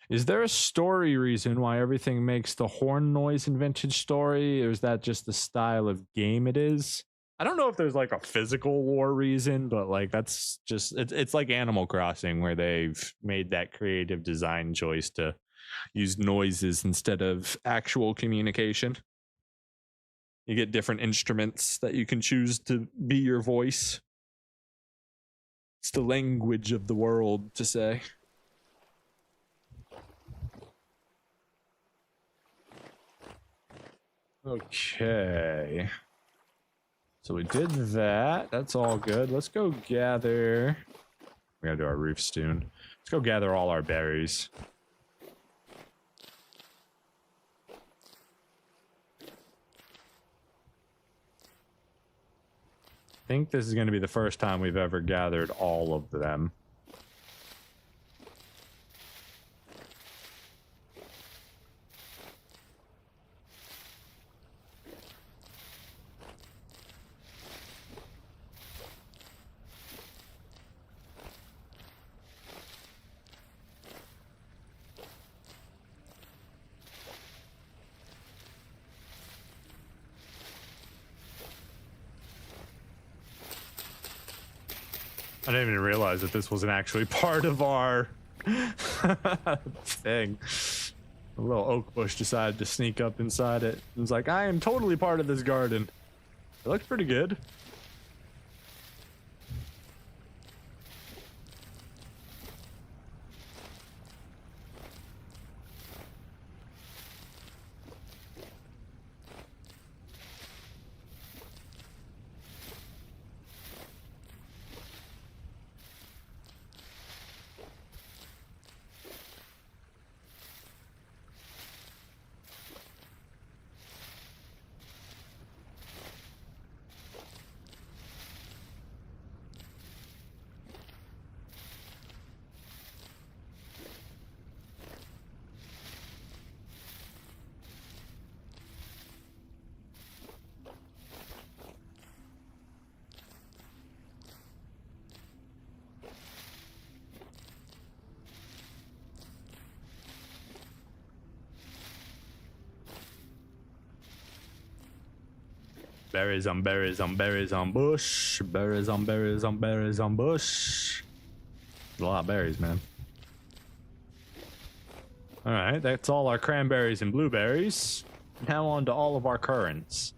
Is there a story reason why everything makes the horn noise in Vintage Story, or is that just the style of game it is? I don't know if there's like a physical lore reason, but like that's just it's like Animal Crossing where they've made that creative design choice to use noises instead of actual communication. You get different instruments that you can choose to be your voice. It's the language of the world, to say. Okay. So we did that. That's all good. Let's go gather. We gotta do our roof soon. Let's go gather all our berries. I think this is going to be the first time we've ever gathered all of them. I didn't even realize that this wasn't actually part of our thing. A little oak bush decided to sneak up inside it. It was like, I am totally part of this garden. It looks pretty good. Berries on berries on berries on bush. Berries on berries on berries on bush. A lot of berries, man. Alright, that's all our cranberries and blueberries. Now on to all of our currants.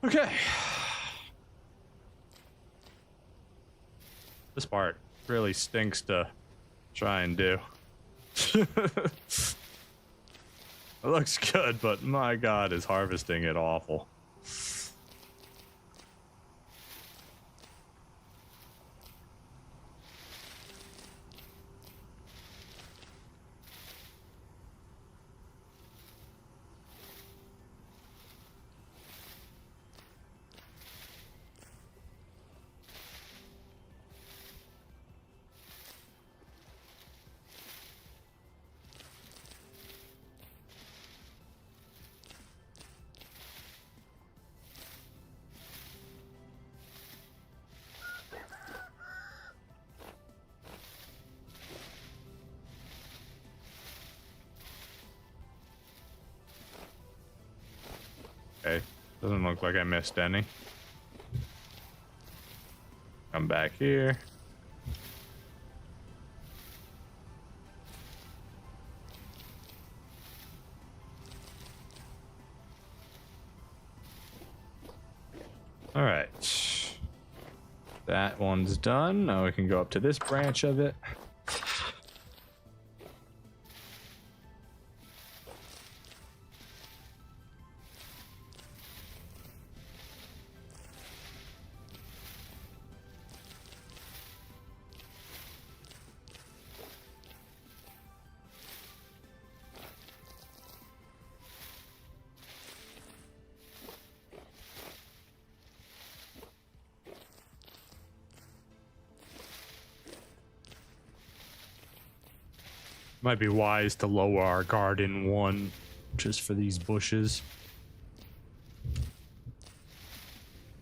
Okay. This part really stinks to try and do. It looks good, but my god, is harvesting it awful. Okay, doesn't look like I missed any. Come back here. All right. That one's done. Now we can go up to this branch of it. Might be wise to lower our garden one just for these bushes.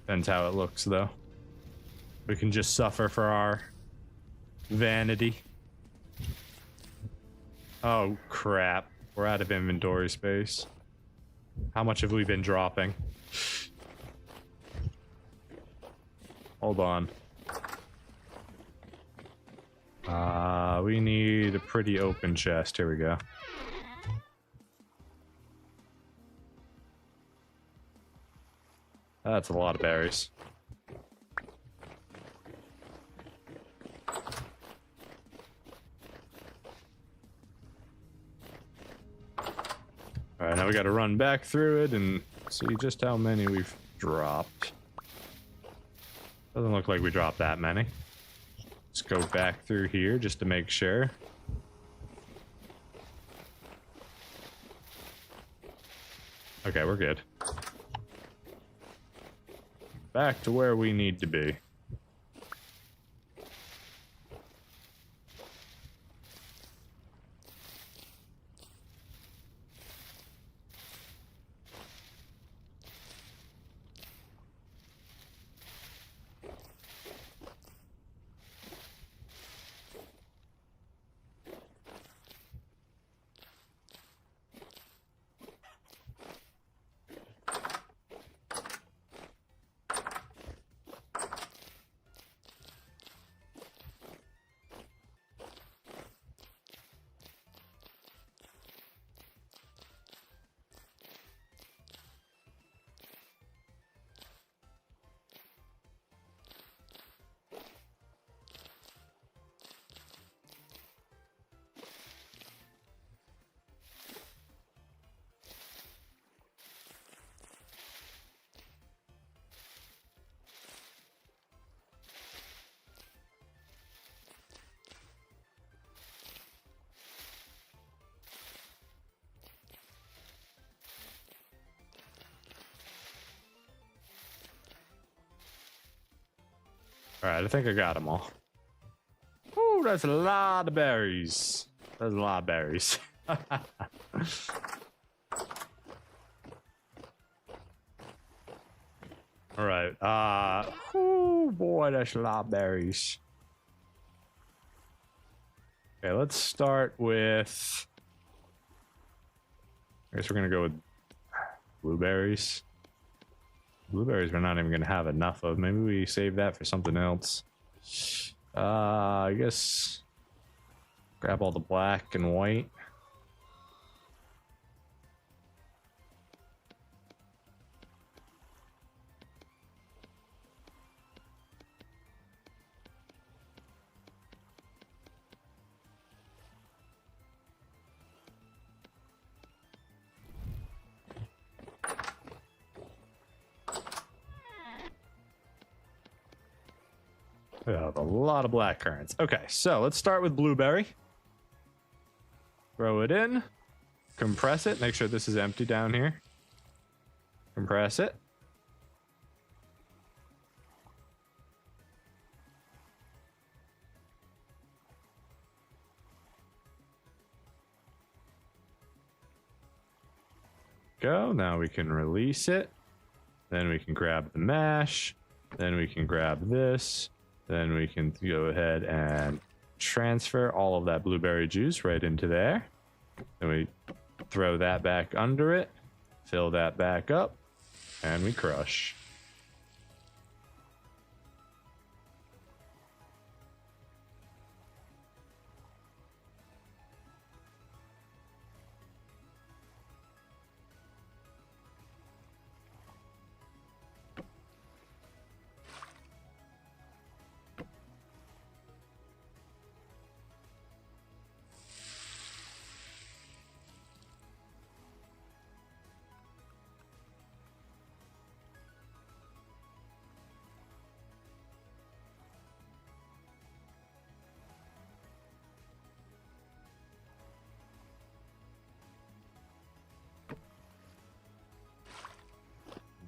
Depends how it looks though. We can just suffer for our vanity. Oh crap, we're out of inventory space. How much have we been dropping? Hold on. We need a pretty open chest. Here we go. That's a lot of berries. Alright, now we gotta run back through it and see just how many we've dropped. Doesn't look like we dropped that many. Let's go back through here just to make sure. Okay, we're good. Back to where we need to be. All right, I think I got them all. Ooh, that's a lot of berries. That's a lot of berries. All right. Oh boy, that's a lot of berries. Okay, let's start with. I guess we're gonna go with blueberries. Blueberries we're not even gonna have enough of. Maybe we save that for something else. I guess grab all the black and white. We have a lot of black currants. Okay, so let's start with blueberry. Throw it in. Compress it. Make sure this is empty down here. Compress it. Go. Now we can release it. Then we can grab the mash. Then we can grab this. Then we can go ahead and transfer all of that blueberry juice right into there. Then we throw that back under it, fill that back up, and we crush.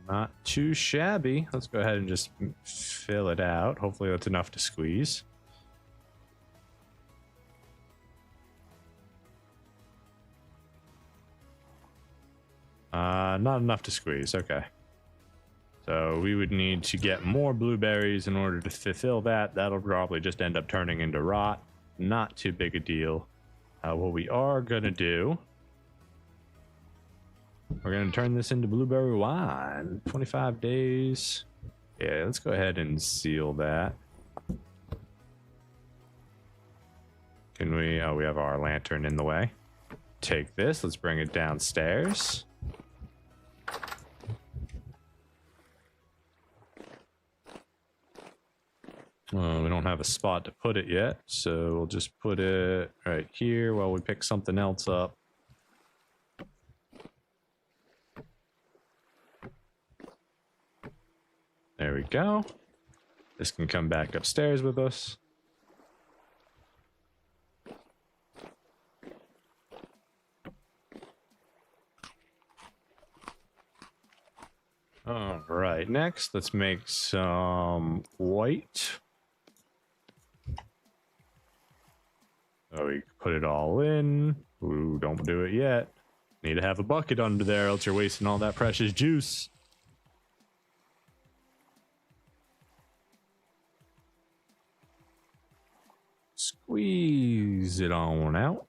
Not too shabby. Let's go ahead and just fill it out. Hopefully that's enough to squeeze. Not enough to squeeze. Okay. So we would need to get more blueberries in order to fulfill that. That'll probably just end up turning into rot. Not too big a deal. What we are going to do, we're going to turn this into blueberry wine. 25 days. Yeah, let's go ahead and seal that. Can we? Oh, we have our lantern in the way. Take this. Let's bring it downstairs. We don't have a spot to put it yet, so we'll just put it right here while we pick something else up. There we go. This can come back upstairs with us. All right, next, let's make some white. So we put it all in. Ooh, don't do it yet. Need to have a bucket under there, else you're wasting all that precious juice. Squeeze it on out.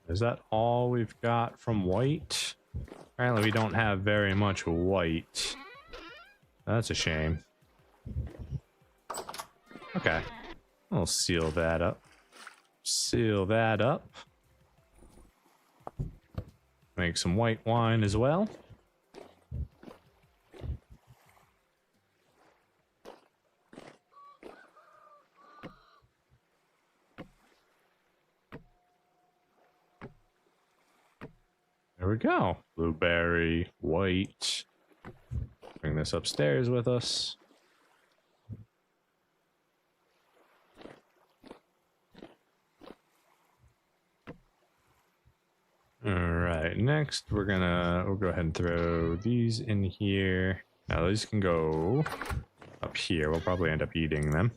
Is that all we've got from white? Apparently we don't have very much white. That's a shame. Okay. We'll seal that up. Seal that up. Make some white wine as well. There we go. Blueberry, white. Bring this upstairs with us. All right, next we'll go ahead and throw these in here. Now these can go up here. We'll probably end up eating them.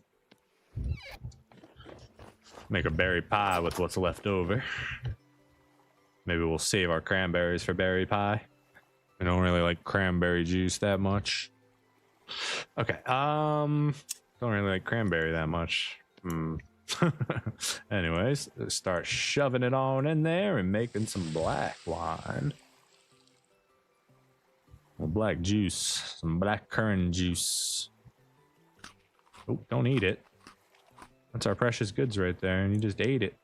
Make a berry pie with what's left over. Maybe we'll save our cranberries for berry pie. I don't really like cranberry juice that much. Okay, don't really like cranberry that much. Anyways, let's start shoving it on in there and making some black wine. Well, black juice, some black currant juice. Oh, don't eat it. That's our precious goods right there, and you just ate it.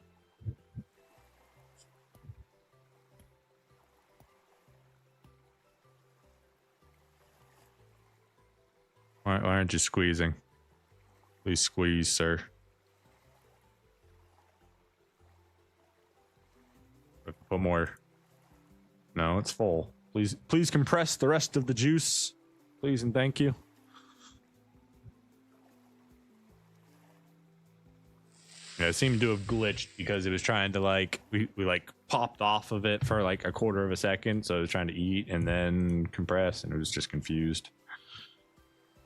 Why aren't you squeezing? Please squeeze, sir. Put more. No, it's full. Please compress the rest of the juice. Please and thank you. Yeah, it seemed to have glitched because it was trying to like we like popped off of it for like a quarter of a second, so it was trying to eat and then compress, and it was just confused.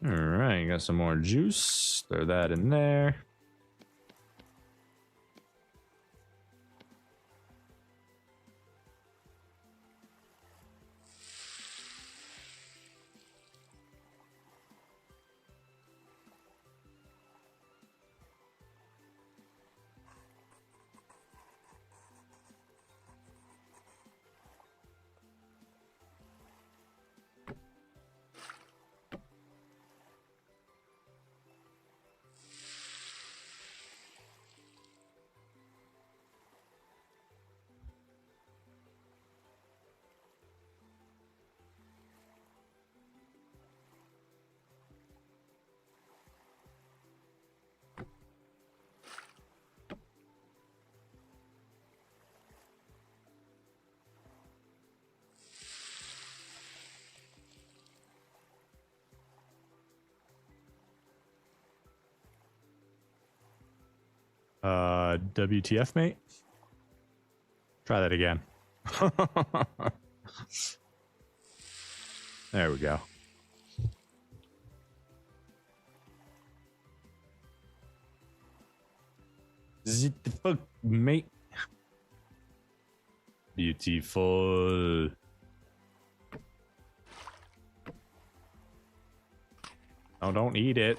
All right, got some more juice. Throw that in there. WTF, mate? Try that again. There we go. Zit the fuck, mate. Beautiful. Oh, don't eat it.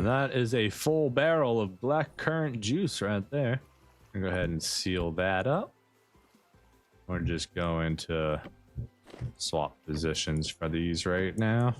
That is a full barrel of black currant juice right there. I'll go ahead and seal that up. We're just going to swap positions for these right now.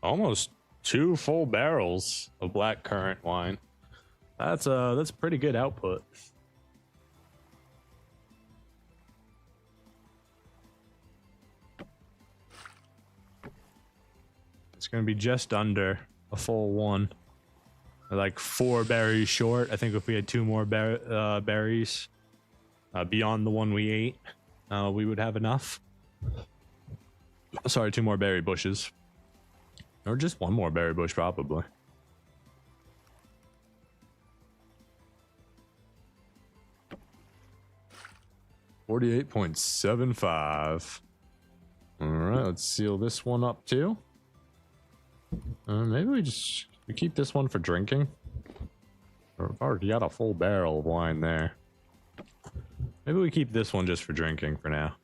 Almost 2 full barrels of black currant wine. That's pretty good output. It's gonna be just under a full one. We're like 4 berries short. I think if we had 2 more berries beyond the one we ate, we would have enough. Sorry, 2 more berry bushes. Or just 1 more berry bush, probably. $48.75. All right, let's seal this one up too. Maybe we keep this one for drinking. I've already got a full barrel of wine there. Maybe we keep this one just for drinking for now.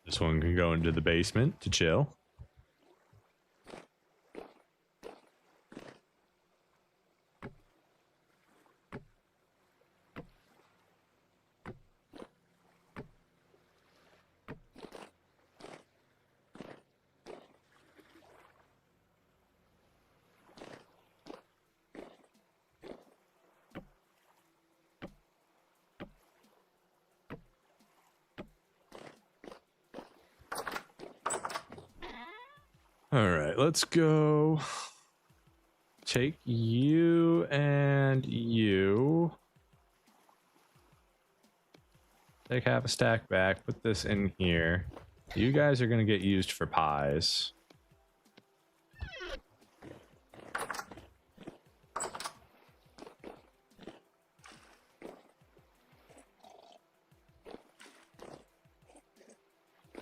This one can go into the basement to chill. All right, let's go take you and you. Take half a stack back, put this in here. You guys are going to get used for pies.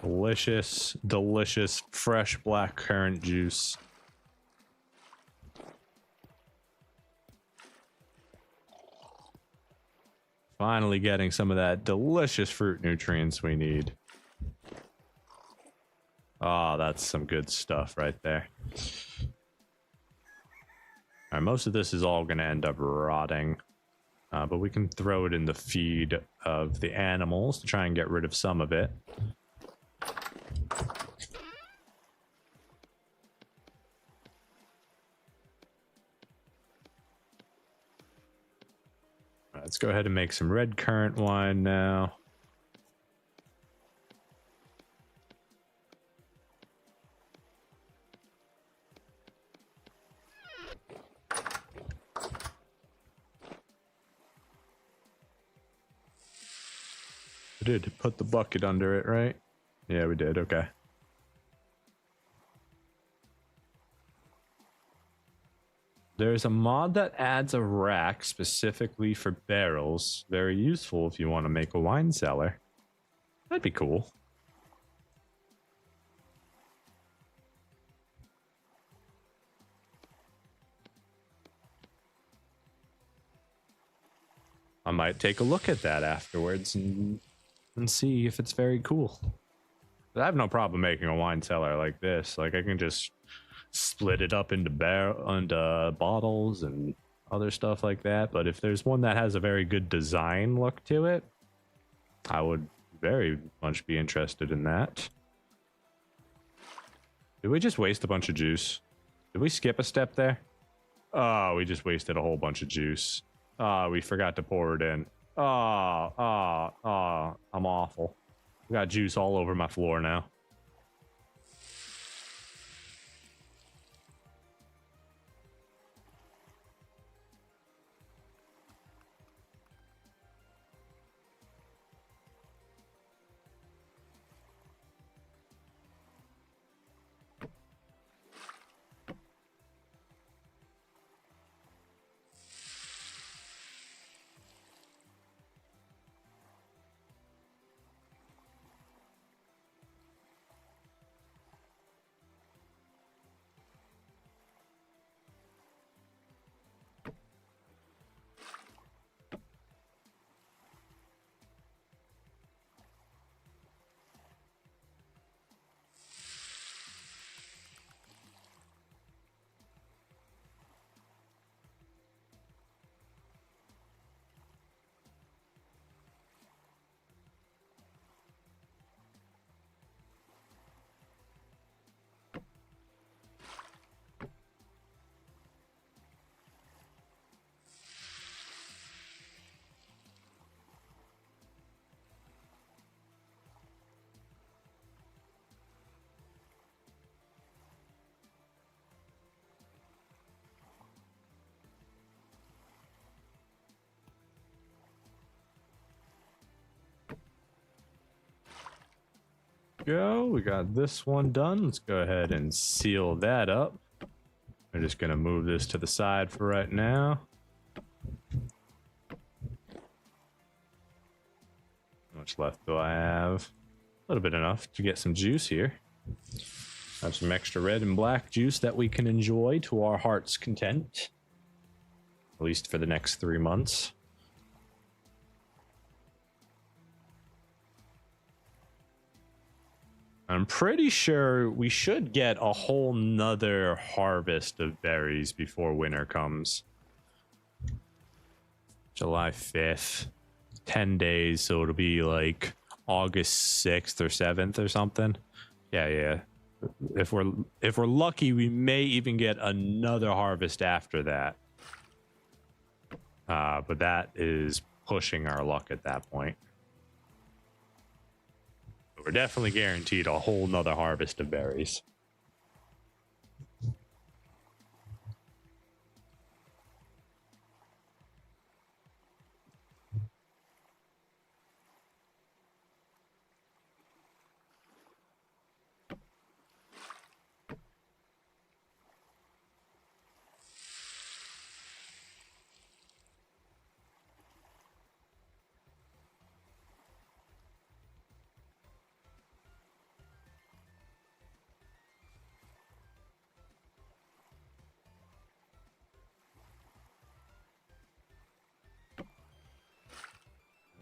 Delicious, delicious, fresh black currant juice. Finally getting some of that delicious fruit nutrients we need. Oh, that's some good stuff right there. All right, most of this is all going to end up rotting. But we can throw it in the feed of the animals to try and get rid of some of it. Let's go ahead and make some red currant wine now. We did put the bucket under it, right? Yeah, we did. Okay. There's a mod that adds a rack specifically for barrels. Very useful if you want to make a wine cellar. That'd be cool. I might take a look at that afterwards and see if it's very cool. But I have no problem making a wine cellar like this. Like, I can just split it up into bottles and other stuff like that. But if there's one that has a very good design look to it, I would very much be interested in that. Did we just waste a bunch of juice? Did we skip a step there? Oh, we just wasted a whole bunch of juice. We forgot to pour it in. I'm awful. I got juice all over my floor now. go. We got this one done. Let's go ahead and seal that up. I'm just going to move this to the side for right now. How much left do I have? A little bit enough to get some juice here. Have some extra red and black juice that we can enjoy to our heart's content. At least for the next 3 months. I'm pretty sure we should get a whole nother harvest of berries before winter comes. July 5th. 10 days, so it'll be like August 6th or 7th or something. Yeah. If we're lucky, we may even get another harvest after that. But that is pushing our luck at that point. But we're definitely guaranteed a whole nother harvest of berries.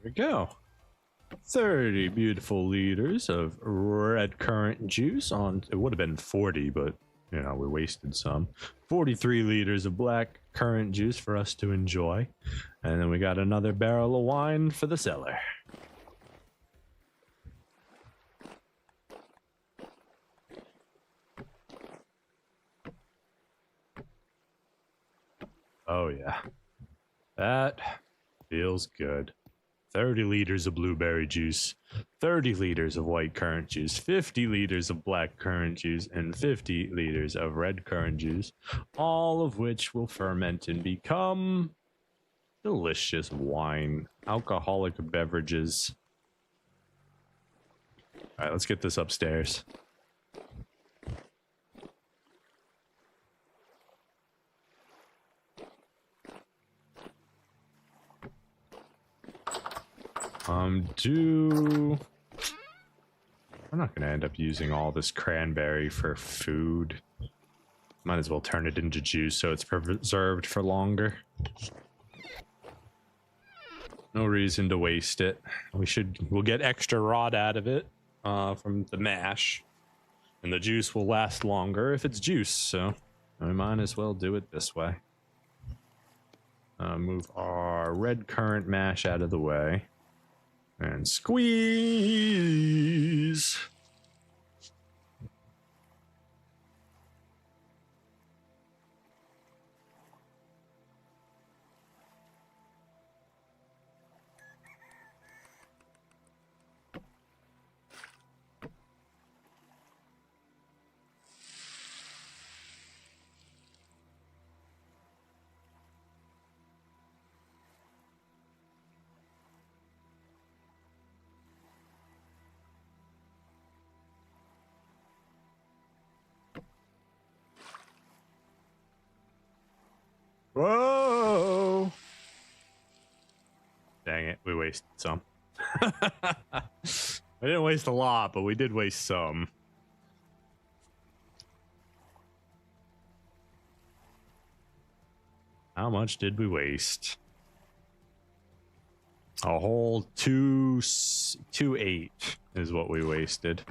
There we go. 30 beautiful liters of red currant juice on, it would have been 40, but you know, we wasted some. 43 liters of black currant juice for us to enjoy. And then we got another barrel of wine for the cellar. Oh yeah. That feels good. 30 liters of blueberry juice, 30 liters of white currant juice, 50 liters of black currant juice, and 50 liters of red currant juice, all of which will ferment and become delicious wine, alcoholic beverages. All right, let's get this upstairs. We're not gonna end up using all this cranberry for food. Might as well turn it into juice so it's preserved for longer. No reason to waste it. We'll get extra rot out of it from the mash, and the juice will last longer if it's juice. So we might as well do it this way. Move our red currant mash out of the way. And squeeze. Whoa! Dang it, we wasted some. We didn't waste a lot, but we did waste some. How much did we waste? A whole 2.8 is what we wasted.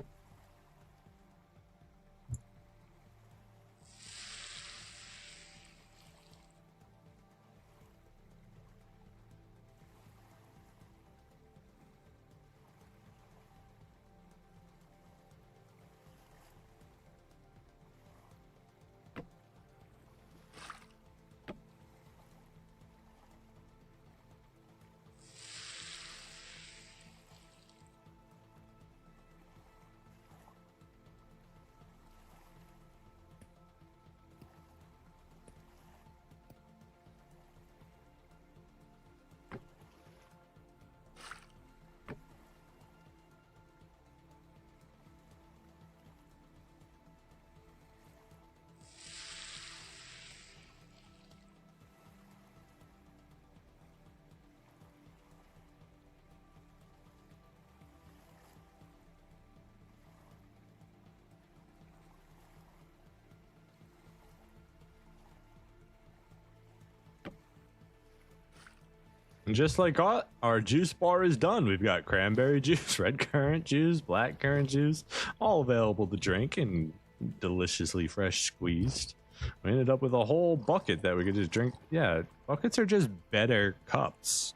And just like our juice bar is done, we've got cranberry juice, red currant juice, black currant juice, all available to drink and deliciously fresh squeezed. We ended up with a whole bucket that we could just drink. Yeah, buckets are just better cups.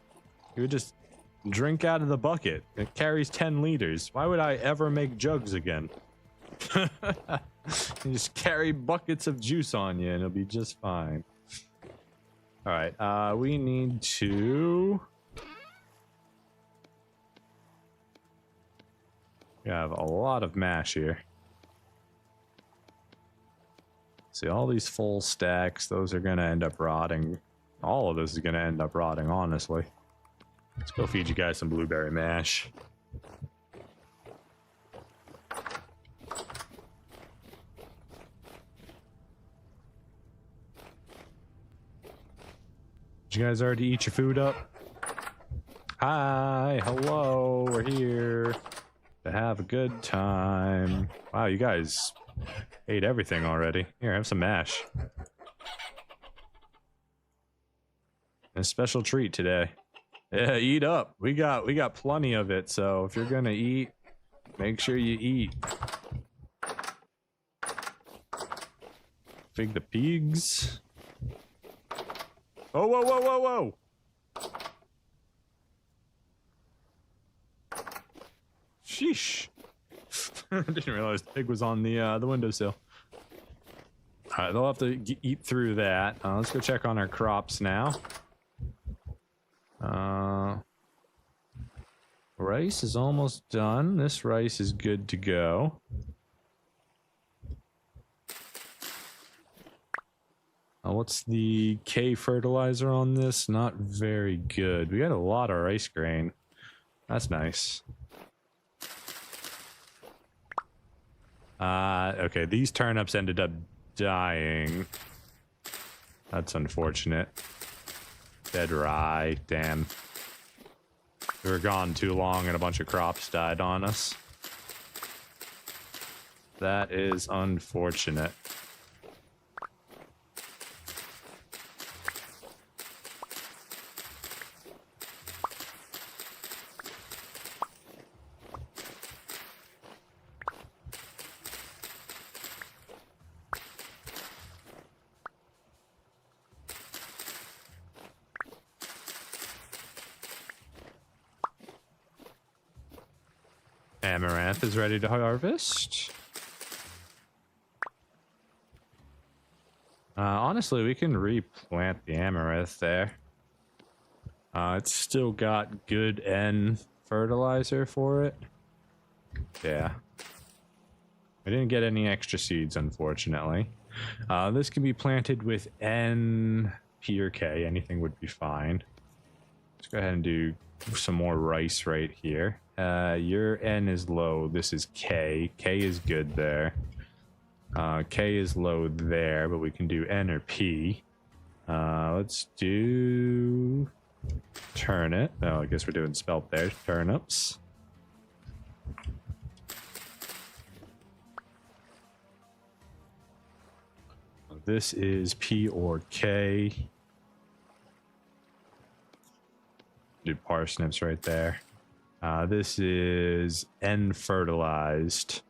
You would just drink out of the bucket. It carries 10 liters. Why would I ever make jugs again? You just carry buckets of juice on you and it'll be just fine. All right, we need to... We have a lot of mash here. See, all these full stacks, those are gonna end up rotting. All of this is gonna end up rotting, honestly. Let's go feed you guys some blueberry mash. Did you guys already eat your food up? Hi, hello, we're here to have a good time. Wow, you guys ate everything already. Here, have some mash. A special treat today. Yeah, eat up. We got plenty of it, so if you're gonna eat, make sure you eat. Fig the pigs. Oh, whoa, whoa, whoa, whoa! Sheesh. I didn't realize the pig was on the windowsill. Alright, they'll have to eat through that. Let's go check on our crops now. Rice is almost done. This rice is good to go. What's the K fertilizer on this? Not very good. We got a lot of rice grain. That's nice. Okay, these turnips ended up dying. That's unfortunate. Dead rye, damn. We were gone too long and a bunch of crops died on us. That is unfortunate. Amaranth is ready to harvest. Honestly, we can replant the amaranth there. It's still got good N fertilizer for it. Yeah. I didn't get any extra seeds, unfortunately. This can be planted with N, P, or K. Anything would be fine. Let's go ahead and do some more rice right here. Your N is low. This is K. K is good there. K is low there, but we can do N or P. Let's do turnip. Oh, I guess we're doing spelt there. Turnips. This is P or K. Do parsnips right there. This is N fertilized.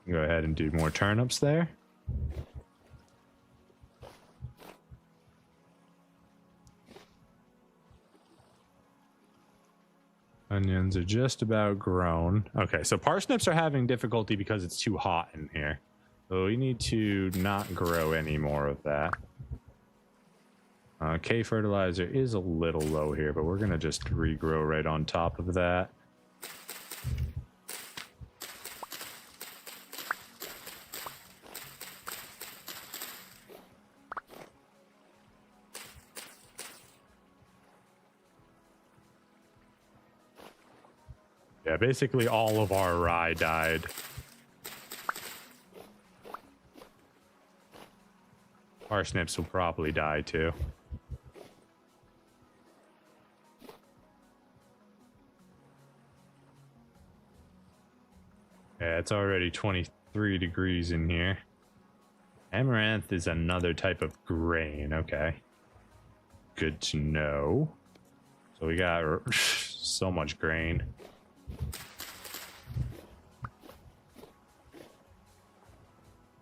Go ahead and do more turnips there. Onions are just about grown. Okay, so parsnips are having difficulty because it's too hot in here. So we need to not grow any more of that. K fertilizer is a little low here, but we're gonna just regrow right on top of that. Yeah, basically all of our rye died. Parsnips will probably die too. Yeah, it's already 23 degrees in here. Amaranth is another type of grain, okay. good to know. So we got so much grain.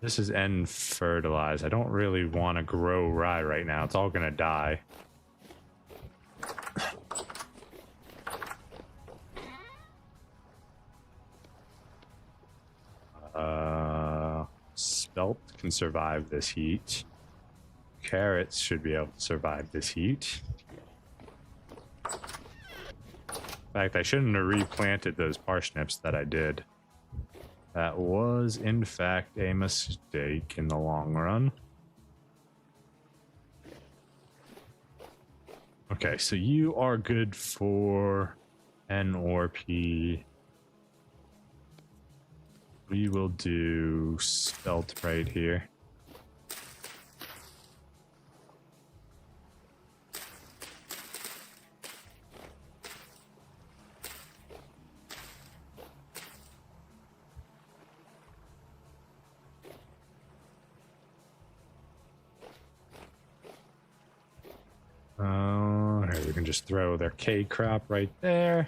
This is N fertilized. I don't really want to grow rye right now. It's all gonna die. Spelt can survive this heat. Carrots should be able to survive this heat. In fact, I shouldn't have replanted those parsnips that I did. That was, in fact, a mistake in the long run. Okay, so you are good for N or P. We will do spelt right here. Here we can just throw their K crop right there.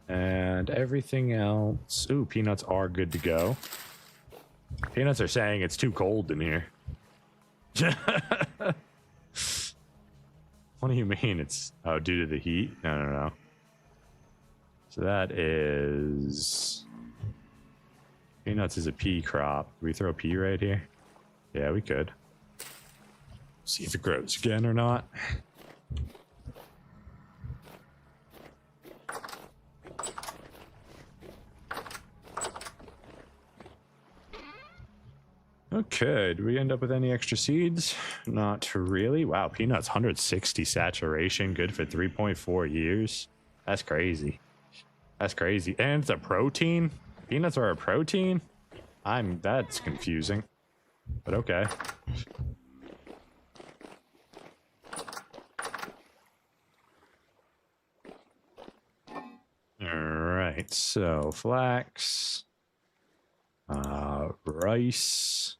And everything else. Ooh, peanuts are good to go. Peanuts are saying it's too cold in here. What do you mean it's due to the heat? No. So that is peanuts is a pea crop. Can we throw pea right here? Yeah, we could. See if it grows again or not. Okay, do we end up with any extra seeds? Not really. Wow, peanuts 160 saturation, good for 3.4 years. That's crazy. That's crazy. And it's a protein? Peanuts are a protein? That's confusing. But okay. Alright, so flax. Rice.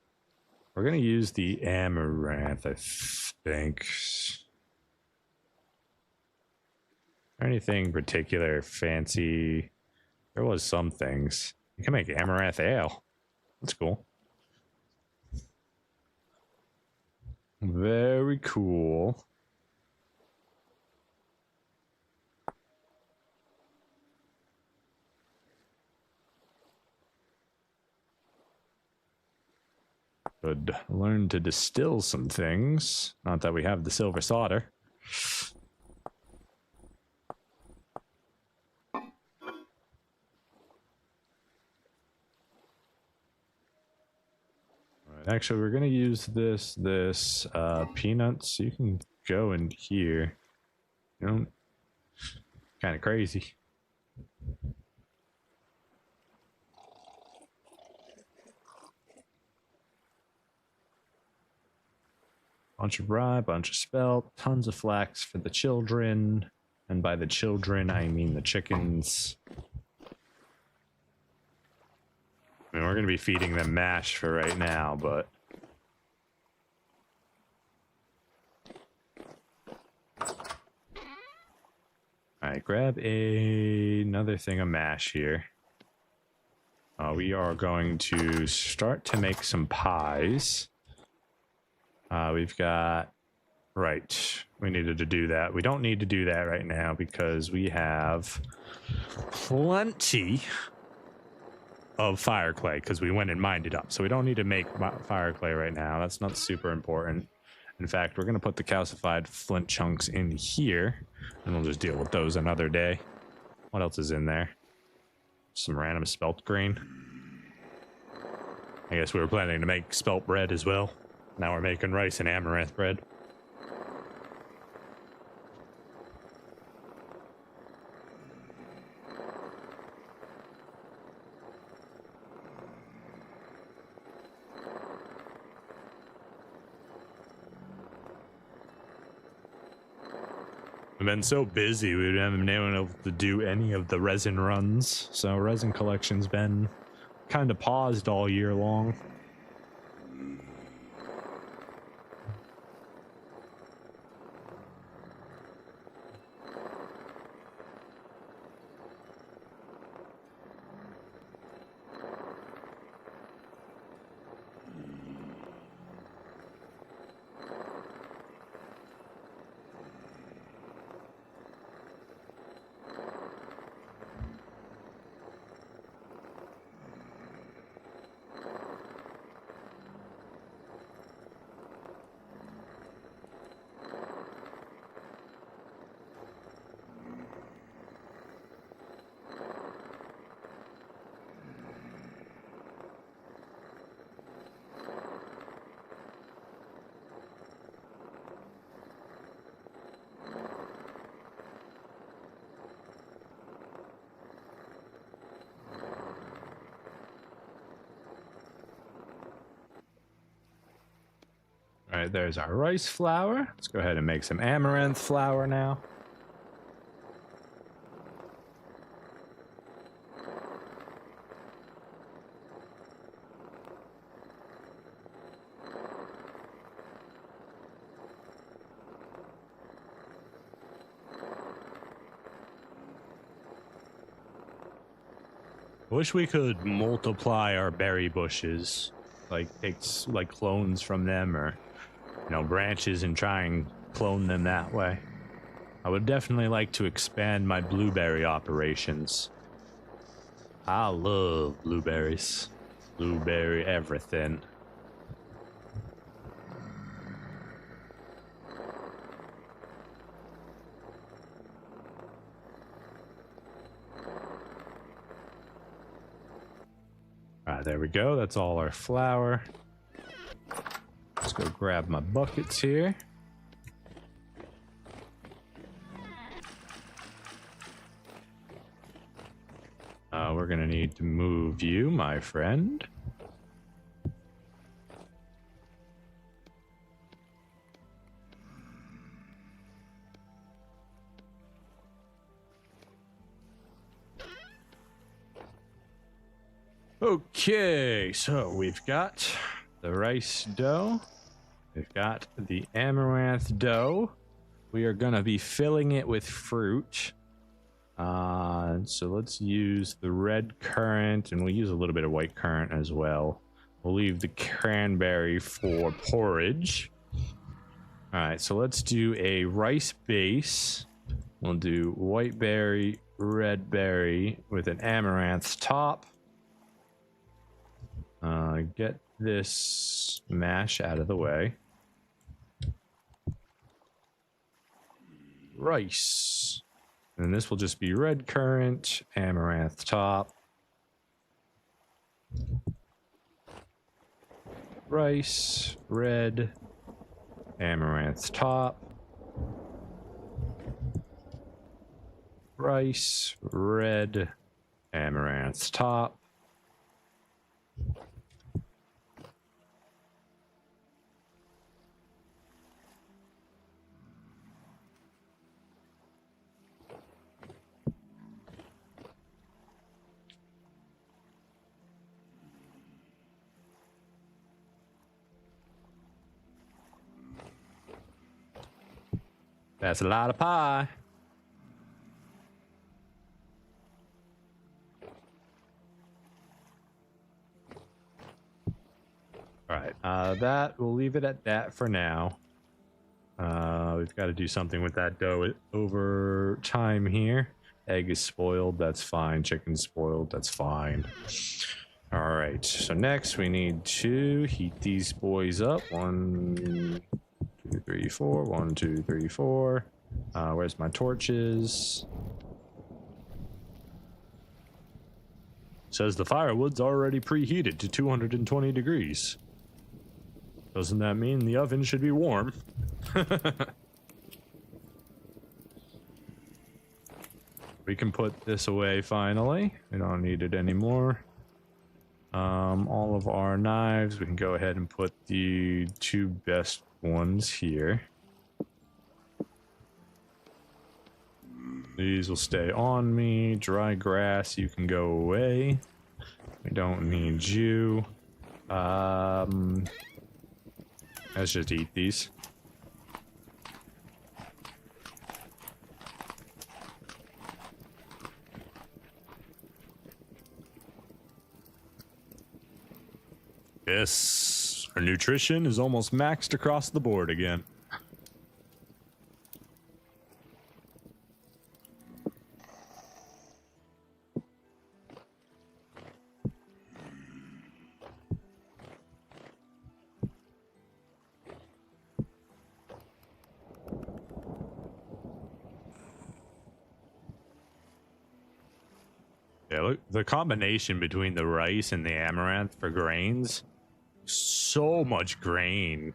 We're gonna use the amaranth, I think. Anything particular fancy? There was some things. You can make amaranth ale. That's cool. Very cool. Could learn to distill some things. Not that we have the silver solder. Actually, we're going to use this peanuts. You can go in here. You know, kind of crazy. Bunch of rye, bunch of spelt, tons of flax for the children. And by the children, I mean the chickens. I mean, we're going to be feeding them mash for right now, but... Alright, grab another thing of mash here. We are going to start to make some pies. We've got... Right, we needed to do that. We don't need to do that right now because we have plenty of fire clay because we went and mined it up. So we don't need to make fire clay right now. That's not super important. In fact, we're going to put the calcified flint chunks in here and we'll just deal with those another day. What else is in there? Some random spelt grain. I guess we were planning to make spelt bread as well. Now we're making rice and amaranth bread. We've been so busy, we haven't been able to do any of the resin runs. So resin collection's been kind of paused all year long. All right, there's our rice flour. Let's go ahead and make some amaranth flour now. Wish we could multiply our berry bushes, like take like clones from them, or branches, and try and clone them that way. I would definitely like to expand my blueberry operations. I love blueberries, blueberry everything. There we go. That's all our flour. Let's go grab my buckets here. We're going to need to move you, my friend. Okay, so we've got the rice dough. We've got the amaranth dough. We are going to be filling it with fruit. So let's use the red currant, and we'll use a little bit of white currant as well. We'll leave the cranberry for porridge. All right, so let's do a rice base. We'll do white berry, red berry with an amaranth top. Get this mash out of the way. Rice. And this will just be red currant, amaranth top. Rice, red, amaranth top. Rice, red, amaranth top. That's a lot of pie. All right, that we'll leave it at that for now. We've got to do something with that dough over time here. Egg is spoiled, that's fine. Chicken's spoiled, that's fine. All right, so next we need to heat these boys up. 1, 2, 3, 4. 1, 2, 3, 4. Where's my torches? Says the firewood's already preheated to 220 degrees. Doesn't that mean the oven should be warm? We can put this away finally. We don't need it anymore. All of our knives, we can go ahead and put the 2 best ones here. These will stay on me. Dry grass, you can go away. We don't need you. Let's just eat these. Yes, our nutrition is almost maxed across the board again. Yeah, look, the combination between the rice and the amaranth for grains, so much grain.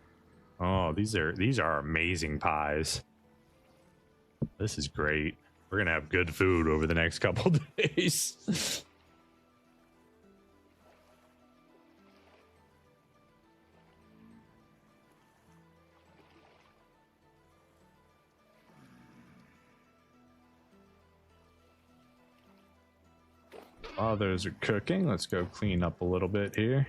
Oh, these are amazing pies. This is great. We're gonna have good food over the next couple days. While those are cooking, let's go clean up a little bit here.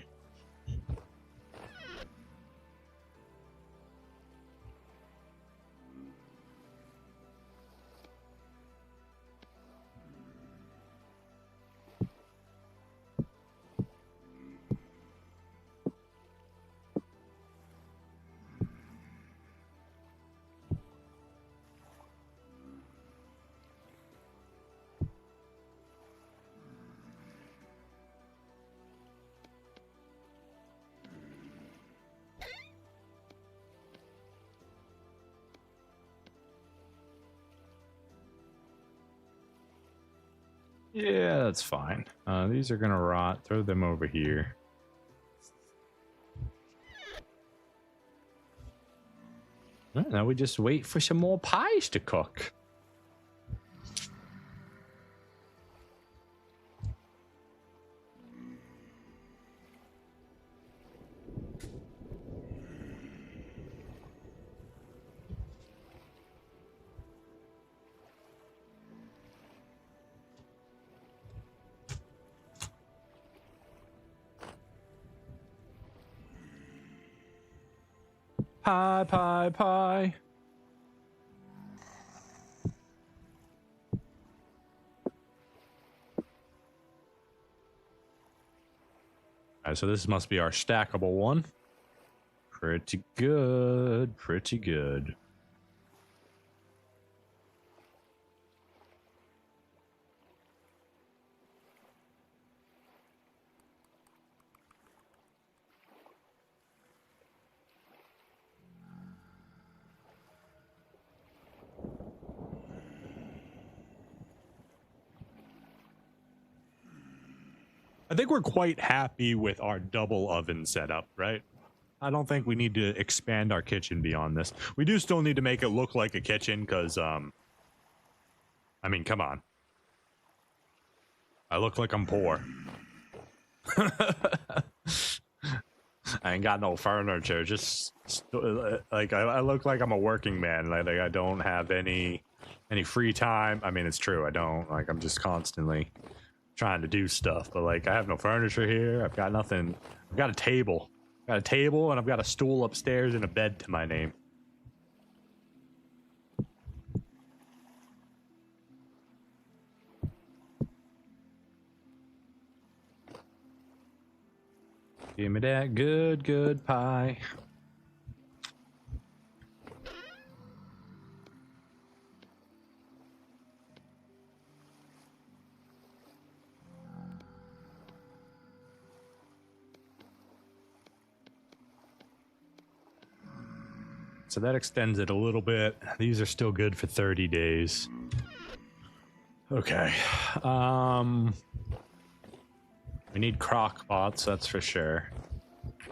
Yeah, that's fine. These are gonna rot. Throw them over here. Well, now we just wait for some more pies to cook. Pie, pie, pie. Alright, so this must be our stackable one. Pretty good, pretty good. I think we're quite happy with our double oven setup, right? I don't think we need to expand our kitchen beyond this. We do still need to make it look like a kitchen because, I mean, come on. I look like I'm poor. I ain't got no furniture. Just like I look like I'm a working man. Like I don't have any free time. I mean, it's true. I don't. Like I'm just constantly trying to do stuff, but like I have no furniture here. I've got nothing. I've got a table. Got a table and I've got a stool upstairs and a bed to my name. Give me that good, good pie. So that extends it a little bit. These are still good for 30 days. Okay. We need crock pots, that's for sure.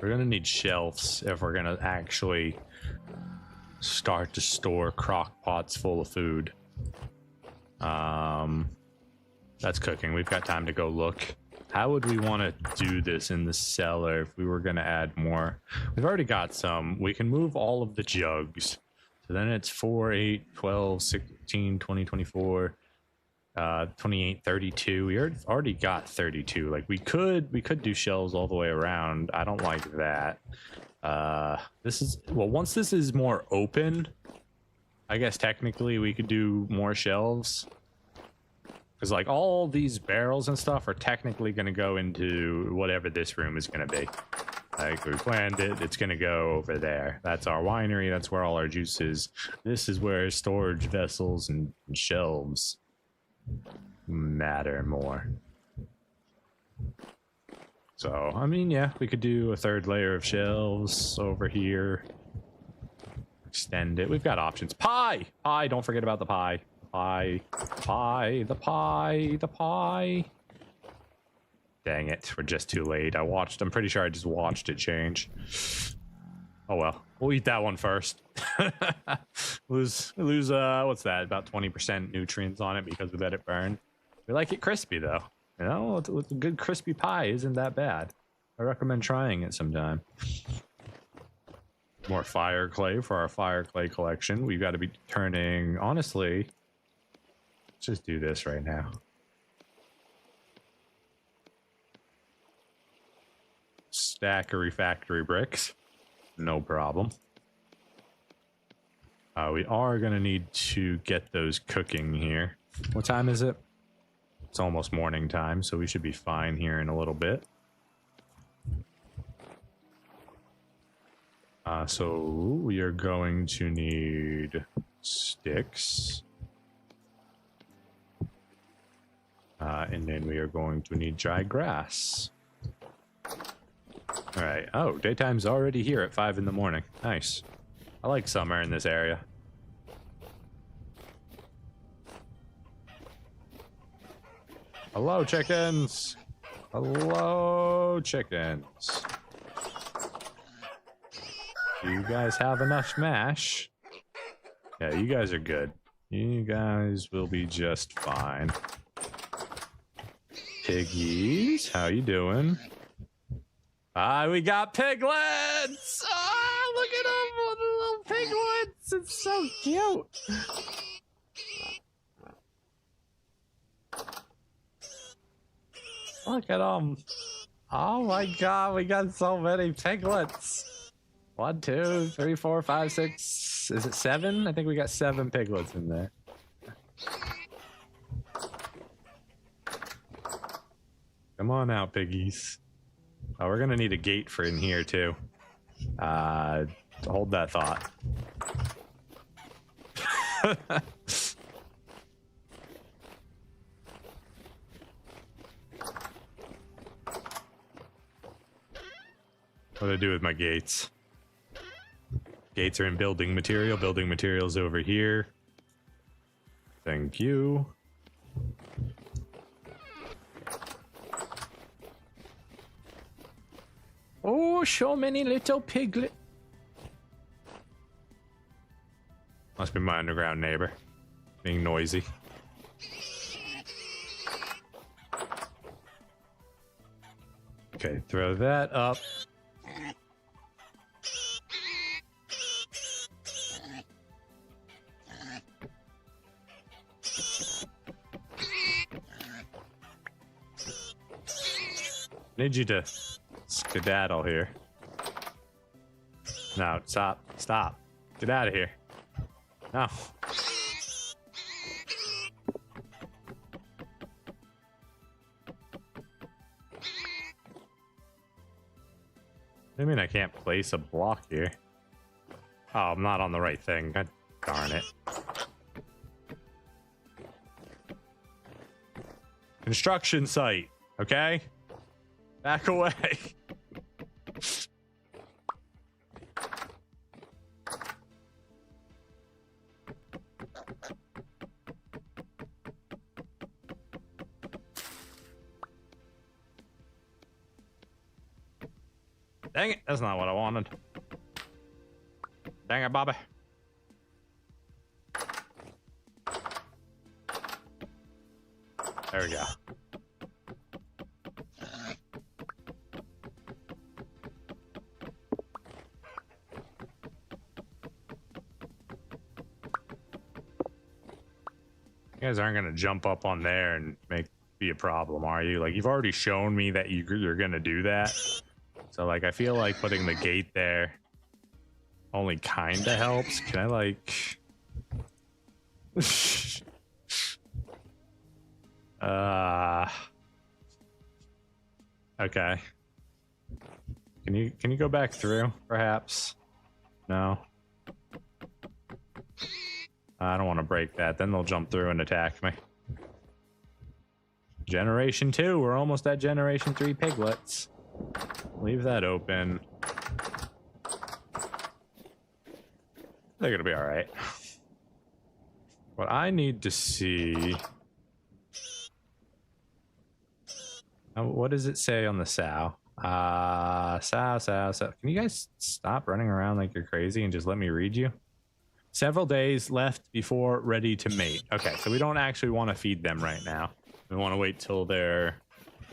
We're gonna need shelves if we're gonna actually start to store crock pots full of food. That's cooking. We've got time to go look. How would we want to do this in the cellar if we were going to add more? We've already got some. We can move all of the jugs. So then it's 4, 8, 12, 16, 20, 24, 28, 32. We already got 32. Like we could do shelves all the way around. I don't like that. This is, well, once this is more open, I guess technically we could do more shelves. Because like all these barrels and stuff are technically going to go into whatever this room is going to be. Like we planned it, it's going to go over there. That's our winery, that's where all our juice is. This is where storage vessels and shelves matter more. So, I mean, yeah, we could do a third layer of shelves over here. Extend it. We've got options. Pie! Pie, don't forget about the pie. Pie, the pie. Dang it, we're just too late. I'm pretty sure I just watched it change. Oh well, we'll eat that one first. lose what's that, about 20% nutrients on it because we let it burn. We like it crispy though. You know, a good crispy pie isn't that bad. I recommend trying it sometime. More fire clay for our fire clay collection. We've got to be turning, honestly, let's just do this right now. stackery factory bricks. No problem. We are going to need to get those cooking here. What time is it? It's almost morning time, so we should be fine here in a little bit. So we are going to need sticks. And then we are going to need dry grass. All right. Oh, daytime's already here at 5 in the morning. Nice. I like summer in this area. Hello, chickens. Hello, chickens. Do you guys have enough smash? Yeah, you guys are good. You guys will be just fine. Piggies, how you doing? We got piglets! Ah, look at them, little piglets! It's so cute. Look at them. Oh my god, we got so many piglets. 1, 2, 3, 4, 5, 6. Is it 7? I think we got 7 piglets in there. Come on out, piggies. Oh, we're gonna need a gate for in here too. Hold that thought. What do I do with my gates? Gates are in building material. Building materials over here. Thank you. Oh, so many little piglet. Must be my underground neighbor. Being noisy. Okay, throw that up. Need you to skedaddle here. No, stop. Stop. Get out of here. No. What do you mean I can't place a block here? Oh, I'm not on the right thing. God darn it. Construction site, okay? Back away. Dang it, that's not what I wanted. Dang it, Bobby. There we go. You guys aren't gonna jump up on there and be a problem, are you? Like, you've already shown me that you're gonna do that. So, like, I feel like putting the gate there only kinda helps. Can I, like... Okay. Can you go back through, perhaps? No? I don't want to break that. Then they'll jump through and attack me. Generation 2. We're almost at Generation 3 piglets. Leave that open. They're going to be all right. What I need to see... what does it say on the sow? Sow. Can you guys stop running around like you're crazy and just let me read you? Several days left before ready to mate. Okay, so we don't actually want to feed them right now. We want to wait till they're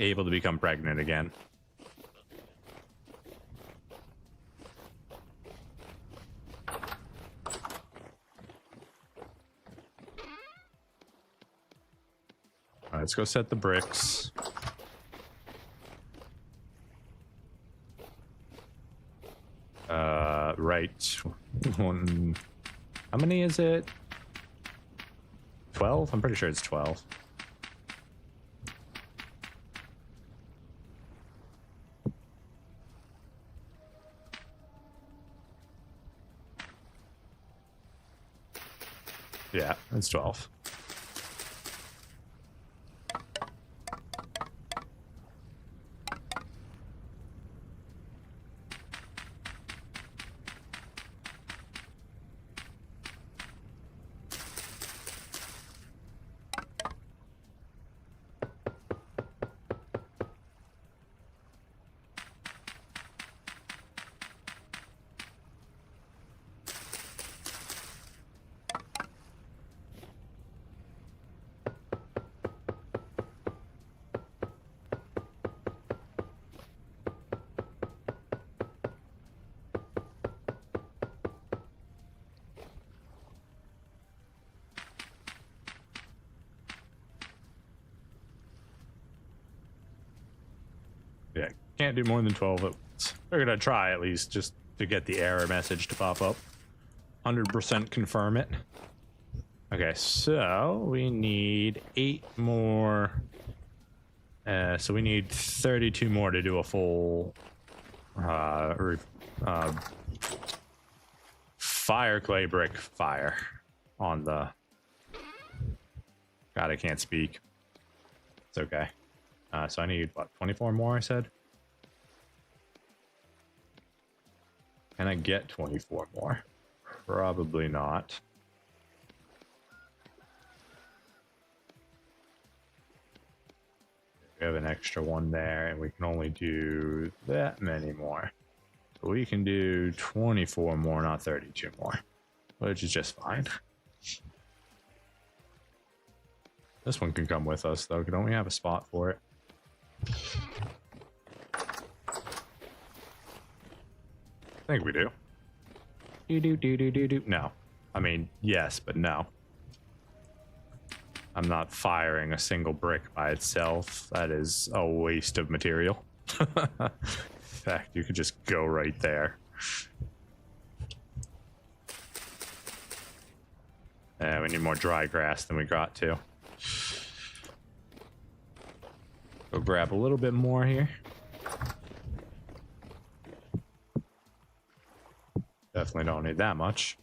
able to become pregnant again. All right, let's go set the bricks. one. How many is it? 12? I'm pretty sure it's 12. Yeah, it's 12. Yeah, can't do more than 12 at once. We're gonna try at least just to get the error message to pop up. 100% confirm it. Okay, so we need 8 more. So we need 32 more to do a full fire clay brick fire on the. God, I can't speak. It's okay. So I need, what, 24 more, I said? Can I get 24 more? Probably not. We have an extra one there, and we can only do that many more. So we can do 24 more, not 32 more, which is just fine. This one can come with us, though. Don't we have a spot for it? I think we do. Do. No. I mean, yes, but no. I'm not firing a single brick by itself. That is a waste of material. In fact, you could just go right there. We need more dry grass than we got to. Go grab a little bit more here. Definitely don't need that much.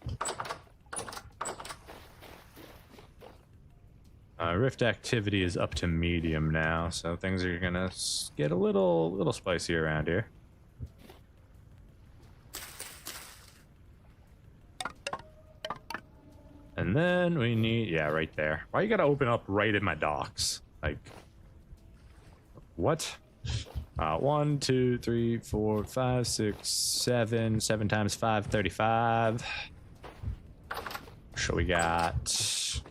Rift activity is up to medium now, so things are gonna get a little spicy around here. And then we need, yeah, right there. Why you gotta open up right in my docks? Like, what? 1, 2, 3, 4, 5, 6, 7. 7 times 5, 35. So we got...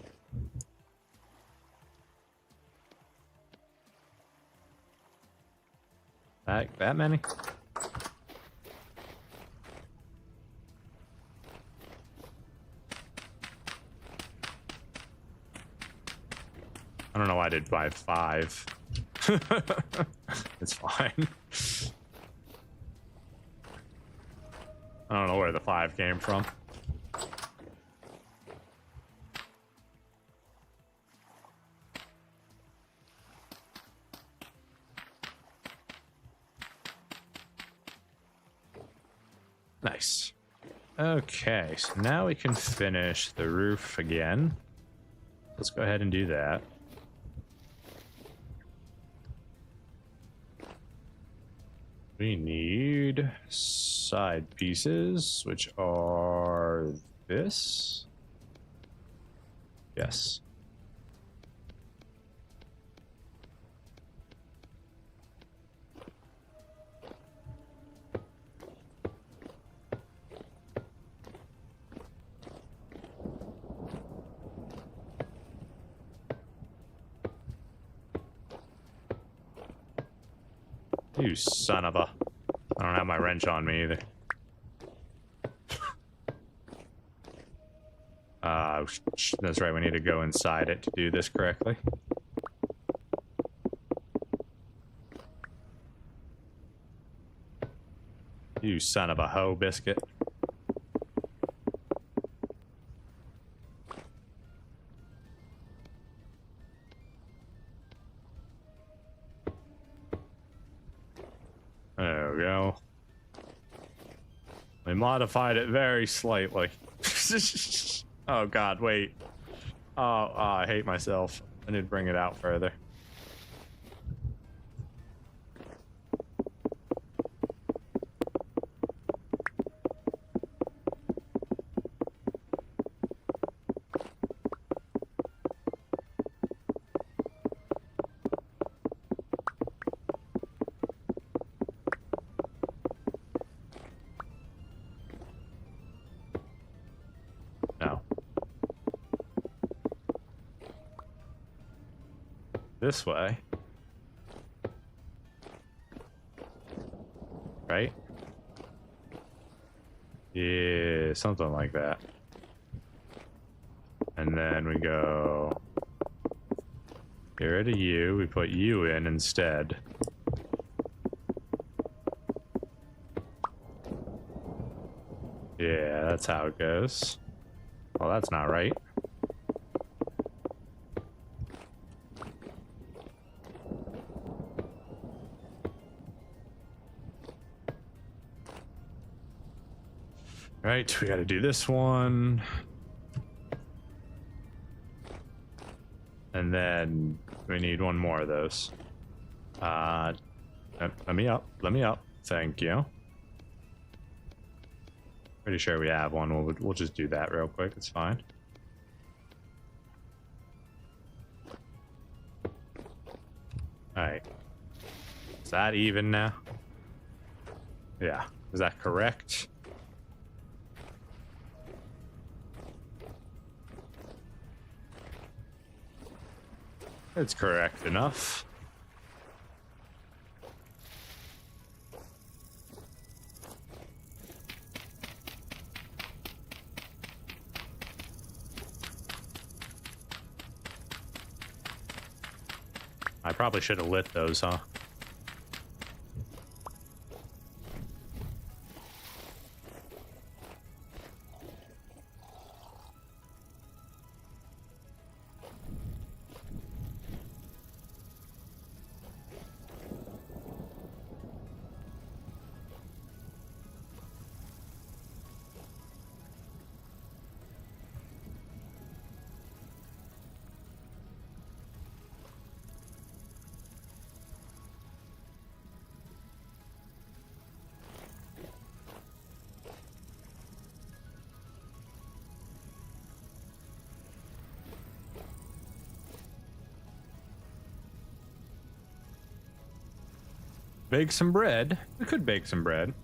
that many? I don't know why I did buy 5. It's fine. I don't know where the 5 came from. Nice. Okay, so now we can finish the roof again. Let's go ahead and do that. We need side pieces, which are this. Yes. You son of a... I don't have my wrench on me either. That's right, we need to go inside it to do this correctly. You son of a hoe biscuit. They modified it very slightly. Oh god, wait. Oh, I hate myself. I need to bring it out further. No. This way. Right? Yeah, something like that. And then we go... Get rid of you, we put you in instead. Yeah, that's how it goes. Well, that's not right. Right, we gotta do this one. And then we need one more of those. Let me up, thank you. Pretty sure we have one. We'll just do that real quick, it's fine. Alright. Is that even now? Yeah, is that correct? It's correct enough. I probably should have lit those, huh? Bake some bread. We could bake some bread.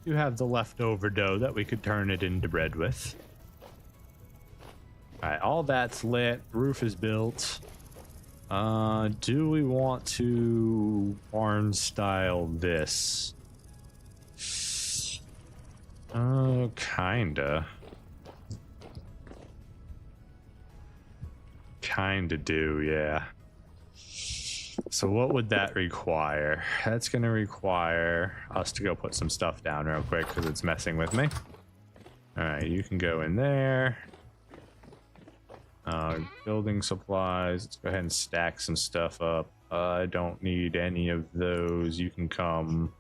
You have the leftover dough that we could turn it into bread with. Alright, all that's lit. Roof is built. Do we want to barn style this? Kinda. Kinda do, yeah. So what would that require? That's gonna require us to go put some stuff down real quick because it's messing with me. Alright, you can go in there. Building supplies. Let's go ahead and stack some stuff up. I don't need any of those. You can come.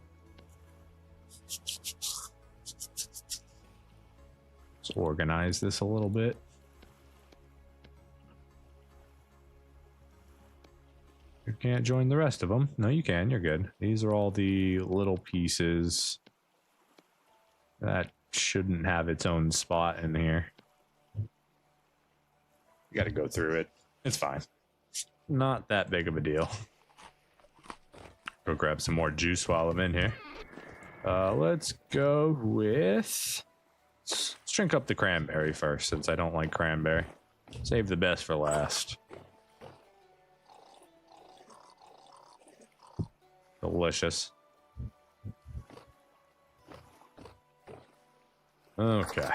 Let's organize this a little bit. You can't join the rest of them. No, you can. You're good. These are all the little pieces. That shouldn't have its own spot in here. You got to go through it. It's fine. Not that big of a deal. Go grab some more juice while I'm in here. Let's go with... Let's drink up the cranberry first, since I don't like cranberry. Save the best for last. Delicious. Okay.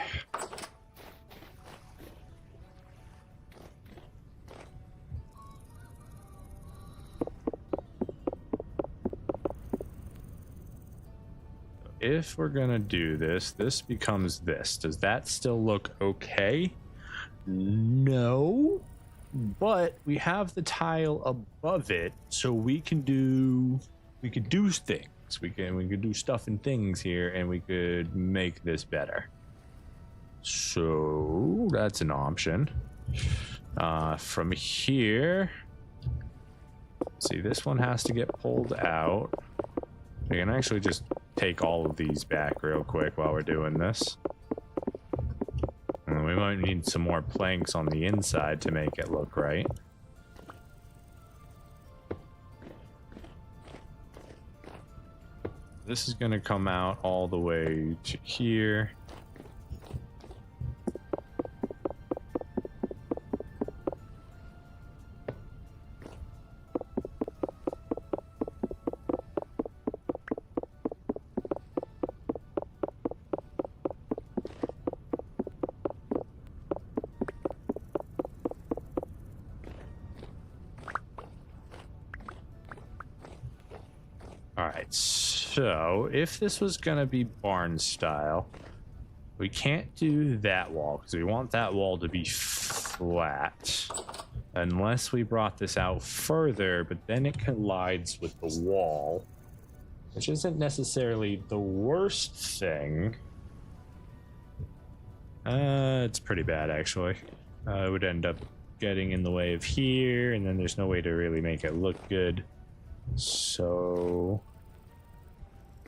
If we're gonna do this, this becomes this. Does that still look okay? No. but we have the tile above it, so we could do things. We could do stuff and things here, and we could make this better. So that's an option. From here, see, this one has to get pulled out. We can actually just take all of these back real quick while we're doing this. And we might need some more planks on the inside to make it look right. This is going to come out all the way to here. Alright, so if this was gonna be barn style, we can't do that wall because we want that wall to be flat unless we brought this out further, but then it collides with the wall, which isn't necessarily the worst thing. It's pretty bad actually. It would end up getting in the way of here, and then there's no way to really make it look good. So,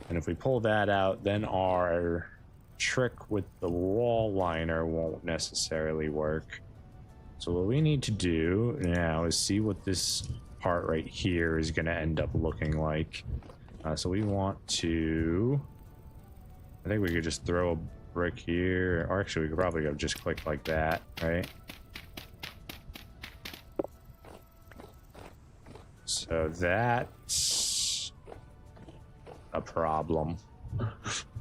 and if we pull that out, then our trick with the wall liner won't necessarily work. So what we need to do now is see what this part right here is going to end up looking like. So we want to, I think we could just throw a brick here, or actually we could probably go just click like that, right? So that's a problem.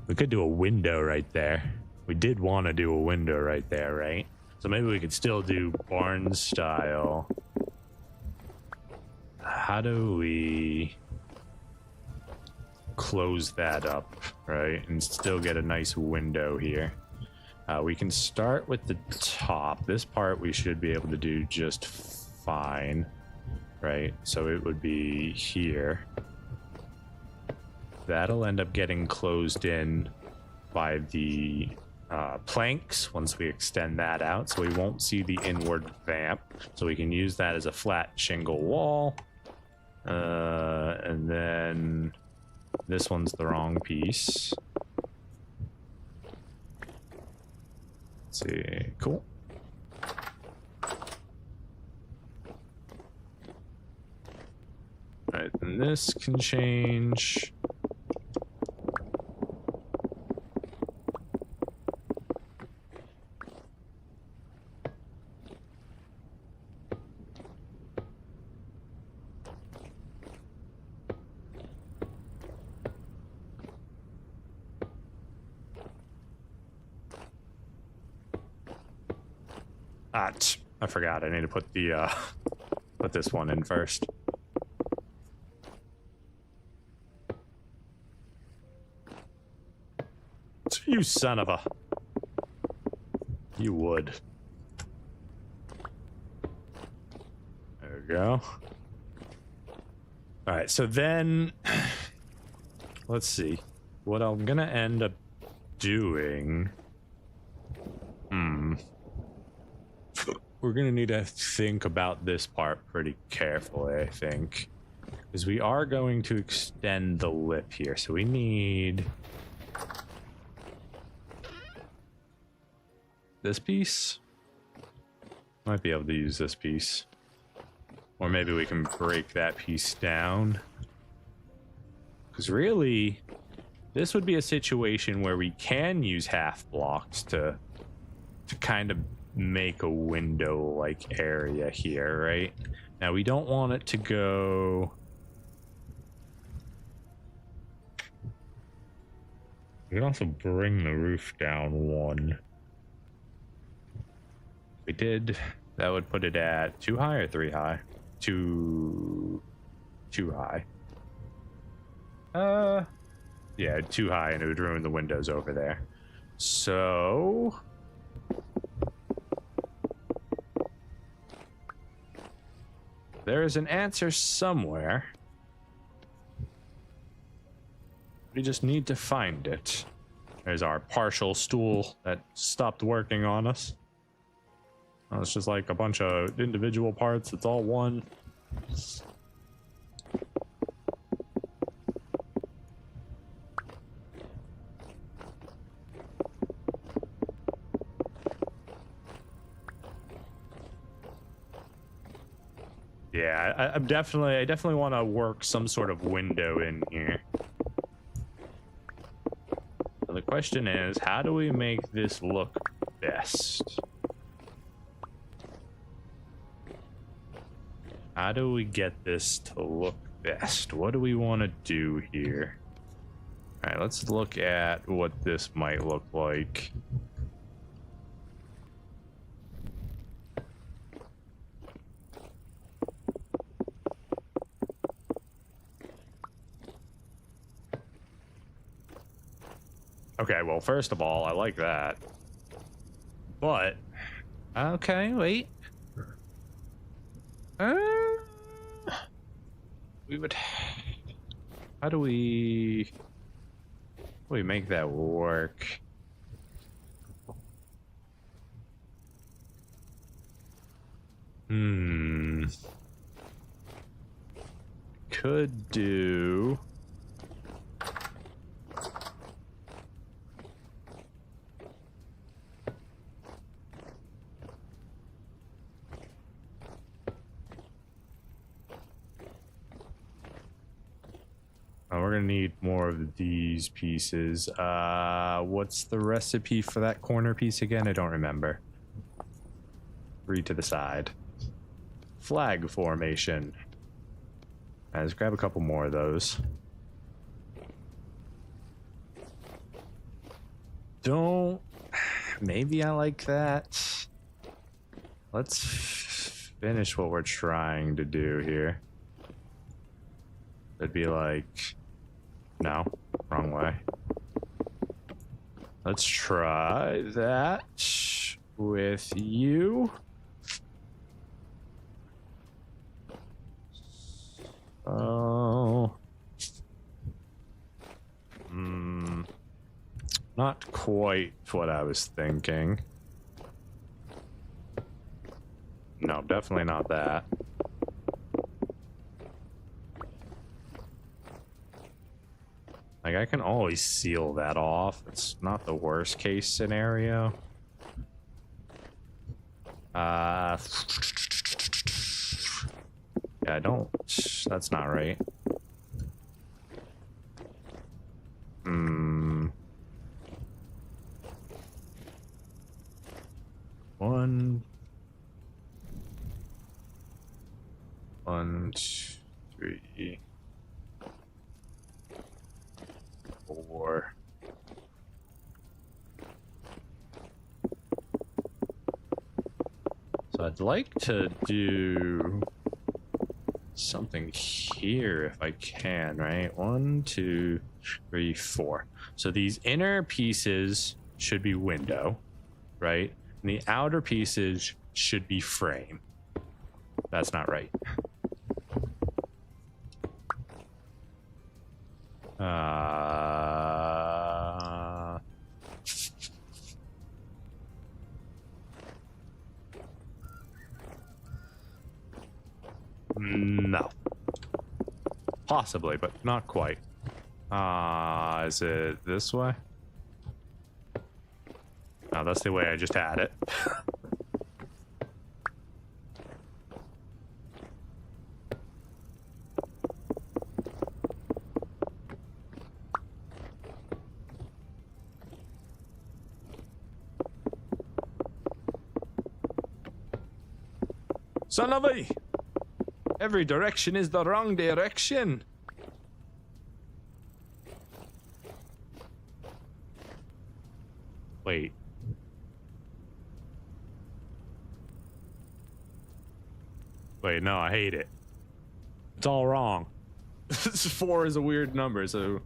We could do a window right there. We did want to do a window right there, right? So maybe we could still do barn style. How do we close that up, right? And still get a nice window here. We can start with the top. This part we should be able to do just fine. Right, so it would be here. That'll end up getting closed in by the planks once we extend that out, so we won't see the inward vamp. So we can use that as a flat shingle wall. And then this one's the wrong piece. Let's see, cool. Right, and this can change. I forgot. I need to put the put this one in first. You son of a... You would. There we go. Alright, so then... Let's see. What I'm gonna end up doing... We're gonna need to think about this part pretty carefully, I think. Because we are going to extend the lip here, so we need... this piece? Might be able to use this piece. Or maybe we can break that piece down. Because really, this would be a situation where we can use half blocks to kind of make a window-like area here, right? Now, we don't want it to go... We can also bring the roof down one. We did. That would put it at 2 high or 3 high? 2 high. Yeah, 2 high, and it would ruin the windows over there. So there is an answer somewhere. We just need to find it. There's our partial stool that stopped working on us. Oh, it's just like a bunch of individual parts. It's all one. Yeah, I definitely want to work some sort of window in here. So the question is, how do we make this look best? How do we get this to look best? What do we want to do here? All right, let's look at what this might look like. Okay, well, first of all, I like that. But, okay, wait. We would... How do we make that work? Could do... we're gonna need more of these pieces. What's the recipe for that corner piece again? I don't remember. 3 to the side. Flag formation. Let's grab a couple more of those. Maybe I like that. Let's finish what we're trying to do here. It'd be like... No, wrong way. Let's try that with you. Oh. Not quite what I was thinking. No, definitely not that. Like, I can always seal that off. It's not the worst case scenario. Yeah, I don't... That's not right. One, 2, 3... 4. So I'd like to do something here if I can, right? 1, 2, 3, 4. So these inner pieces should be window, right? And the outer pieces should be frame. That's not right. No. Possibly, but not quite. Is it this way? No, that's the way I just had it. Son of a... Every direction is the wrong direction. Wait. Wait, no, I hate it. It's all wrong. 4 is a weird number, so...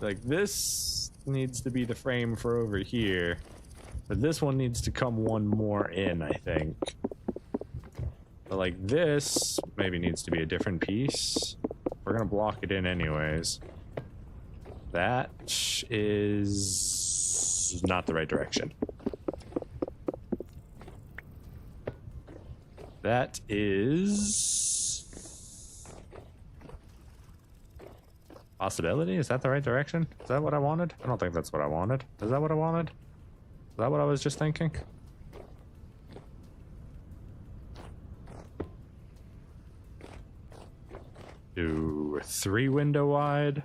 Like, this needs to be the frame for over here. But this one needs to come one more in, I think. But like this maybe needs to be a different piece. We're gonna block it in anyways. That is not the right direction. That is possibility. Is that the right direction? Is that what I wanted? I don't think that's what I wanted. Is that what I wanted? Is that what I was just thinking? Do 3 window wide.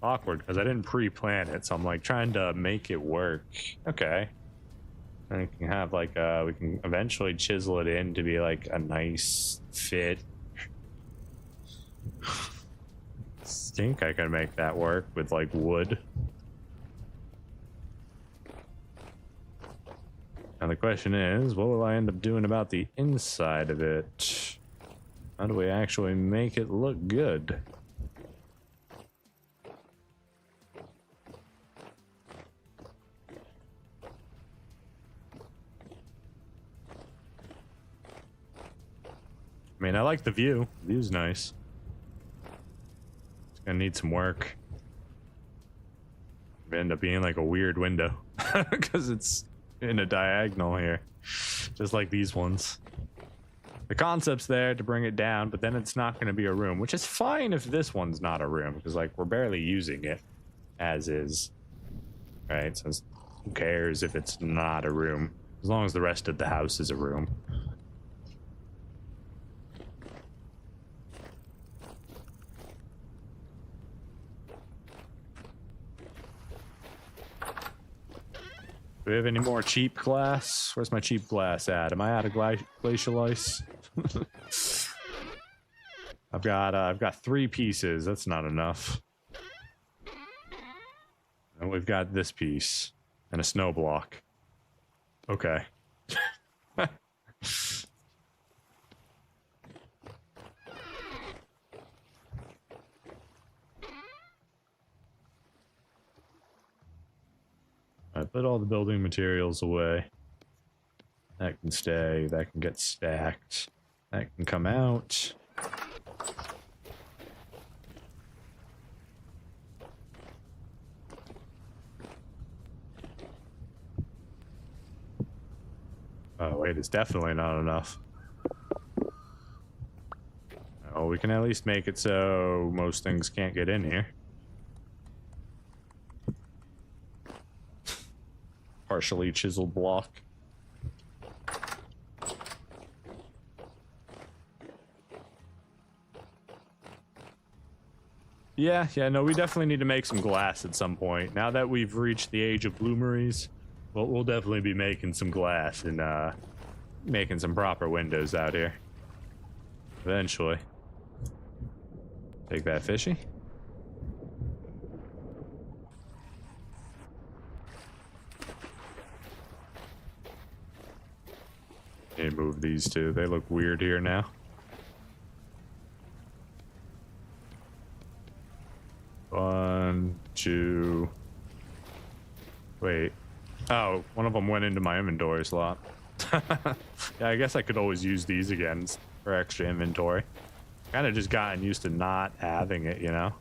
Awkward because I didn't pre-plan it, so I'm like trying to make it work. Okay. And we can have like we can eventually chisel it in to be like a nice fit. Think I can make that work with like wood. And the question is, what will I end up doing about the inside of it? How do we actually make it look good? I mean, I like the view. The view's nice. It's gonna need some work. It'll end up being like a weird window because it's in a diagonal here, just like these ones. The concept's there to bring it down, but then it's not going to be a room, which is fine if this one's not a room, because like we're barely using it as is, right? So who cares if it's not a room, as long as the rest of the house is a room. Do we have any more cheap glass? Where's my cheap glass at? Am I out of glacial ice? I've got 3 pieces. That's not enough. And we've got this piece and a snow block. Okay. I put all the building materials away. That can stay, that can get stacked, that can come out. Oh wait, it's definitely not enough. Oh, we can at least make it so most things can't get in here. Partially chiseled block. Yeah, no, we definitely need to make some glass at some point. Now that we've reached the age of bloomeries, well, we'll definitely be making some glass and making some proper windows out here. Eventually. Take that, fishy. Need to move these two. They look weird here now. One, two. Wait. Oh, one of them went into my inventory slot. Yeah, I guess I could always use these again for extra inventory. Kind of just gotten used to not having it, you know?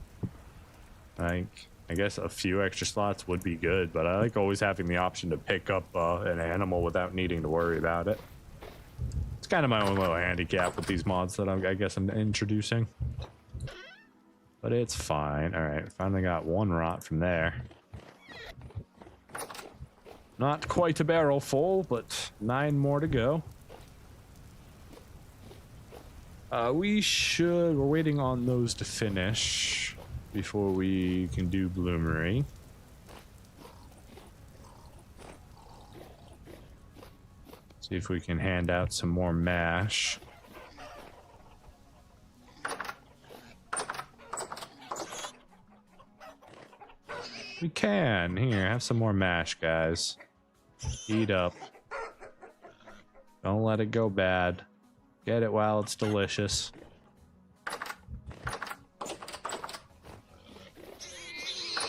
Like, I guess a few extra slots would be good, but I like always having the option to pick up an animal without needing to worry about it. It's kind of my own little handicap with these mods that I guess I'm introducing. But it's fine. Alright, finally got 1 rot from there. Not quite a barrel full, but 9 more to go. We're waiting on those to finish before we can do bloomery. See if we can hand out some more mash. We can. Here, have some more mash, guys. Eat up. Don't let it go bad. Get it while it's delicious.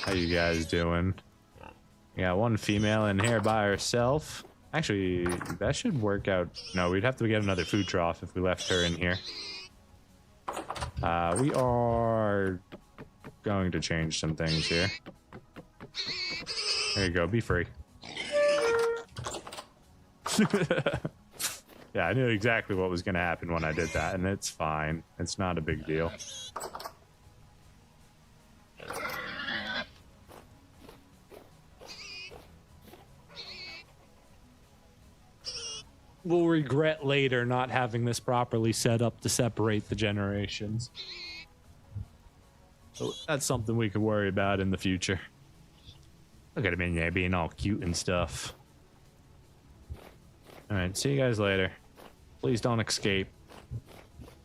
How you guys doing? We got 1 female in here by herself. Actually, that should work out. No, we'd have to get another food trough if we left her in here. We are going to change some things here. There you go, be free. Yeah, I knew exactly what was going to happen when I did that, and it's fine. It's not a big deal. We'll regret later not having this properly set up to separate the generations. So that's something we could worry about in the future. Look at him in there being all cute and stuff. Alright, see you guys later. Please don't escape.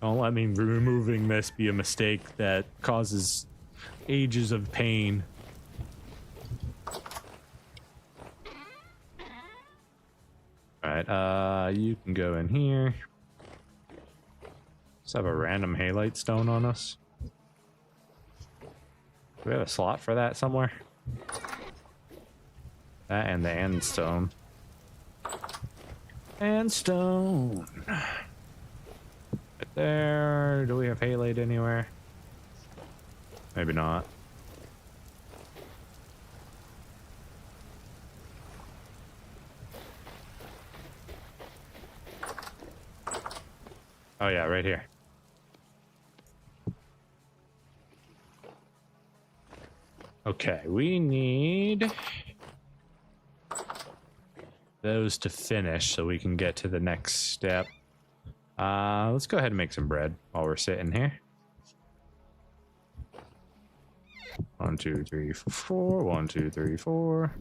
Don't let me removing this be a mistake that causes ages of pain. Alright, you can go in here. Let's have a random halite stone on us. Do we have a slot for that somewhere? That and the end stone. And stone. Right there. Do we have halite anywhere? Maybe not. Oh yeah, right here. Okay, we need those to finish so we can get to the next step. Let's go ahead and make some bread while we're sitting here. 1, 2, 3, 4. 1, 2, 3, 4.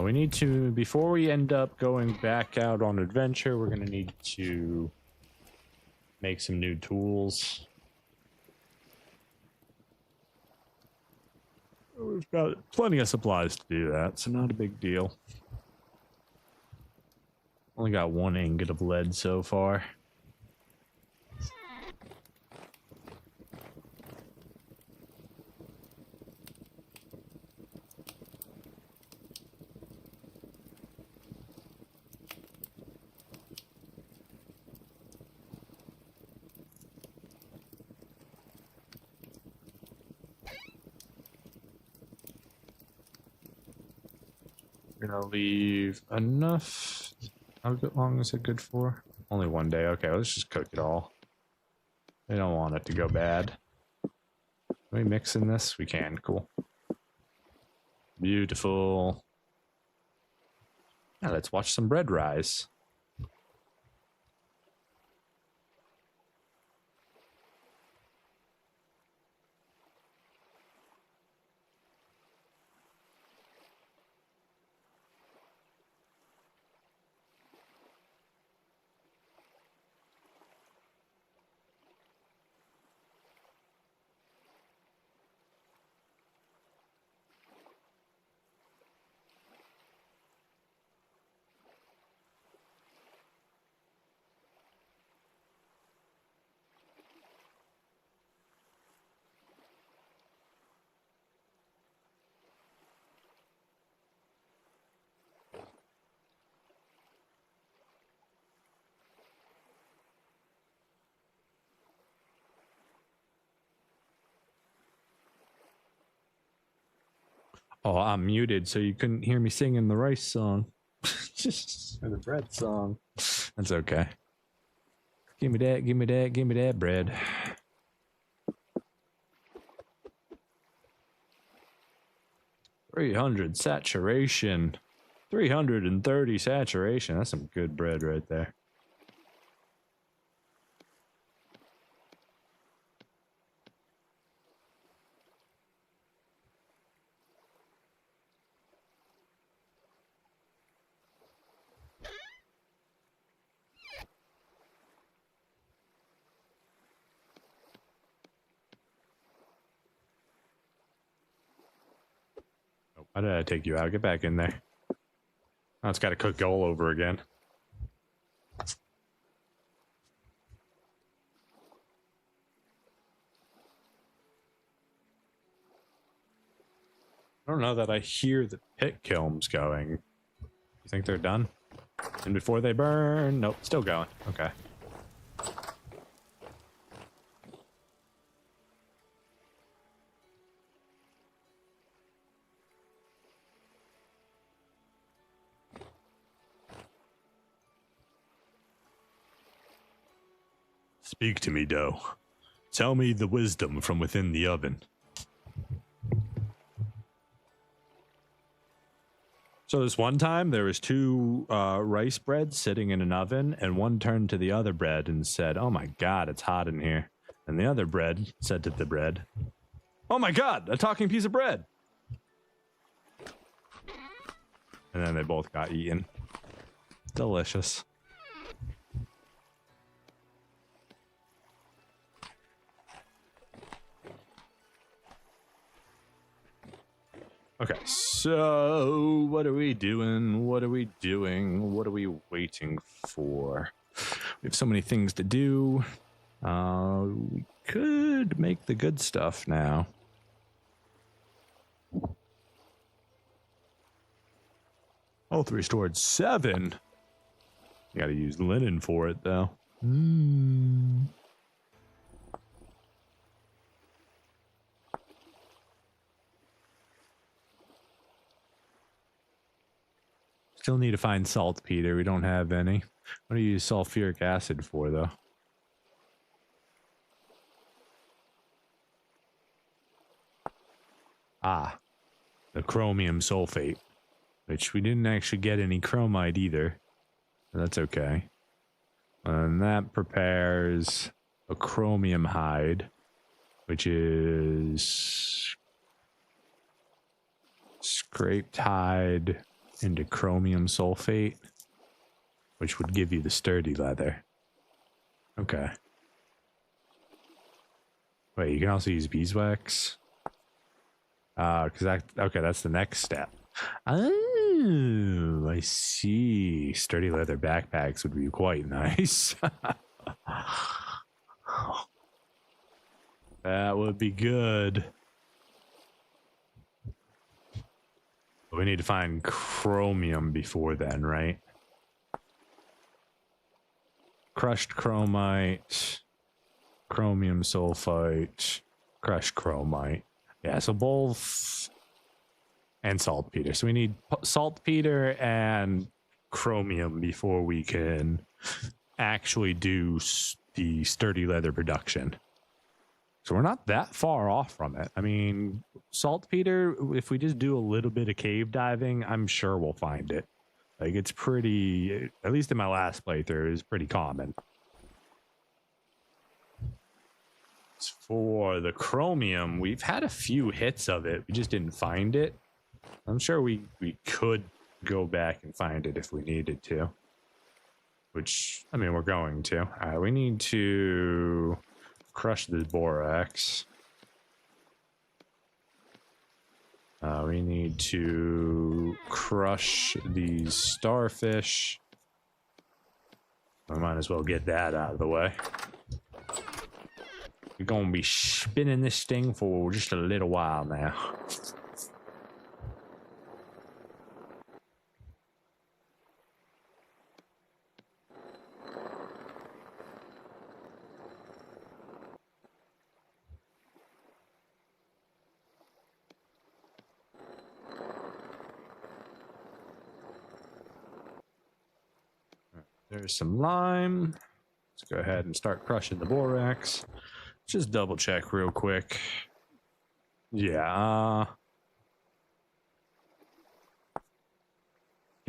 We need to, before we end up going back out on adventure, we're going to need to make some new tools. We've got plenty of supplies to do that, so not a big deal. Only got 1 ingot of lead so far. We're gonna leave enough. How long is it good for? Only 1 day. Okay, let's just cook it all. We don't want it to go bad. Can we mix in this? We can. Cool. Beautiful. Now let's watch some bread rise. Oh, I'm muted, so you couldn't hear me singing the rice song. Or the bread song. That's okay. Give me that, give me that, give me that bread. $300 saturation. 330 saturation. That's some good bread right there. Why did I take you out? Get back in there. Now it's got to cook all over again. I don't know that I hear the pit kilns going. You think they're done? And before they burn, nope, still going. Okay. Speak to me, dough. Tell me the wisdom from within the oven. So this one time, there was two rice breads sitting in an oven, and one turned to the other bread and said, "Oh my God, it's hot in here." And the other bread said to the bread, "Oh my God, a talking piece of bread." And then they both got eaten. Delicious. Okay, so what are we doing? What are we doing? What are we waiting for? We have so many things to do. We could make the good stuff now. Oh, 3 stored 7. You gotta use linen for it, though. Still need to find saltpeter. We don't have any. What do you use sulfuric acid for, though? Ah, the chromium sulfate, which we didn't actually get any chromite either. But that's okay. And that prepares a chromium hide, which is scraped hide into chromium sulfate, which would give you the sturdy leather. Okay. Wait, you can also use beeswax? Okay, that's the next step. Oh, I see. Sturdy leather backpacks would be quite nice. That would be good. We need to find chromium before then, right? Crushed chromite, chromium sulfite, crushed chromite. Yeah, so both, and saltpeter. So we need saltpeter and chromium before we can actually do the sturdy leather production. So we're not that far off from it. I mean, saltpeter, if we just do a little bit of cave diving, I'm sure we'll find it. Like, it's pretty, at least in my last playthrough, it's pretty common. As for the chromium, we've had a few hits of it. We just didn't find it. I'm sure we could go back and find it if we needed to. Which, I mean, we're going to. All right, we need to crush the borax. We need to crush these starfish. I might as well get that out of the way. We're going to be spinning this thing for just a little while now. There's some lime. Let's go ahead and start crushing the borax. Just double check real quick. Yeah.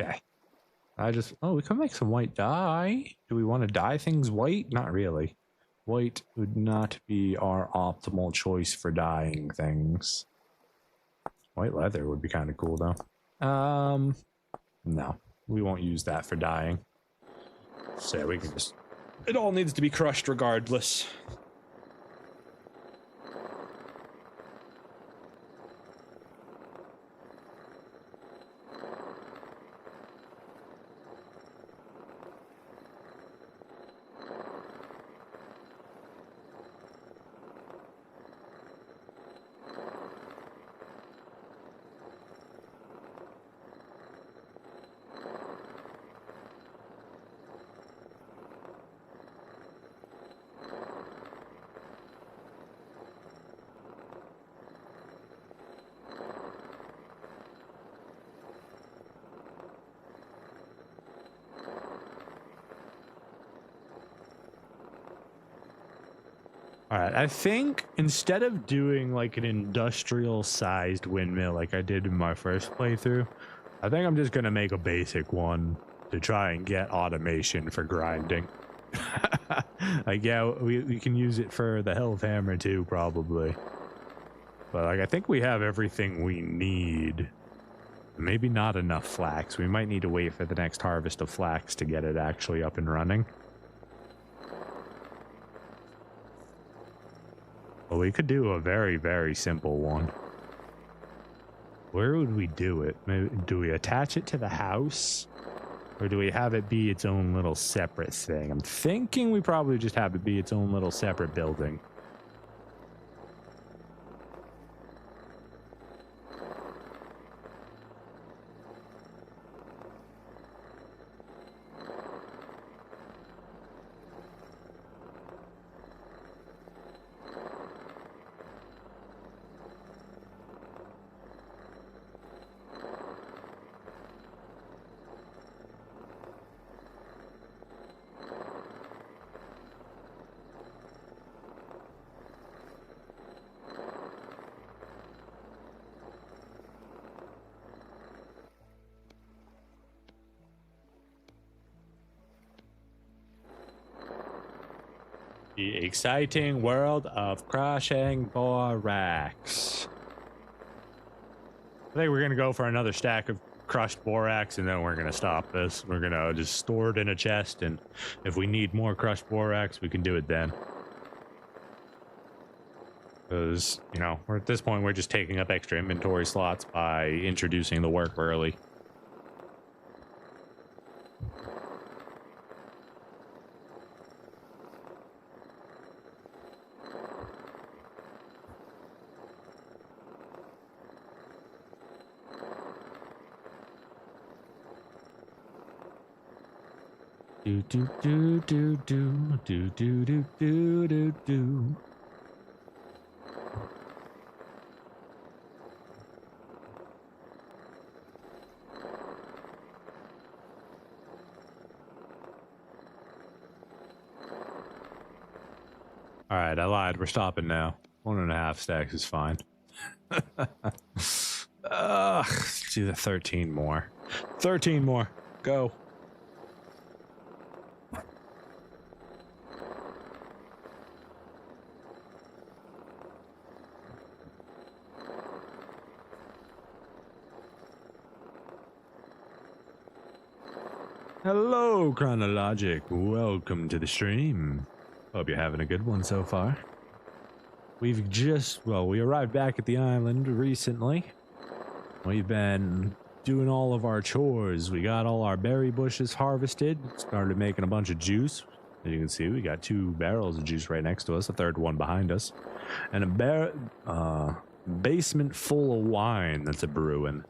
Okay. We can make some white dye. Do we want to dye things white? Not really. White would not be our optimal choice for dyeing things. White leather would be kind of cool though. No, we won't use that for dyeing. So yeah, we can just, it all needs to be crushed regardless. All right, I think instead of doing like an industrial sized windmill like I did in my first playthrough, I think I'm just gonna make a basic one to try and get automation for grinding. Like, yeah, we can use it for the health hammer too, probably. But like, I think we have everything we need. Maybe not enough flax. We might need to wait for the next harvest of flax to get it actually up and running. Well, we could do a very, very simple one. Where would we do it? Maybe, do we attach it to the house? Or do we have it be its own little separate thing? I'm thinking we probably just have it be its own little separate building. The exciting world of crushing borax. I think we're gonna go for another stack of crushed borax, and then we're gonna stop this. We're gonna just store it in a chest, and if we need more crushed borax, we can do it then. Because, you know, we're at this point, we're just taking up extra inventory slots by introducing the work early. Do do do do do do do do do do do. All right, I lied. We're stopping now. 1.5 stacks is fine. Let's do the 13 more. 13 more. Go. Hello, Chronologic. Welcome to the stream. Hope you're having a good one so far. We've just, well, we arrived back at the island recently. We've been doing all of our chores. We got all our berry bushes harvested, started making a bunch of juice. As you can see, we got 2 barrels of juice right next to us, a third one behind us, and a basement full of wine that's a brewing.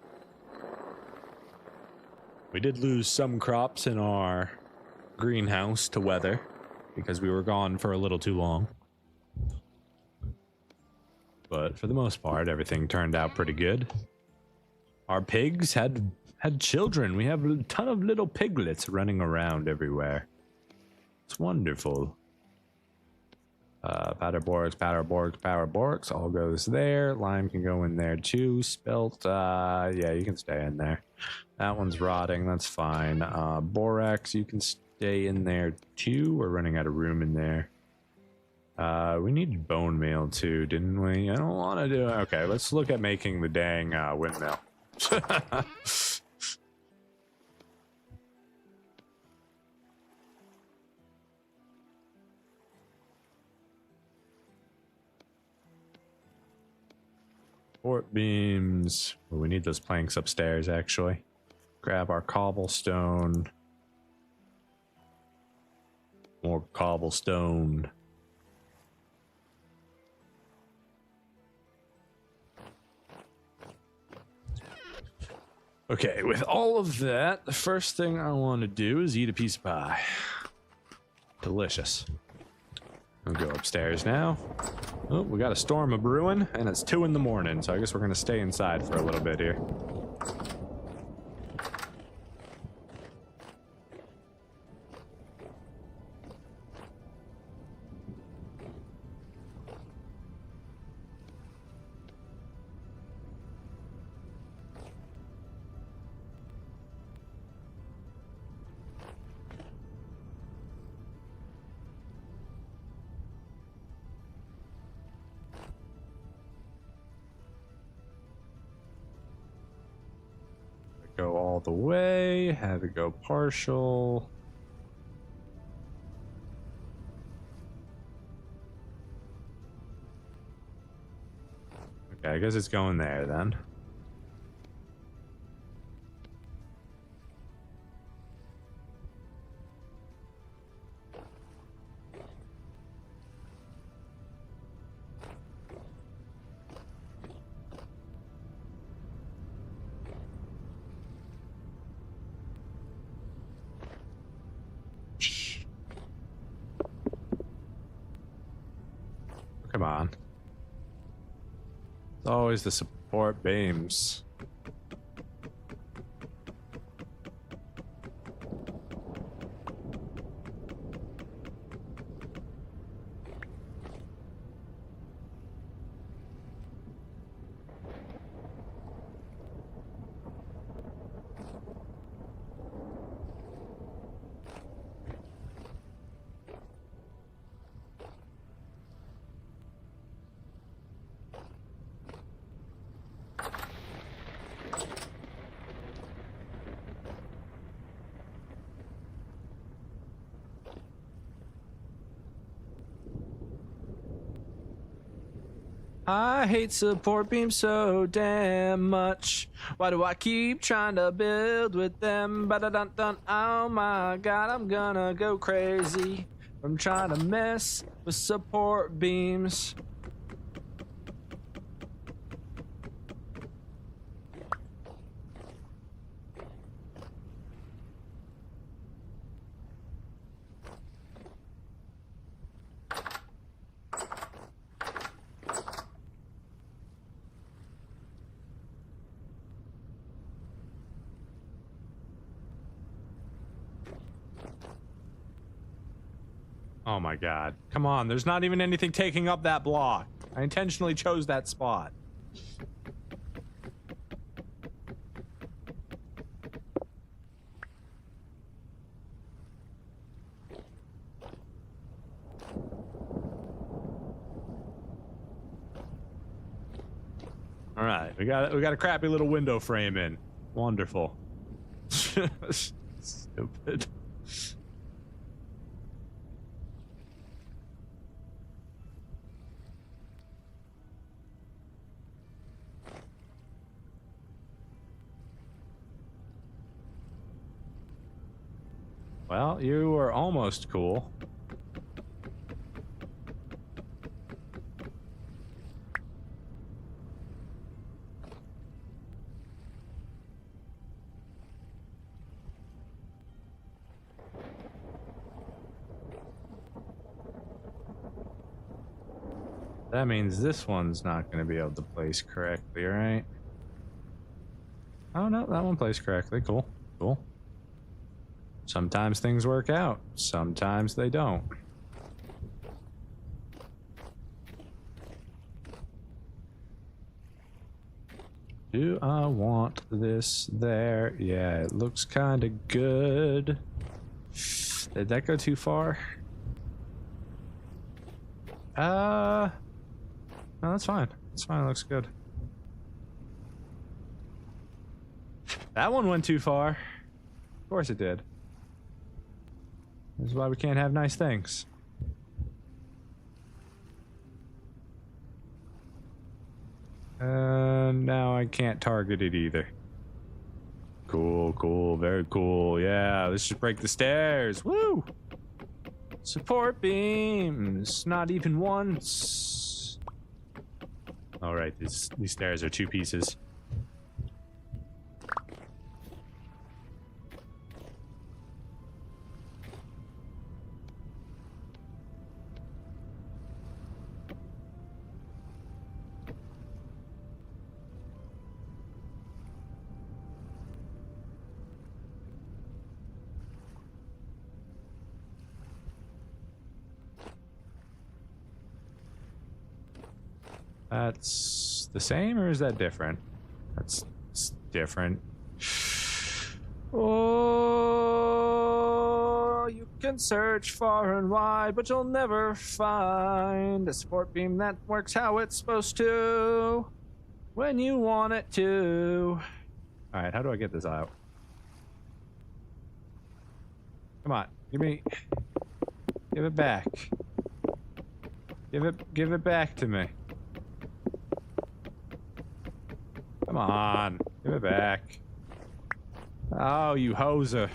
We did lose some crops in our greenhouse to weather because we were gone for a little too long. But for the most part, everything turned out pretty good. Our pigs had children. We have a ton of little piglets running around everywhere. It's wonderful. Powder borks, all goes there. Lime can go in there too. Spelt, yeah, you can stay in there. That one's rotting, that's fine. Borax, you can stay in there too. We're running out of room in there. We needed bone meal too, didn't we? I don't want to do it. Okay, let's look at making the dang windmill. Port beams. Well, we need those planks upstairs, actually. Grab our cobblestone. More cobblestone. Okay, with all of that, the first thing I want to do is eat a piece of pie. Delicious. I'll go upstairs now. Oh, we got a storm of brewing, and it's 2 in the morning, so I guess we're gonna stay inside for a little bit here. all the way, have it go partial. Okay, I guess it's going there then. Come on. It's always the support beams. I hate support beams so damn much. Why do I keep trying to build with them? Ba-da-dun-dun. Oh my god, I'm gonna go crazy from trying to mess with support beams. Oh my god. Come on, there's not even anything taking up that block. I intentionally chose that spot. All right, we got a crappy little window frame in. Wonderful. Stupid. Well, you were almost cool. That means this one's not going to be able to place correctly, right? Oh, no, that one placed correctly. Cool, cool. Sometimes things work out, sometimes they don't. Do I want this there? Yeah, it looks kind of good. Did that go too far? No, that's fine. It's fine, it looks good. That one went too far. Of course it did. This is why we can't have nice things. Now I can't target it either. Cool, cool, very cool. Yeah, let's just break the stairs. Woo! Support beams. Not even once. All right, these stairs are 2 pieces. That's the same, or is that different? That's different. Oh, you can search far and wide, but you'll never find a support beam that works how it's supposed to when you want it to. All right, how do I get this out? Come on. Give it back. Give it back to me. Come on. Give it back. Oh, you hoser.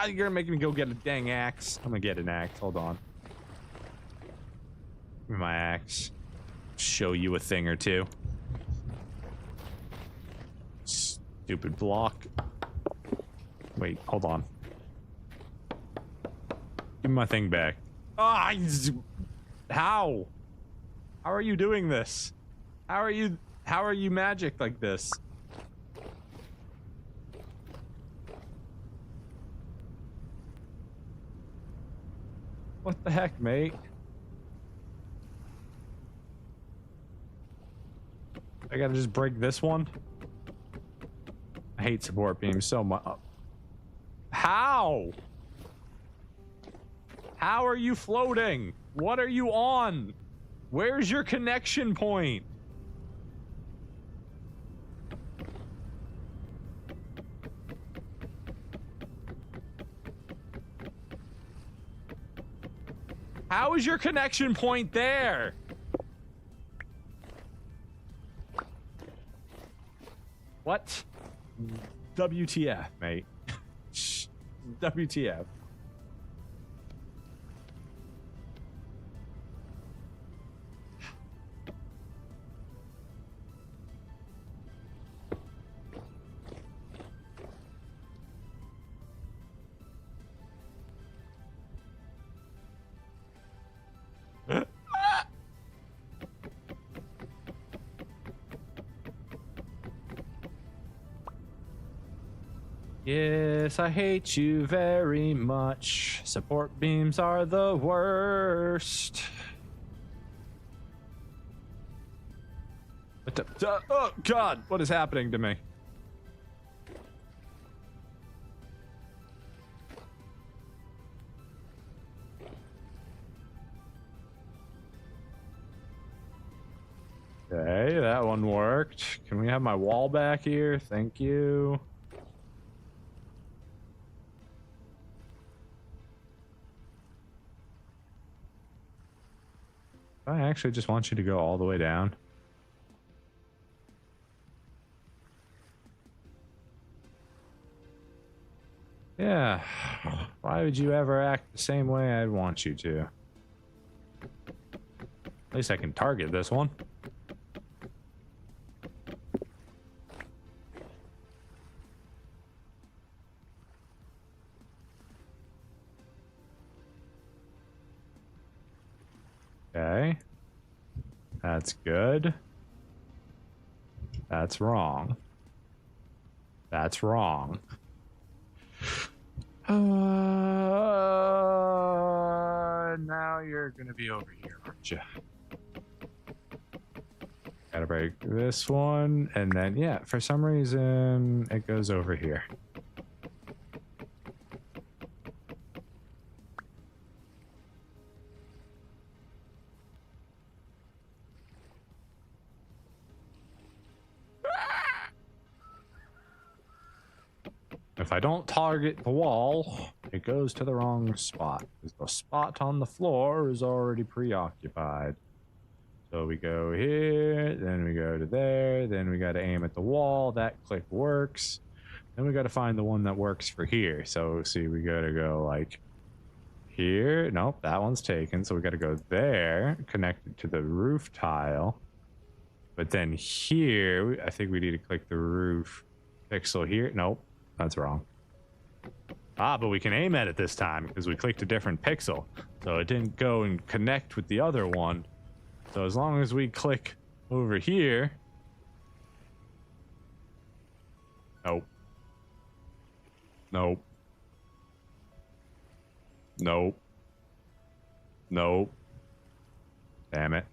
You're making me go get a dang axe. I'm gonna get an axe. Hold on. Give me my axe. Show you a thing or two. Stupid block. Wait, hold on. Give me my thing back. Ah, how? How are you doing this? How are you magic like this? What the heck, mate? I gotta just break this one? I hate support beams so much. How? How are you floating? What are you on? Where's your connection point? How is your connection point there? What? WTF, mate. WTF. Yes, I hate you very much. Support beams are the worst. What the? Oh, God, what is happening to me? Okay, that one worked. Can we have my wall back here? Thank you. I actually just want you to go all the way down. Yeah. Why would you ever act the same way I'd want you to? At least I can target this one. Okay. That's good. That's wrong. That's wrong. Now you're gonna be over here, aren't you? Gotta break this one, and then, yeah, for some reason, it goes over here. If I don't target the wall, it goes to the wrong spot, because the spot on the floor is already preoccupied. So we go here, then we go to there, then we got to aim at the wall. That click works. Then we got to find the one that works for here. So see, we got to go like here. Nope, that one's taken. So we got to go there, connected to the roof tile. But then here, I think we need to click the roof pixel here. Nope. That's wrong. Ah, but we can aim at it this time because we clicked a different pixel. So it didn't go and connect with the other one. So as long as we click over here. Nope. Nope. Nope. Nope. Damn it.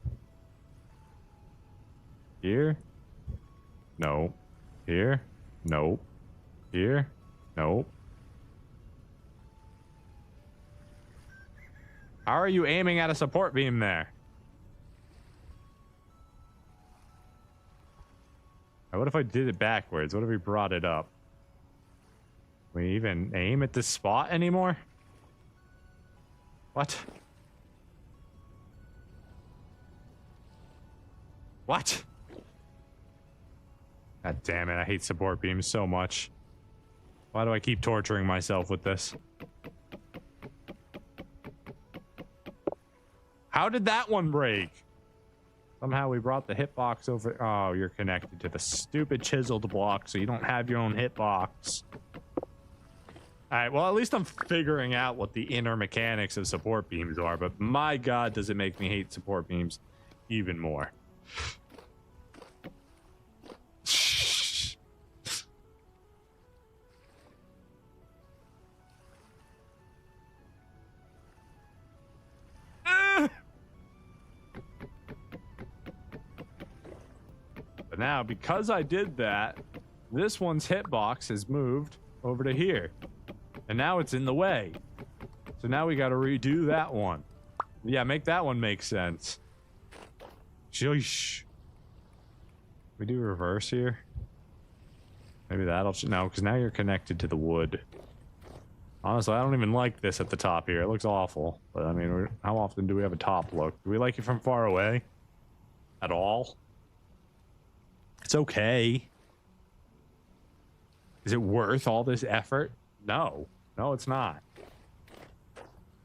Here? No. Here? Nope. Here? Nope. How are you aiming at a support beam there? What if I did it backwards? What if we brought it up? We even aim at this spot anymore? What? What? God damn it, I hate support beams so much. Why do I keep torturing myself with this? How did that one break? Somehow we brought the hitbox over. Oh, you're connected to the stupid chiseled block, so you don't have your own hitbox. Alright, well, at least I'm figuring out what the inner mechanics of support beams are, but my god, does it make me hate support beams even more. But now, because I did that, this one's hitbox has moved over to here. And now it's in the way. So now we gotta redo that one. Yeah, make that one make sense. Sheesh. We do reverse here? Maybe that'll... No, because now you're connected to the wood. Honestly, I don't even like this at the top here. It looks awful. But I mean, how often do we have a top look? Do we like it from far away? At all? It's okay. Is it worth all this effort? No. No, it's not.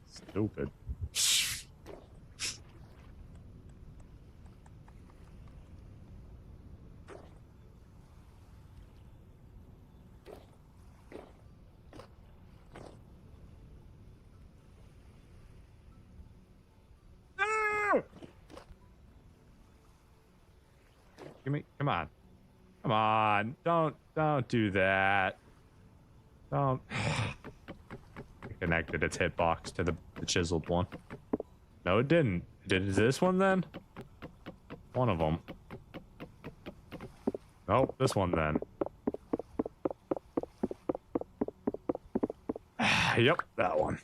Stupid. Give me, come on. Come on. Don't do that. Don't. It connected its hitbox to the chiseled one. No, it didn't. Did it this one then? One of them. Nope, this one then. Yep, that one.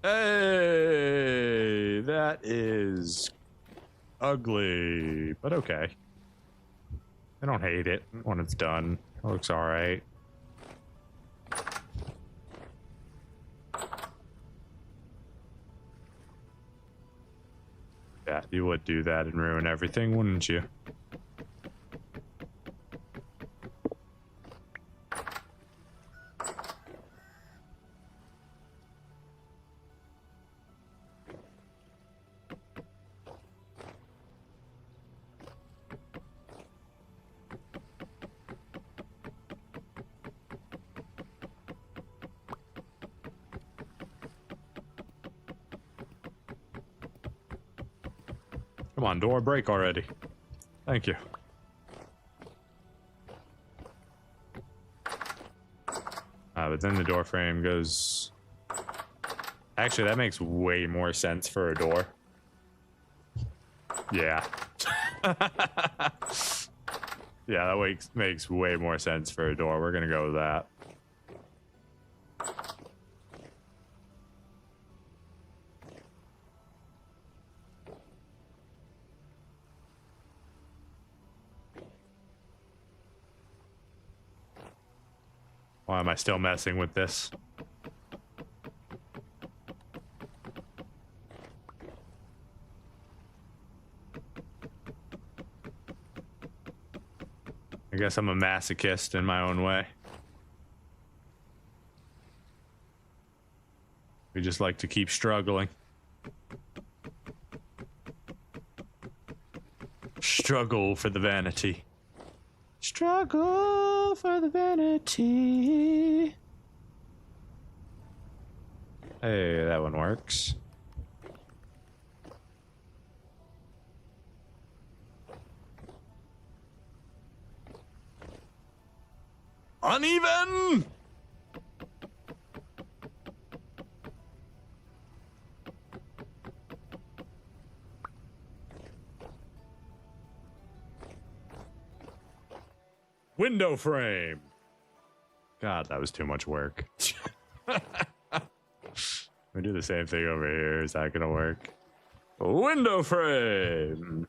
Hey, that is ugly, but okay. I don't hate it when it's done. It looks all right. Yeah, you would do that and ruin everything, wouldn't you? Come on, door, break already. Thank you. But then the door frame goes... Actually, that makes way more sense for a door. Yeah. Yeah, that makes way more sense for a door. We're gonna go with that. Why am I still messing with this? I guess I'm a masochist in my own way. We just like to keep struggling. Struggle for the vanity. Struggle for the vanity. Hey, that one works. Uneven! Window frame. God, that was too much work. We do the same thing over here. Is that gonna work? Window frame.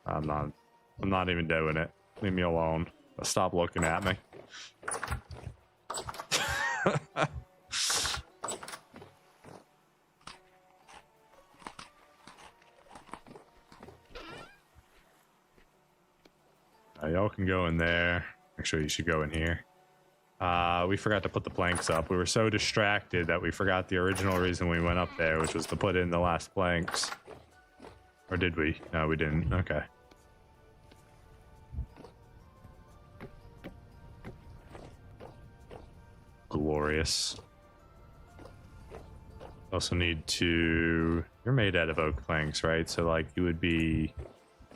I'm not even doing it. Leave me alone. Stop looking at me. Y'all can go in there. Actually, you should go in here. We forgot to put the planks up. We were so distracted that we forgot the original reason we went up there, which was to put in the last planks. Or did we? No, we didn't. Okay. Glorious. Also need to... You're made out of oak planks, right? So, like, you would be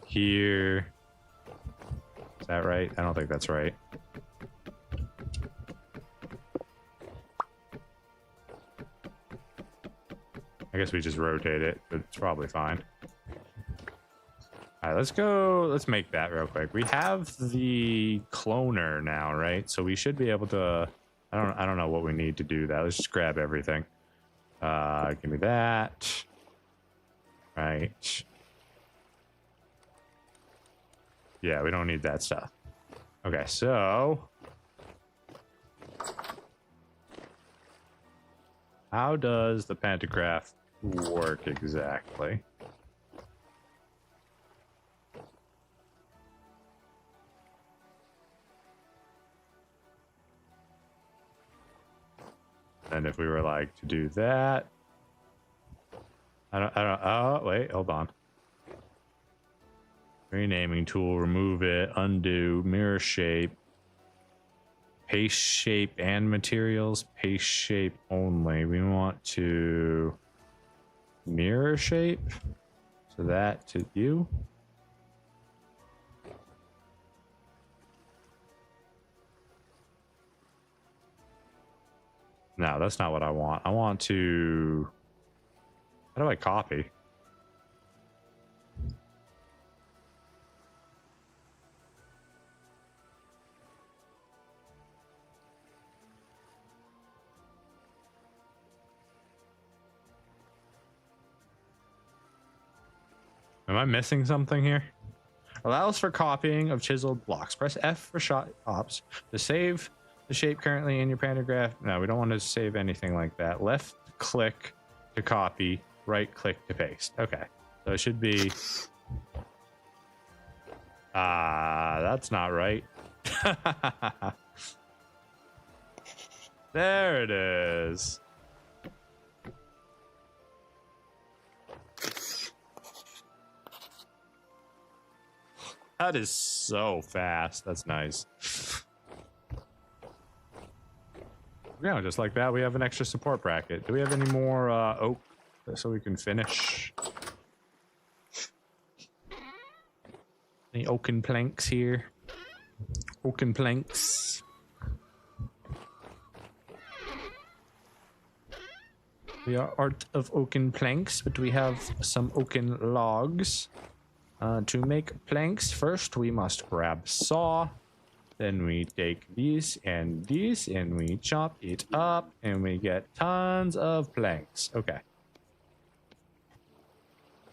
here... Is that right? I don't think that's right. I guess we just rotate it, but it's probably fine. All right, let's go. Let's make that real quick. We have the cloner now, right? So we should be able to... I don't know what we need to do that. Let's just grab everything. Give me that. Right. Yeah, we don't need that stuff. Okay, so... How does the pantograph work exactly? And if we were like to do that... I don't, oh, wait, hold on. Renaming tool, remove it, undo, mirror shape, paste shape and materials, paste shape only. We want to mirror shape, so that to you. No, that's not what I want. I want to... How do I copy? Am I missing something here? Allows for copying of chiseled blocks. Press F for shot ops to save the shape currently in your pantograph. No, we don't want to save anything like that. Left click to copy, right click to paste. Okay, so it should be... that's not right. There it is. That is so fast. That's nice. Yeah, just like that, we have an extra support bracket. Do we have any more oak so we can finish? Any oaken planks here? Oaken planks. We are art of oaken planks, but we have some oaken logs. To make planks, first we must grab saw. Then we take these and we chop it up and we get tons of planks. Okay.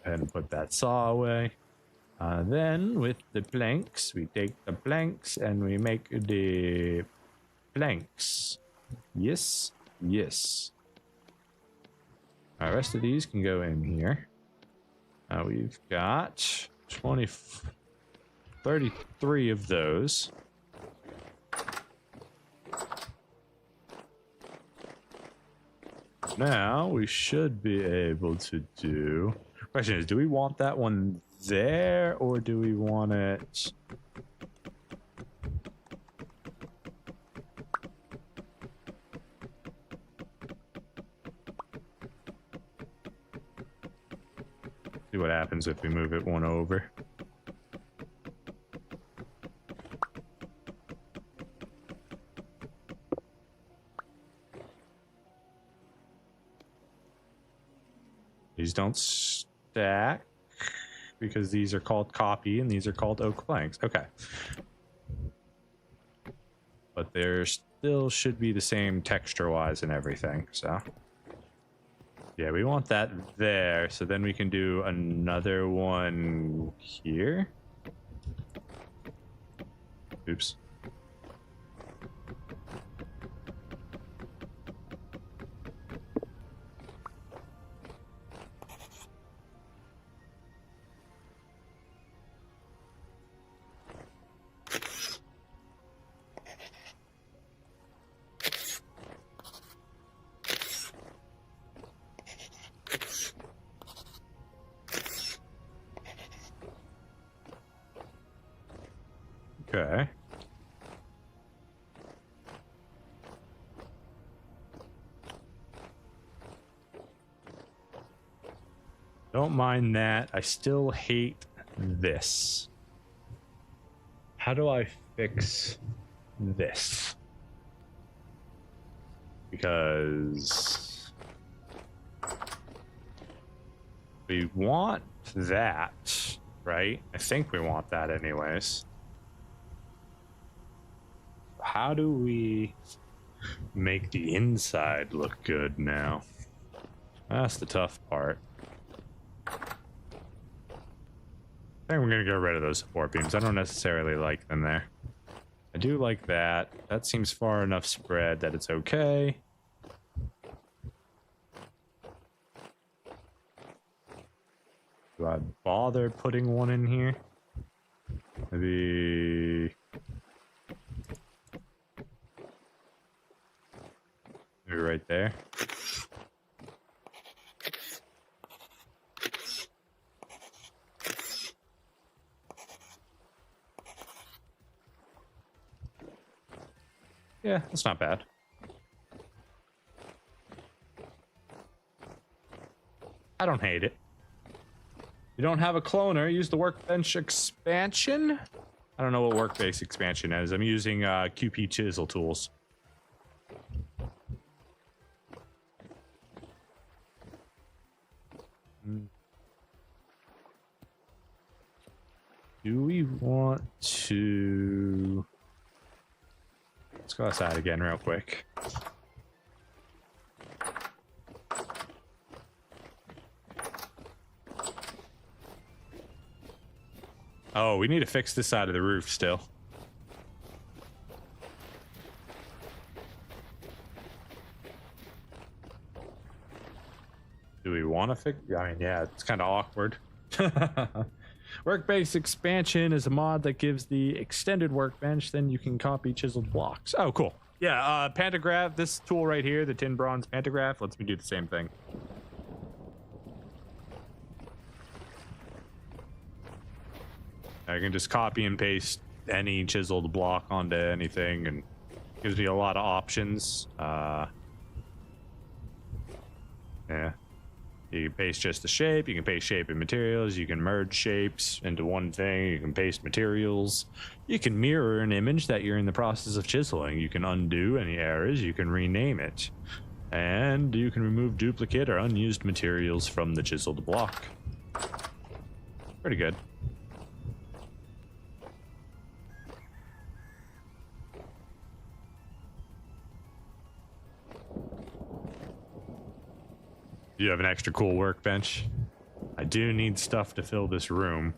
And put that saw away. Then with the planks, we take the planks and we make the planks. Yes, yes. The rest of these can go in here. We've got 33 of those. Now we should be able to do... Question is, do we want that one there or do we want it... See what happens if we move it one over. These don't stack because these are called copy and these are called oak planks. Okay. but there still should be the same texture-wise and everything, so. Yeah, we want that there, so then we can do another one here. Oops. Okay. Don't mind that. I still hate this. How do I fix this? Because we want that, right? I think we want that anyways. How do we make the inside look good now? That's the tough part. I think we're gonna get rid of those support beams. I don't necessarily like them there. I do like that. That seems far enough spread that it's okay. Do I bother putting one in here? Maybe right there. Yeah, that's not bad. I don't hate it. You don't have a cloner, use the workbench expansion? I don't know what workbench expansion is. I'm using QP Chiseltools. Do we want to... Let's go outside again real quick. Oh, we need to fix this side of the roof still. Do we want to fix? I mean, yeah, it's kind of awkward. Workbench expansion is a mod that gives the extended workbench, then you can copy chiseled blocks. Oh, cool. Yeah, pantograph, this tool right here, the tin bronze pantograph, lets me do the same thing. I can just copy and paste any chiseled block onto anything, and gives me a lot of options. Yeah. You can paste just the shape, you can paste shape and materials, you can merge shapes into one thing, you can paste materials. You can mirror an image that you're in the process of chiseling. You can undo any errors, you can rename it. And you can remove duplicate or unused materials from the chiseled block. Pretty good. You have an extra cool workbench. I do need stuff to fill this room.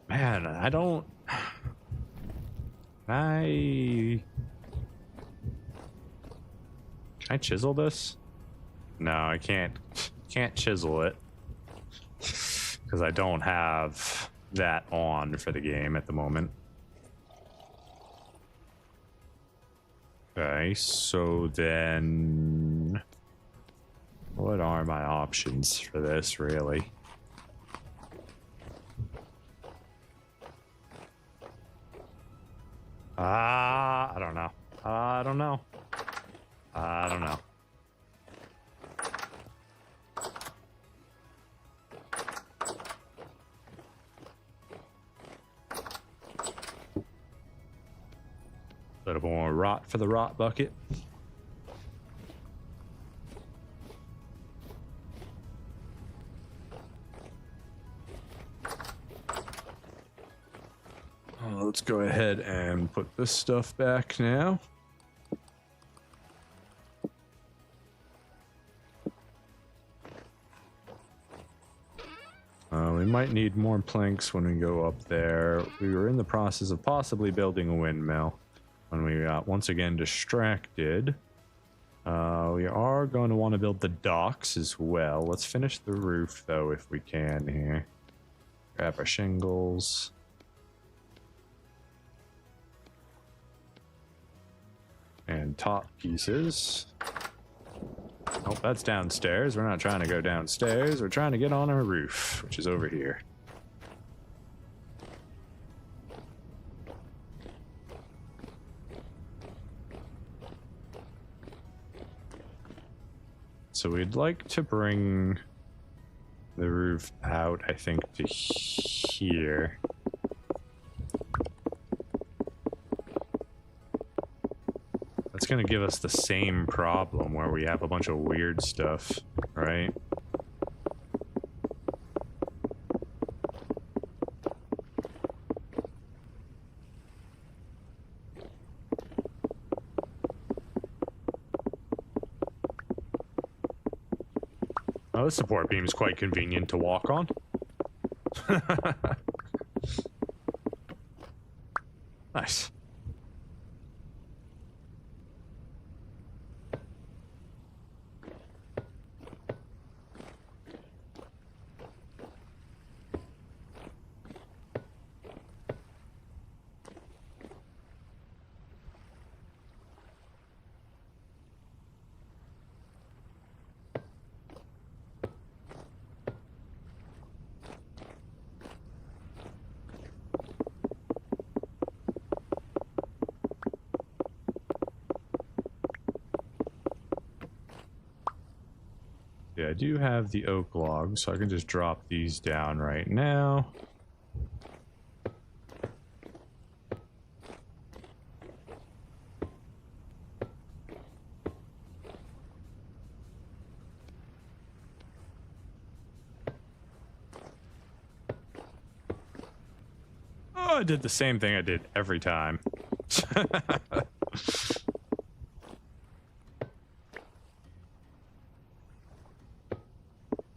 Man, I don't... Can I chisel this? No, I can't chisel it. Because I don't have that on for the game at the moment. Okay, so then... What are my options for this, really? I don't know. I don't know. I don't know. A little more rot for the rot bucket. Let's go ahead and put this stuff back now. We might need more planks when we go up there. We were in the process of possibly building a windmill when we got once again distracted. We are going to want to build the docks as well. Let's finish the roof though if we can here. Grab our shingles. And top pieces. Oh, that's downstairs. We're not trying to go downstairs. We're trying to get on our roof, which is over here. So we'd like to bring the roof out, I think, to here. That's gonna give us the same problem where we have a bunch of weird stuff, right? Oh, the support beam is quite convenient to walk on. Nice. Yeah, I do have the oak logs, so I can just drop these down right now. Oh, I did the same thing I did every time.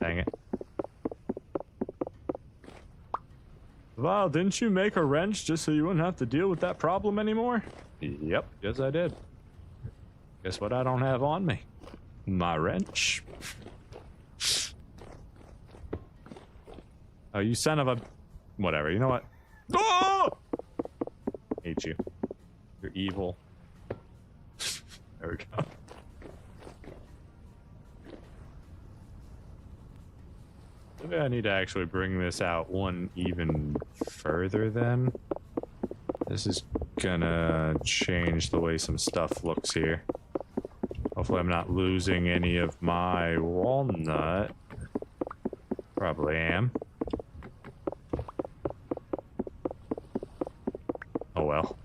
Dang it. Wow, didn't you make a wrench just so you wouldn't have to deal with that problem anymore? Yep, yes I did. Guess what I don't have on me? My wrench. Oh, you son of a... Whatever, you know what? Oh! Hate you. You're evil. There we go. Maybe I need to actually bring this out one even further then. This is gonna change the way some stuff looks here. Hopefully I'm not losing any of my walnut. Probably am. Oh well.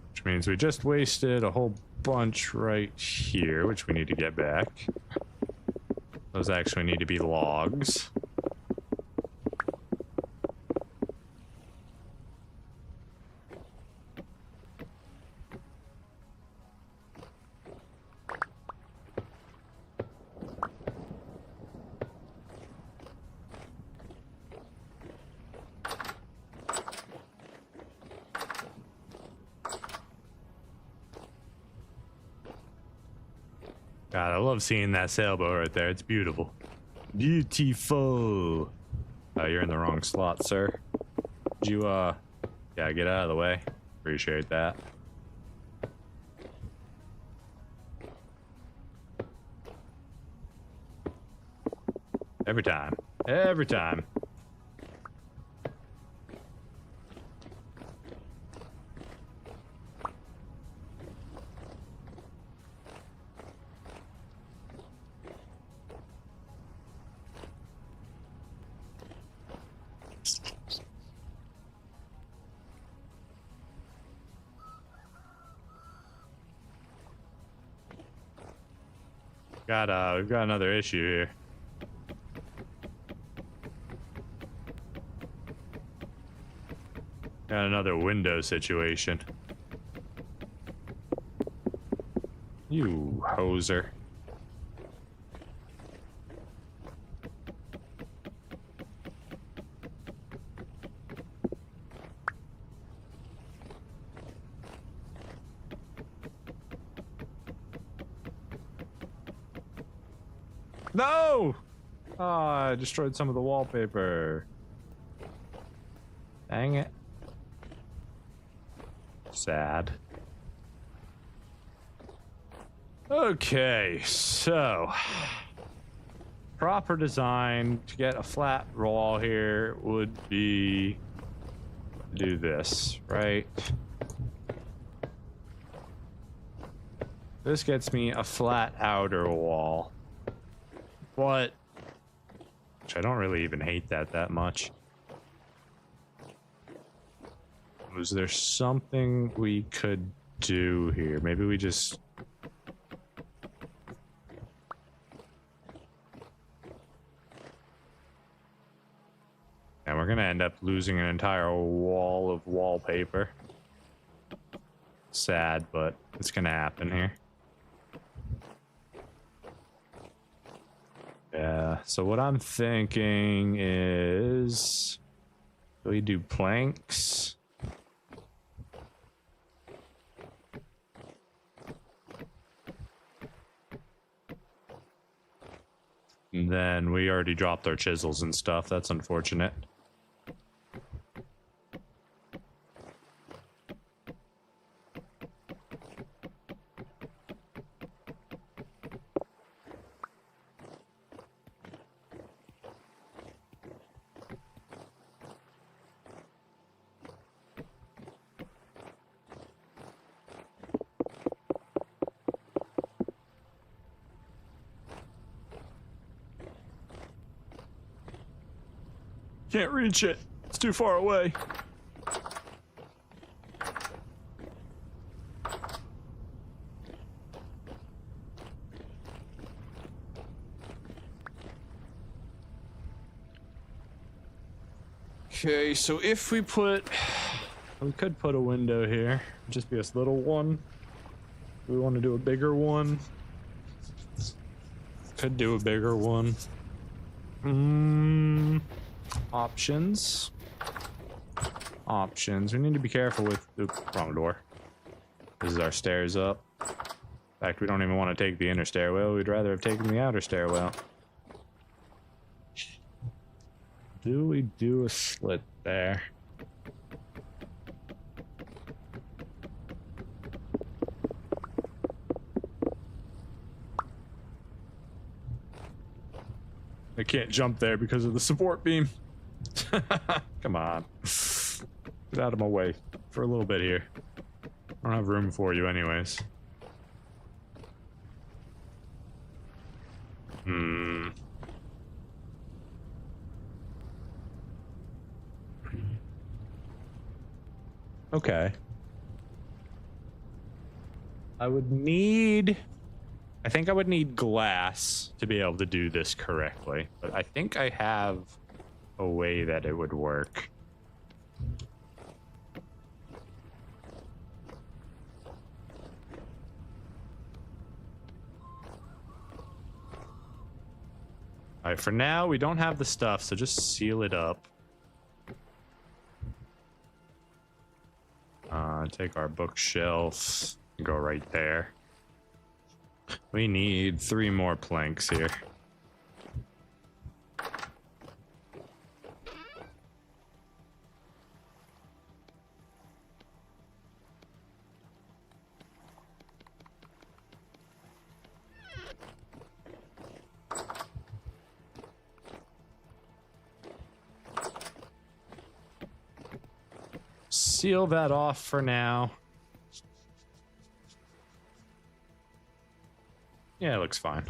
Which means we just wasted a whole bunch right here, which we need to get back. Those actually need to be logs. God, I love seeing that sailboat right there. It's beautiful. Beautiful. Oh, you're in the wrong slot, sir. Did you, yeah, get out of the way. Appreciate that. Every time. Every time. we've got another issue here. Got another window situation. You hoser. No! Oh, I destroyed some of the wallpaper. Dang it. Sad. Okay, so proper design to get a flat wall here would be do this, right? This gets me a flat outer wall. But which I don't really even hate that much. Was there something we could do here? Maybe we just... And we're gonna end up losing an entire wall of wallpaper. Sad, but it's gonna happen here. Yeah, so what I'm thinking is... we do planks. And then we already dropped our chisels and stuff. That's unfortunate. Can't reach it. It's too far away. Okay, so if we put... we could put a window here. Just be this little one. We want to do a bigger one. Could do a bigger one. Options. We need to be careful with... Oops, wrong door. This is our stairs up. In fact, we don't even want to take the inner stairwell. We'd rather have taken the outer stairwell. Do we do a slit there? I can't jump there because of the support beam. Come on. Get out of my way for a little bit here. I don't have room for you anyways. Okay. I think I would need glass to be able to do this correctly, but I think I have a way that it would work. All right, for now, we don't have the stuff, so just seal it up. Take our bookshelf and go right there. We need 3 more planks here. Seal that off for now. Yeah, it looks fine.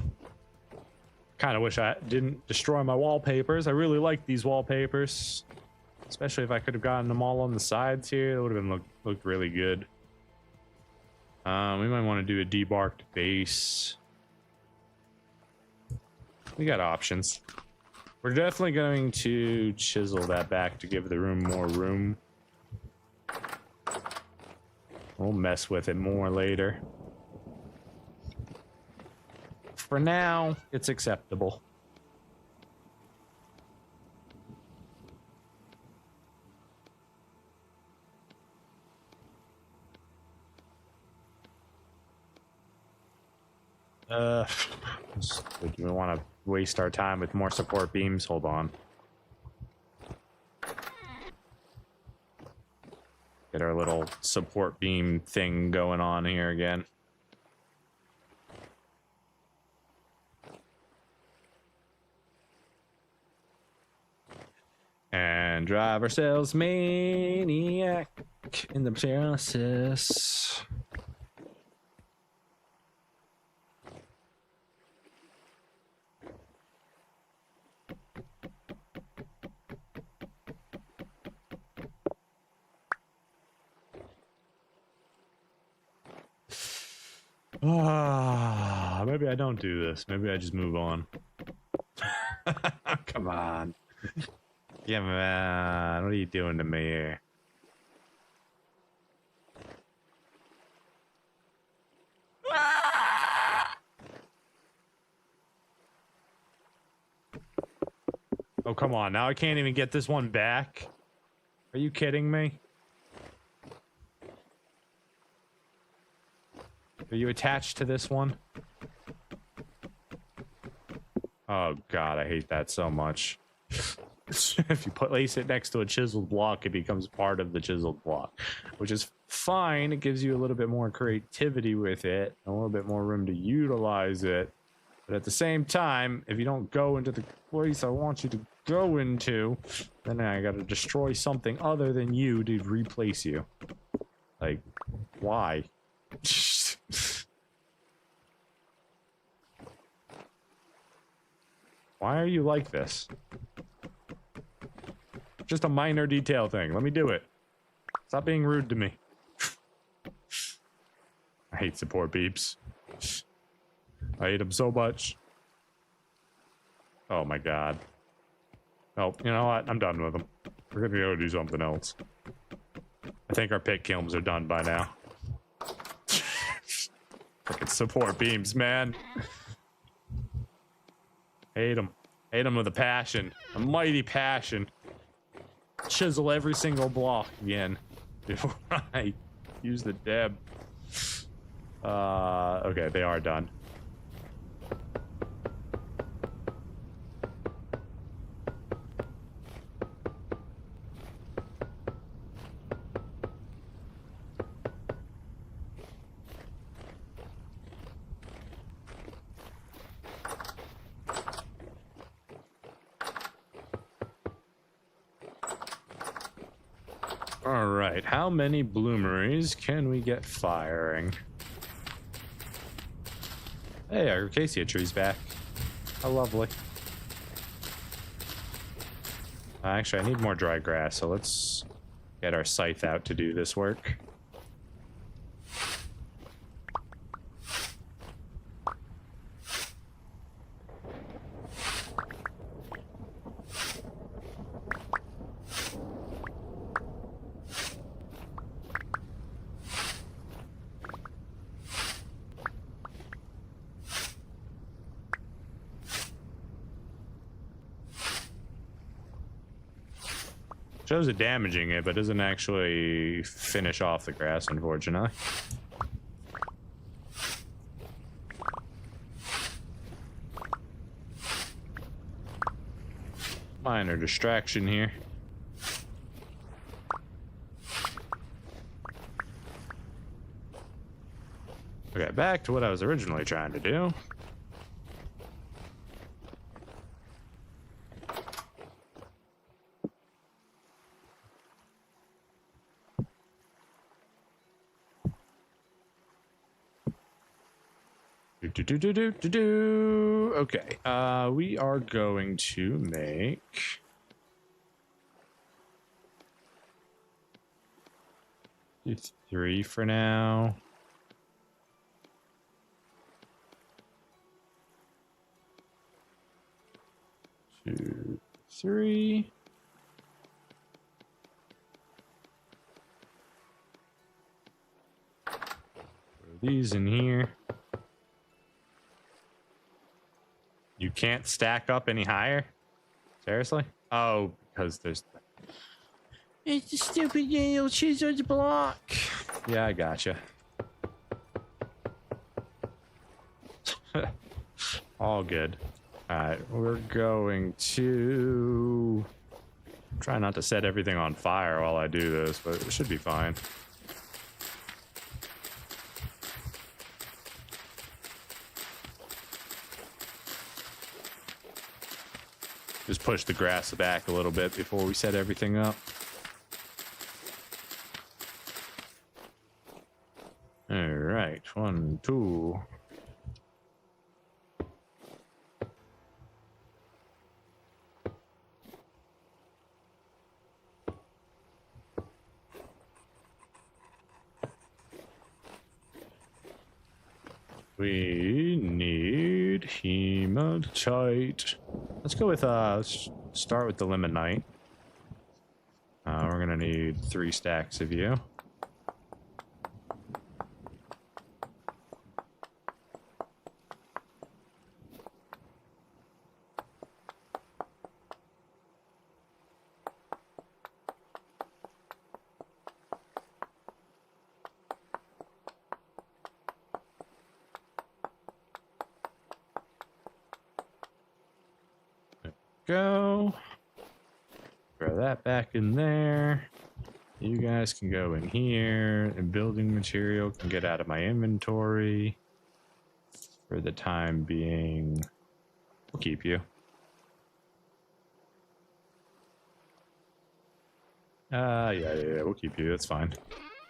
Kind of wish I didn't destroy my wallpapers. I really like these wallpapers. Especially if I could have gotten them all on the sides here. It would have been looked really good. We might want to do a debarked base. We got options. We're definitely going to chisel that back to give the room more room. We'll mess with it more later. For now, it's acceptable. Do we want to waste our time with more support beams? Hold on. Get our little support beam thing going on here again. And drive ourselves maniac in the process. Maybe I don't do this. Maybe I just move on. Come on. Yeah, man. What are you doing to me here? Oh, come on. Now I can't even get this one back. Are you kidding me? Are you attached to this one? Oh god, I hate that so much. If you place it next to a chiseled block, it becomes part of the chiseled block, which is fine. It gives you a little bit more creativity with it, a little bit more room to utilize it. But at the same time, if you don't go into the place I want you to go into, then I gotta destroy something other than you to replace you. Like, why? Why are you like this? Just a minor detail thing. Let me do it. Stop being rude to me. I hate support beeps. I hate them so much. Oh my god. Oh, you know what? I'm done with them. We're gonna go do something else. I think our pit kilns are done by now. Frickin' support beams, man. Hate them. Hate them with a passion. A mighty passion. Chisel every single block again before I use the deb. Okay, they are done. All right, how many bloomeries can we get firing? Hey, our acacia tree's back. How lovely. Actually, I need more dry grass, so let's get our scythe out to do this work. Shows it damaging it, but doesn't actually finish off the grass, unfortunately. Minor distraction here. Okay, back to what I was originally trying to do. Okay, we are going to make three for now. 3. Throw these in here. You can't stack up any higher? Seriously? Oh, because there's... It's a stupid little chiseled block. Yeah, I gotcha. All good. Alright, we're going to... Try not to set everything on fire while I do this, but it should be fine. Just push the grass back a little bit before we set everything up. All right, 1, 2. We need hematite. Let's go with let's start with the limonite. We're gonna need 3 stacks of you. Go. Throw that back in there. You guys can go in here, and building material can get out of my inventory. For the time being, we'll keep you. Yeah, we'll keep you. That's fine.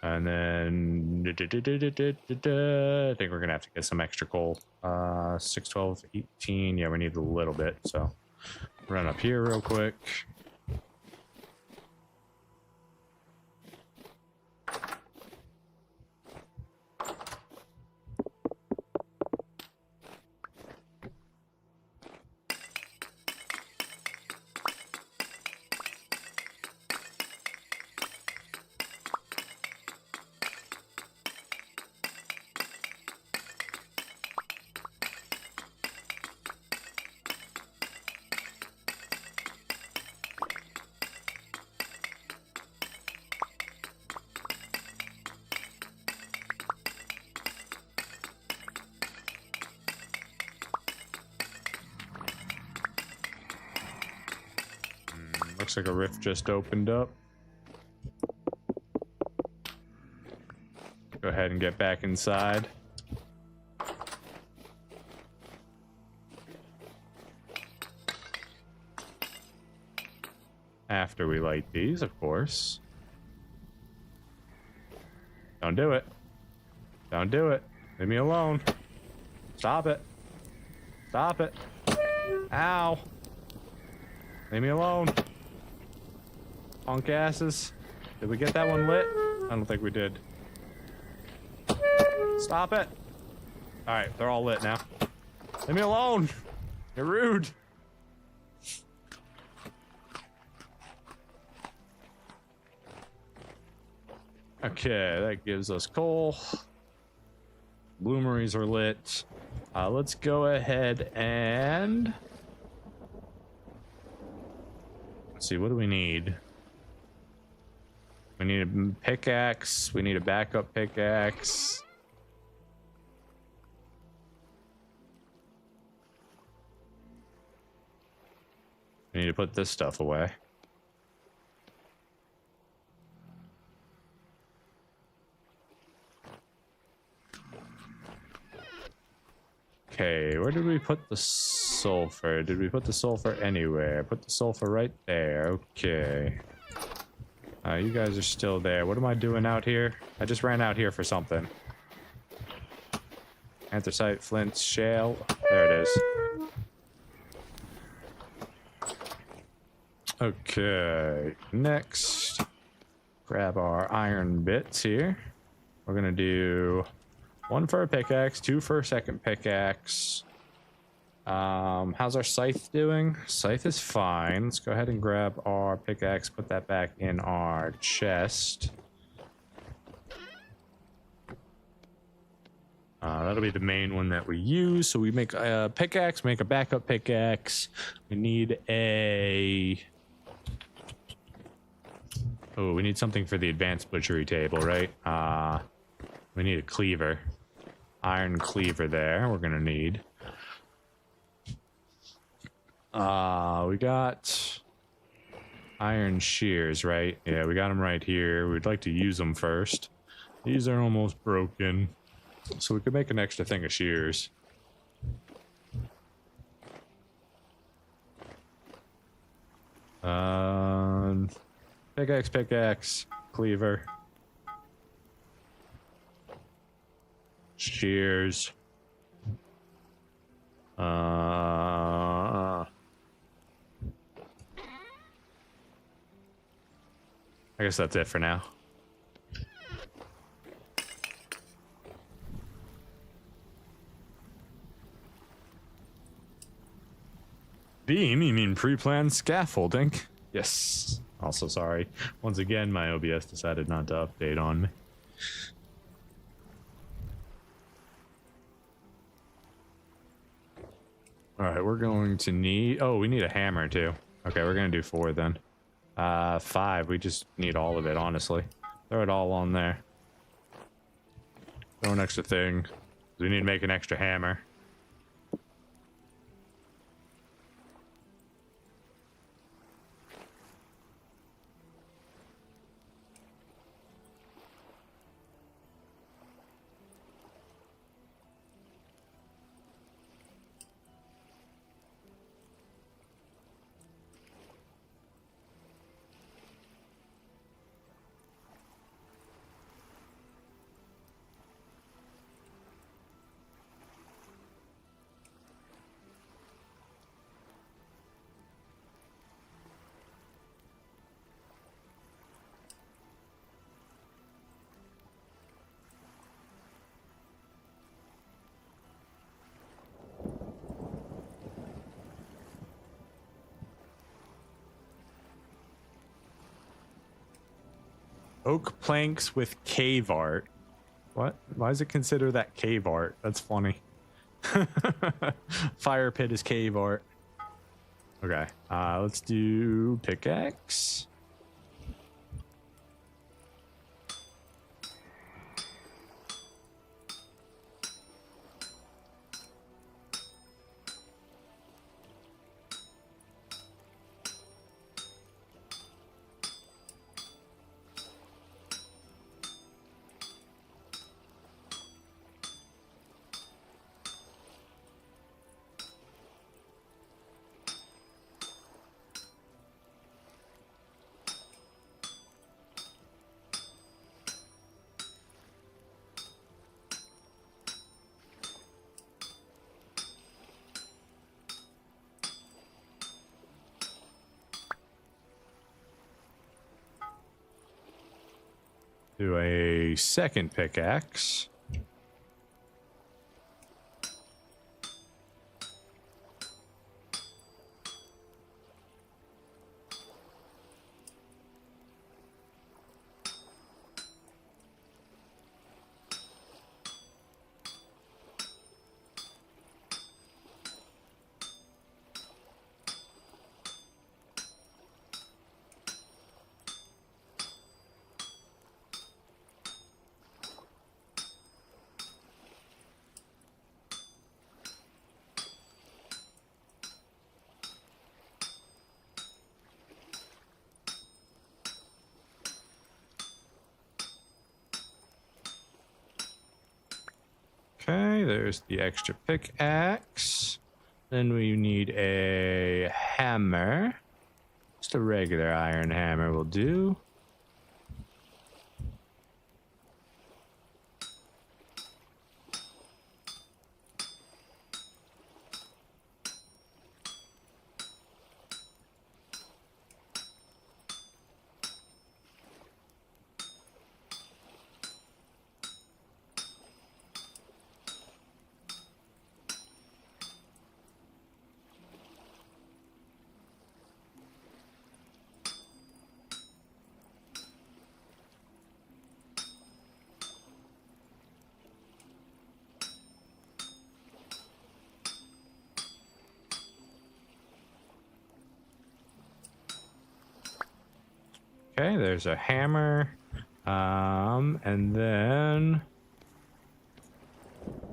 And then I think we're gonna have to get some extra coal. 6, 12, 18. Yeah, we need a little bit, so run up here real quick. Looks like a rift just opened up. Go ahead and get back inside. After we light these, of course. Don't do it. Don't do it. Leave me alone. Stop it. Stop it. Ow. Leave me alone. Punk asses. Did we get that one lit? I don't think we did. Stop it. Alright, they're all lit now. Leave me alone. You're rude. Okay, that gives us coal. Bloomeries are lit. Let's go ahead and... Let's see, what do we need? We need a pickaxe. We need a backup pickaxe. We need to put this stuff away. Okay, where did we put the sulfur? Did we put the sulfur anywhere? Put the sulfur right there. Okay. You guys are still there. What am I doing out here? I just ran out here for something. Anthracite, flint, shale. There it is. Okay, next. Grab our iron bits here. We're gonna do 1 for a pickaxe, 2 for a second pickaxe. How's our scythe doing? Scythe is fine. Let's go ahead and grab our pickaxe, put that back in our chest. That'll be the main one that we use. So we make a pickaxe, make a backup pickaxe. We need a... Oh, we need something for the advanced butchery table, right? We need a cleaver. Iron cleaver there, we're gonna need. We got iron shears, right? Yeah, we got them right here. We'd like to use them first. These are almost broken. So we could make an extra thing of shears. Pickaxe, cleaver. Shears. I guess that's it for now. Beam, you mean pre-planned scaffolding? Yes. Also sorry. Once again, my OBS decided not to update on me. Alright, we're going to need... Oh, we need a hammer too. Okay, we're going to do 4 then. 5, we just need all of it, honestly. Throw it all on there. Throw an extra thing. We need to make an extra hammer. Oak planks with cave art. What? Why does it consider that cave art? That's funny. Fire pit is cave art. Okay, let's do pickaxe. Do a second pickaxe. Okay, there's the extra pickaxe. Then we need a hammer. Just a regular iron hammer will do. Okay, there's a hammer. And then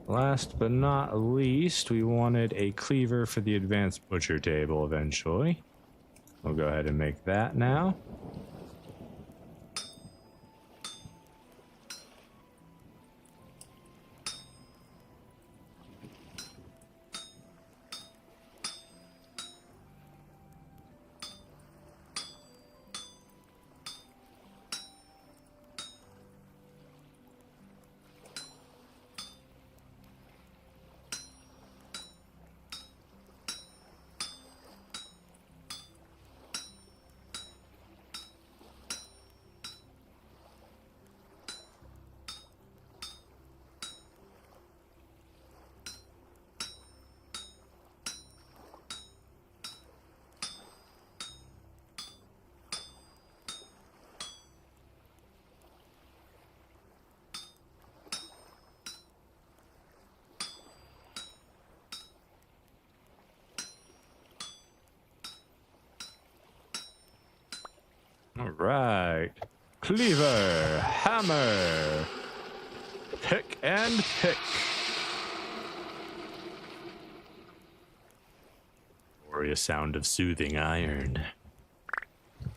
last but not least, we wanted a cleaver for the advanced butcher table eventually. We'll go ahead and make that now. All right. Cleaver, hammer, pick and pick. Glorious sound of soothing iron. All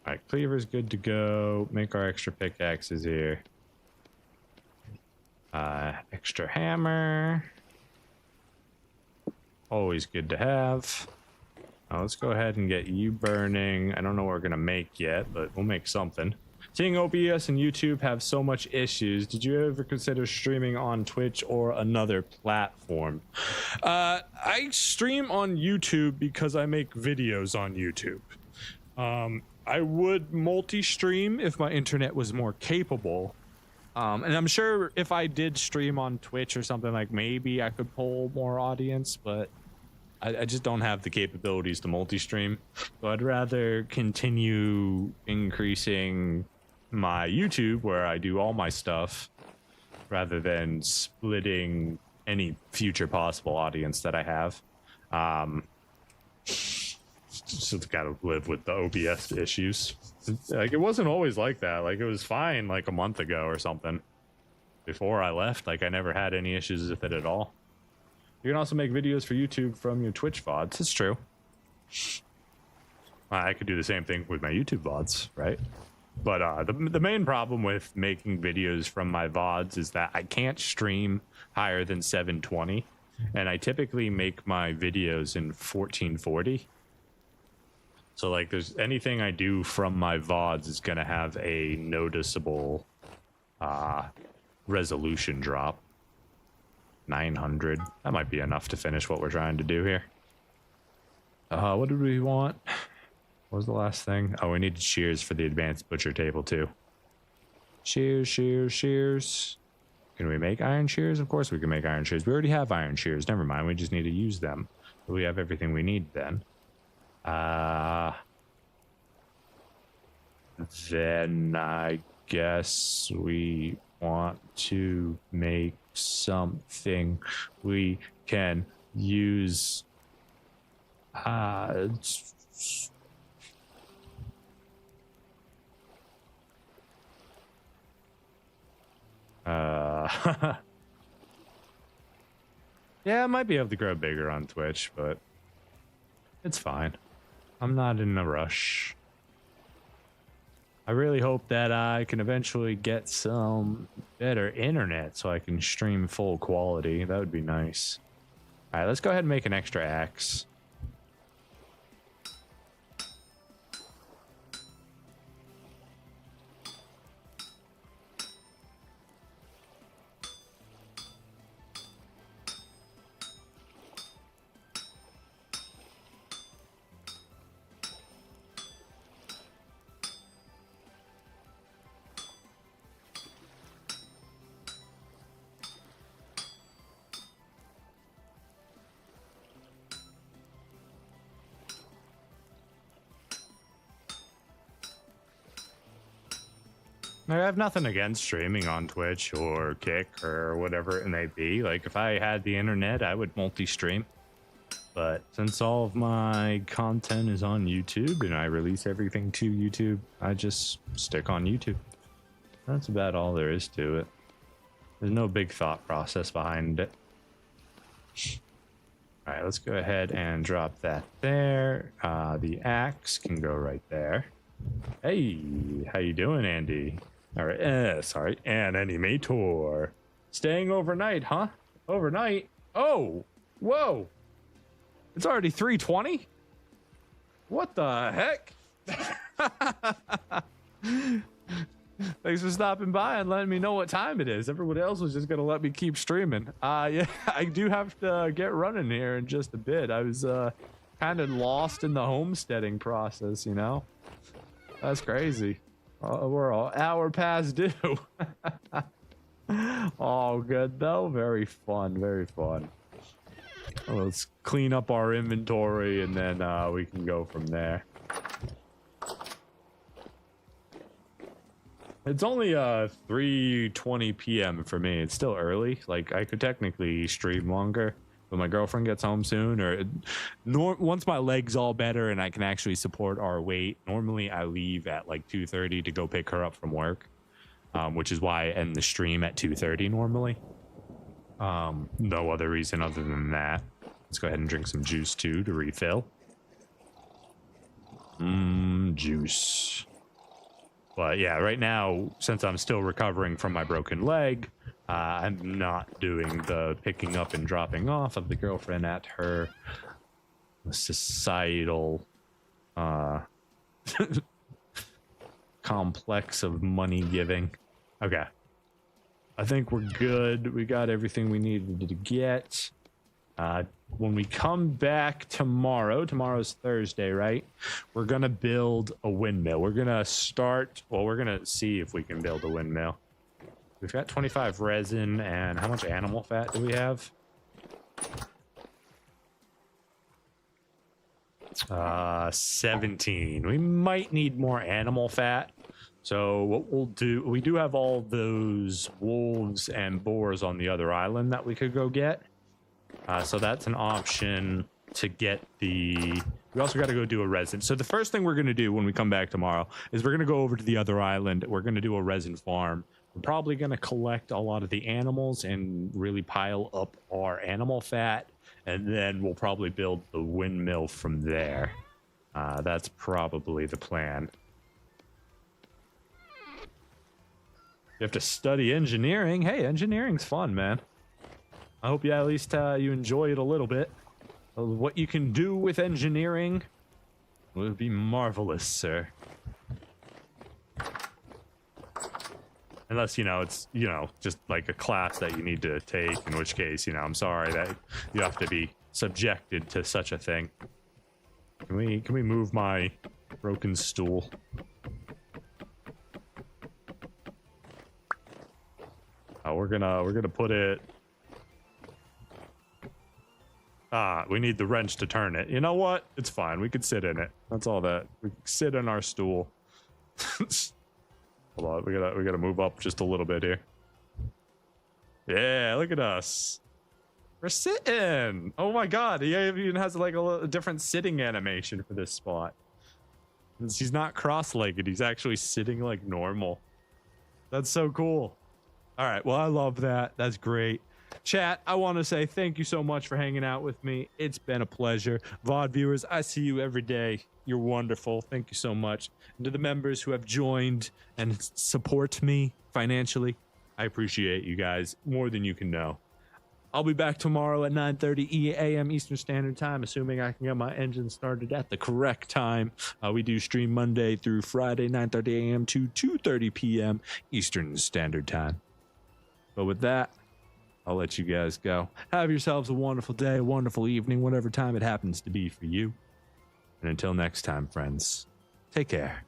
right, cleaver's good to go. Make our extra pickaxes here. Extra hammer. Always good to have. Now let's go ahead and get you burning. I don't know what we're gonna make yet, but we'll make something. Seeing OBS and YouTube have so much issues, did you ever consider streaming on Twitch or another platform? I stream on YouTube because I make videos on YouTube. I would multi-stream if my internet was more capable. And I'm sure if I did stream on Twitch or something, like maybe I could pull more audience, but I just don't have the capabilities to multi-stream. So I'd rather continue increasing my YouTube where I do all my stuff rather than splitting any future possible audience that I have. Just gotta live with the OBS issues. Like, it wasn't always like that. Like, it was fine like a month ago or something. Before I left, like, I never had any issues with it at all. You can also make videos for YouTube from your Twitch VODs. It's true. I could do the same thing with my YouTube VODs, right? But the main problem with making videos from my VODs is that I can't stream higher than 720. And I typically make my videos in 1440. So, like, there's anything I do from my VODs is going to have a noticeable resolution drop. 900. That might be enough to finish what we're trying to do here. What did we want? What was the last thing? Oh, we needed shears for the advanced butcher table, too. Shears, shears, shears. Can we make iron shears? Of course we can make iron shears. We already have iron shears. Never mind. We just need to use them. We have everything we need then. Then I guess we want to make something we can use. Yeah, I might be able to grow bigger on Twitch, but it's fine. I'm not in a rush. I really hope that I can eventually get some better internet so I can stream full quality. That would be nice. All right, let's go ahead and make an extra axe. I have nothing against streaming on Twitch or Kick or whatever it may be. Like, if I had the internet, I would multi-stream. But since all of my content is on YouTube and I release everything to YouTube, I just stick on YouTube. That's about all there is to it. There's no big thought process behind it. All right, let's go ahead and drop that there. The axe can go right there. Hey, how you doing, Andy? All right, sorry, and Animator. Staying overnight, huh? Overnight? Oh, whoa. It's already 3:20? What the heck? Thanks for stopping by and letting me know what time it is. Everybody else was just gonna let me keep streaming. Yeah, I do have to get running here in just a bit. I was kind of lost in the homesteading process, you know? That's crazy. We're an hour past due. All good though. Very fun, very fun. Well, let's clean up our inventory and then we can go from there. It's only 3:20 p.m. for me. It's still early. Like, I could technically stream longer, but my girlfriend gets home soon, or once my leg's all better and I can actually support our weight. Normally I leave at like 2:30 to go pick her up from work, which is why I end the stream at 2:30 normally. No other reason other than that. Let's go ahead and drink some juice too to refill. Juice. But yeah, right now, since I'm still recovering from my broken leg, I'm not doing the picking up and dropping off of the girlfriend at her societal complex of money giving. Okay. I think we're good. We got everything we needed to get. When we come back tomorrow's Thursday, right? We're gonna build a windmill. We're gonna see if we can build a windmill. We've got 25 resin, and how much animal fat do we have? 17. We might need more animal fat. So what we'll do, we do have all those wolves and boars on the other island that we could go get. So that's an option to get we also got to go do a resin. So the first thing we're going to do when we come back tomorrow is we're going to go over to the other island. We're going to do a resin farm. We're probably going to collect a lot of the animals and really pile up our animal fat. And then we'll probably build the windmill from there. That's probably the plan. You have to study engineering. Hey, engineering's fun, man. I hope at least you enjoy it a little bit. What you can do with engineering will be marvelous, sir. Unless, it's, just like a class that you need to take, in which case, I'm sorry that you have to be subjected to such a thing. Can we move my broken stool? We're gonna put it. We need the wrench to turn it. You know what? It's fine. We could sit in it. That's all that. We can sit in our stool. Hold on. We gotta move up just a little bit here. Yeah, look at us. We're sitting. Oh my god. He even has like a different sitting animation for this spot. He's not cross-legged. He's actually sitting like normal. That's so cool. All right. Well, I love that. That's great. Chat, I want to say thank you so much for hanging out with me. It's been a pleasure. VOD viewers, I see you every day. You're wonderful. Thank you so much. And to the members who have joined and support me financially, I appreciate you guys more than you can know. I'll be back tomorrow at 9:30 a.m. Eastern Standard Time, assuming I can get my engine started at the correct time. We do stream Monday through Friday, 9:30 a.m. to 2:30 p.m. Eastern Standard Time. But with that, I'll let you guys go. Have yourselves a wonderful day, a wonderful evening, whatever time it happens to be for you. And until next time, friends, take care.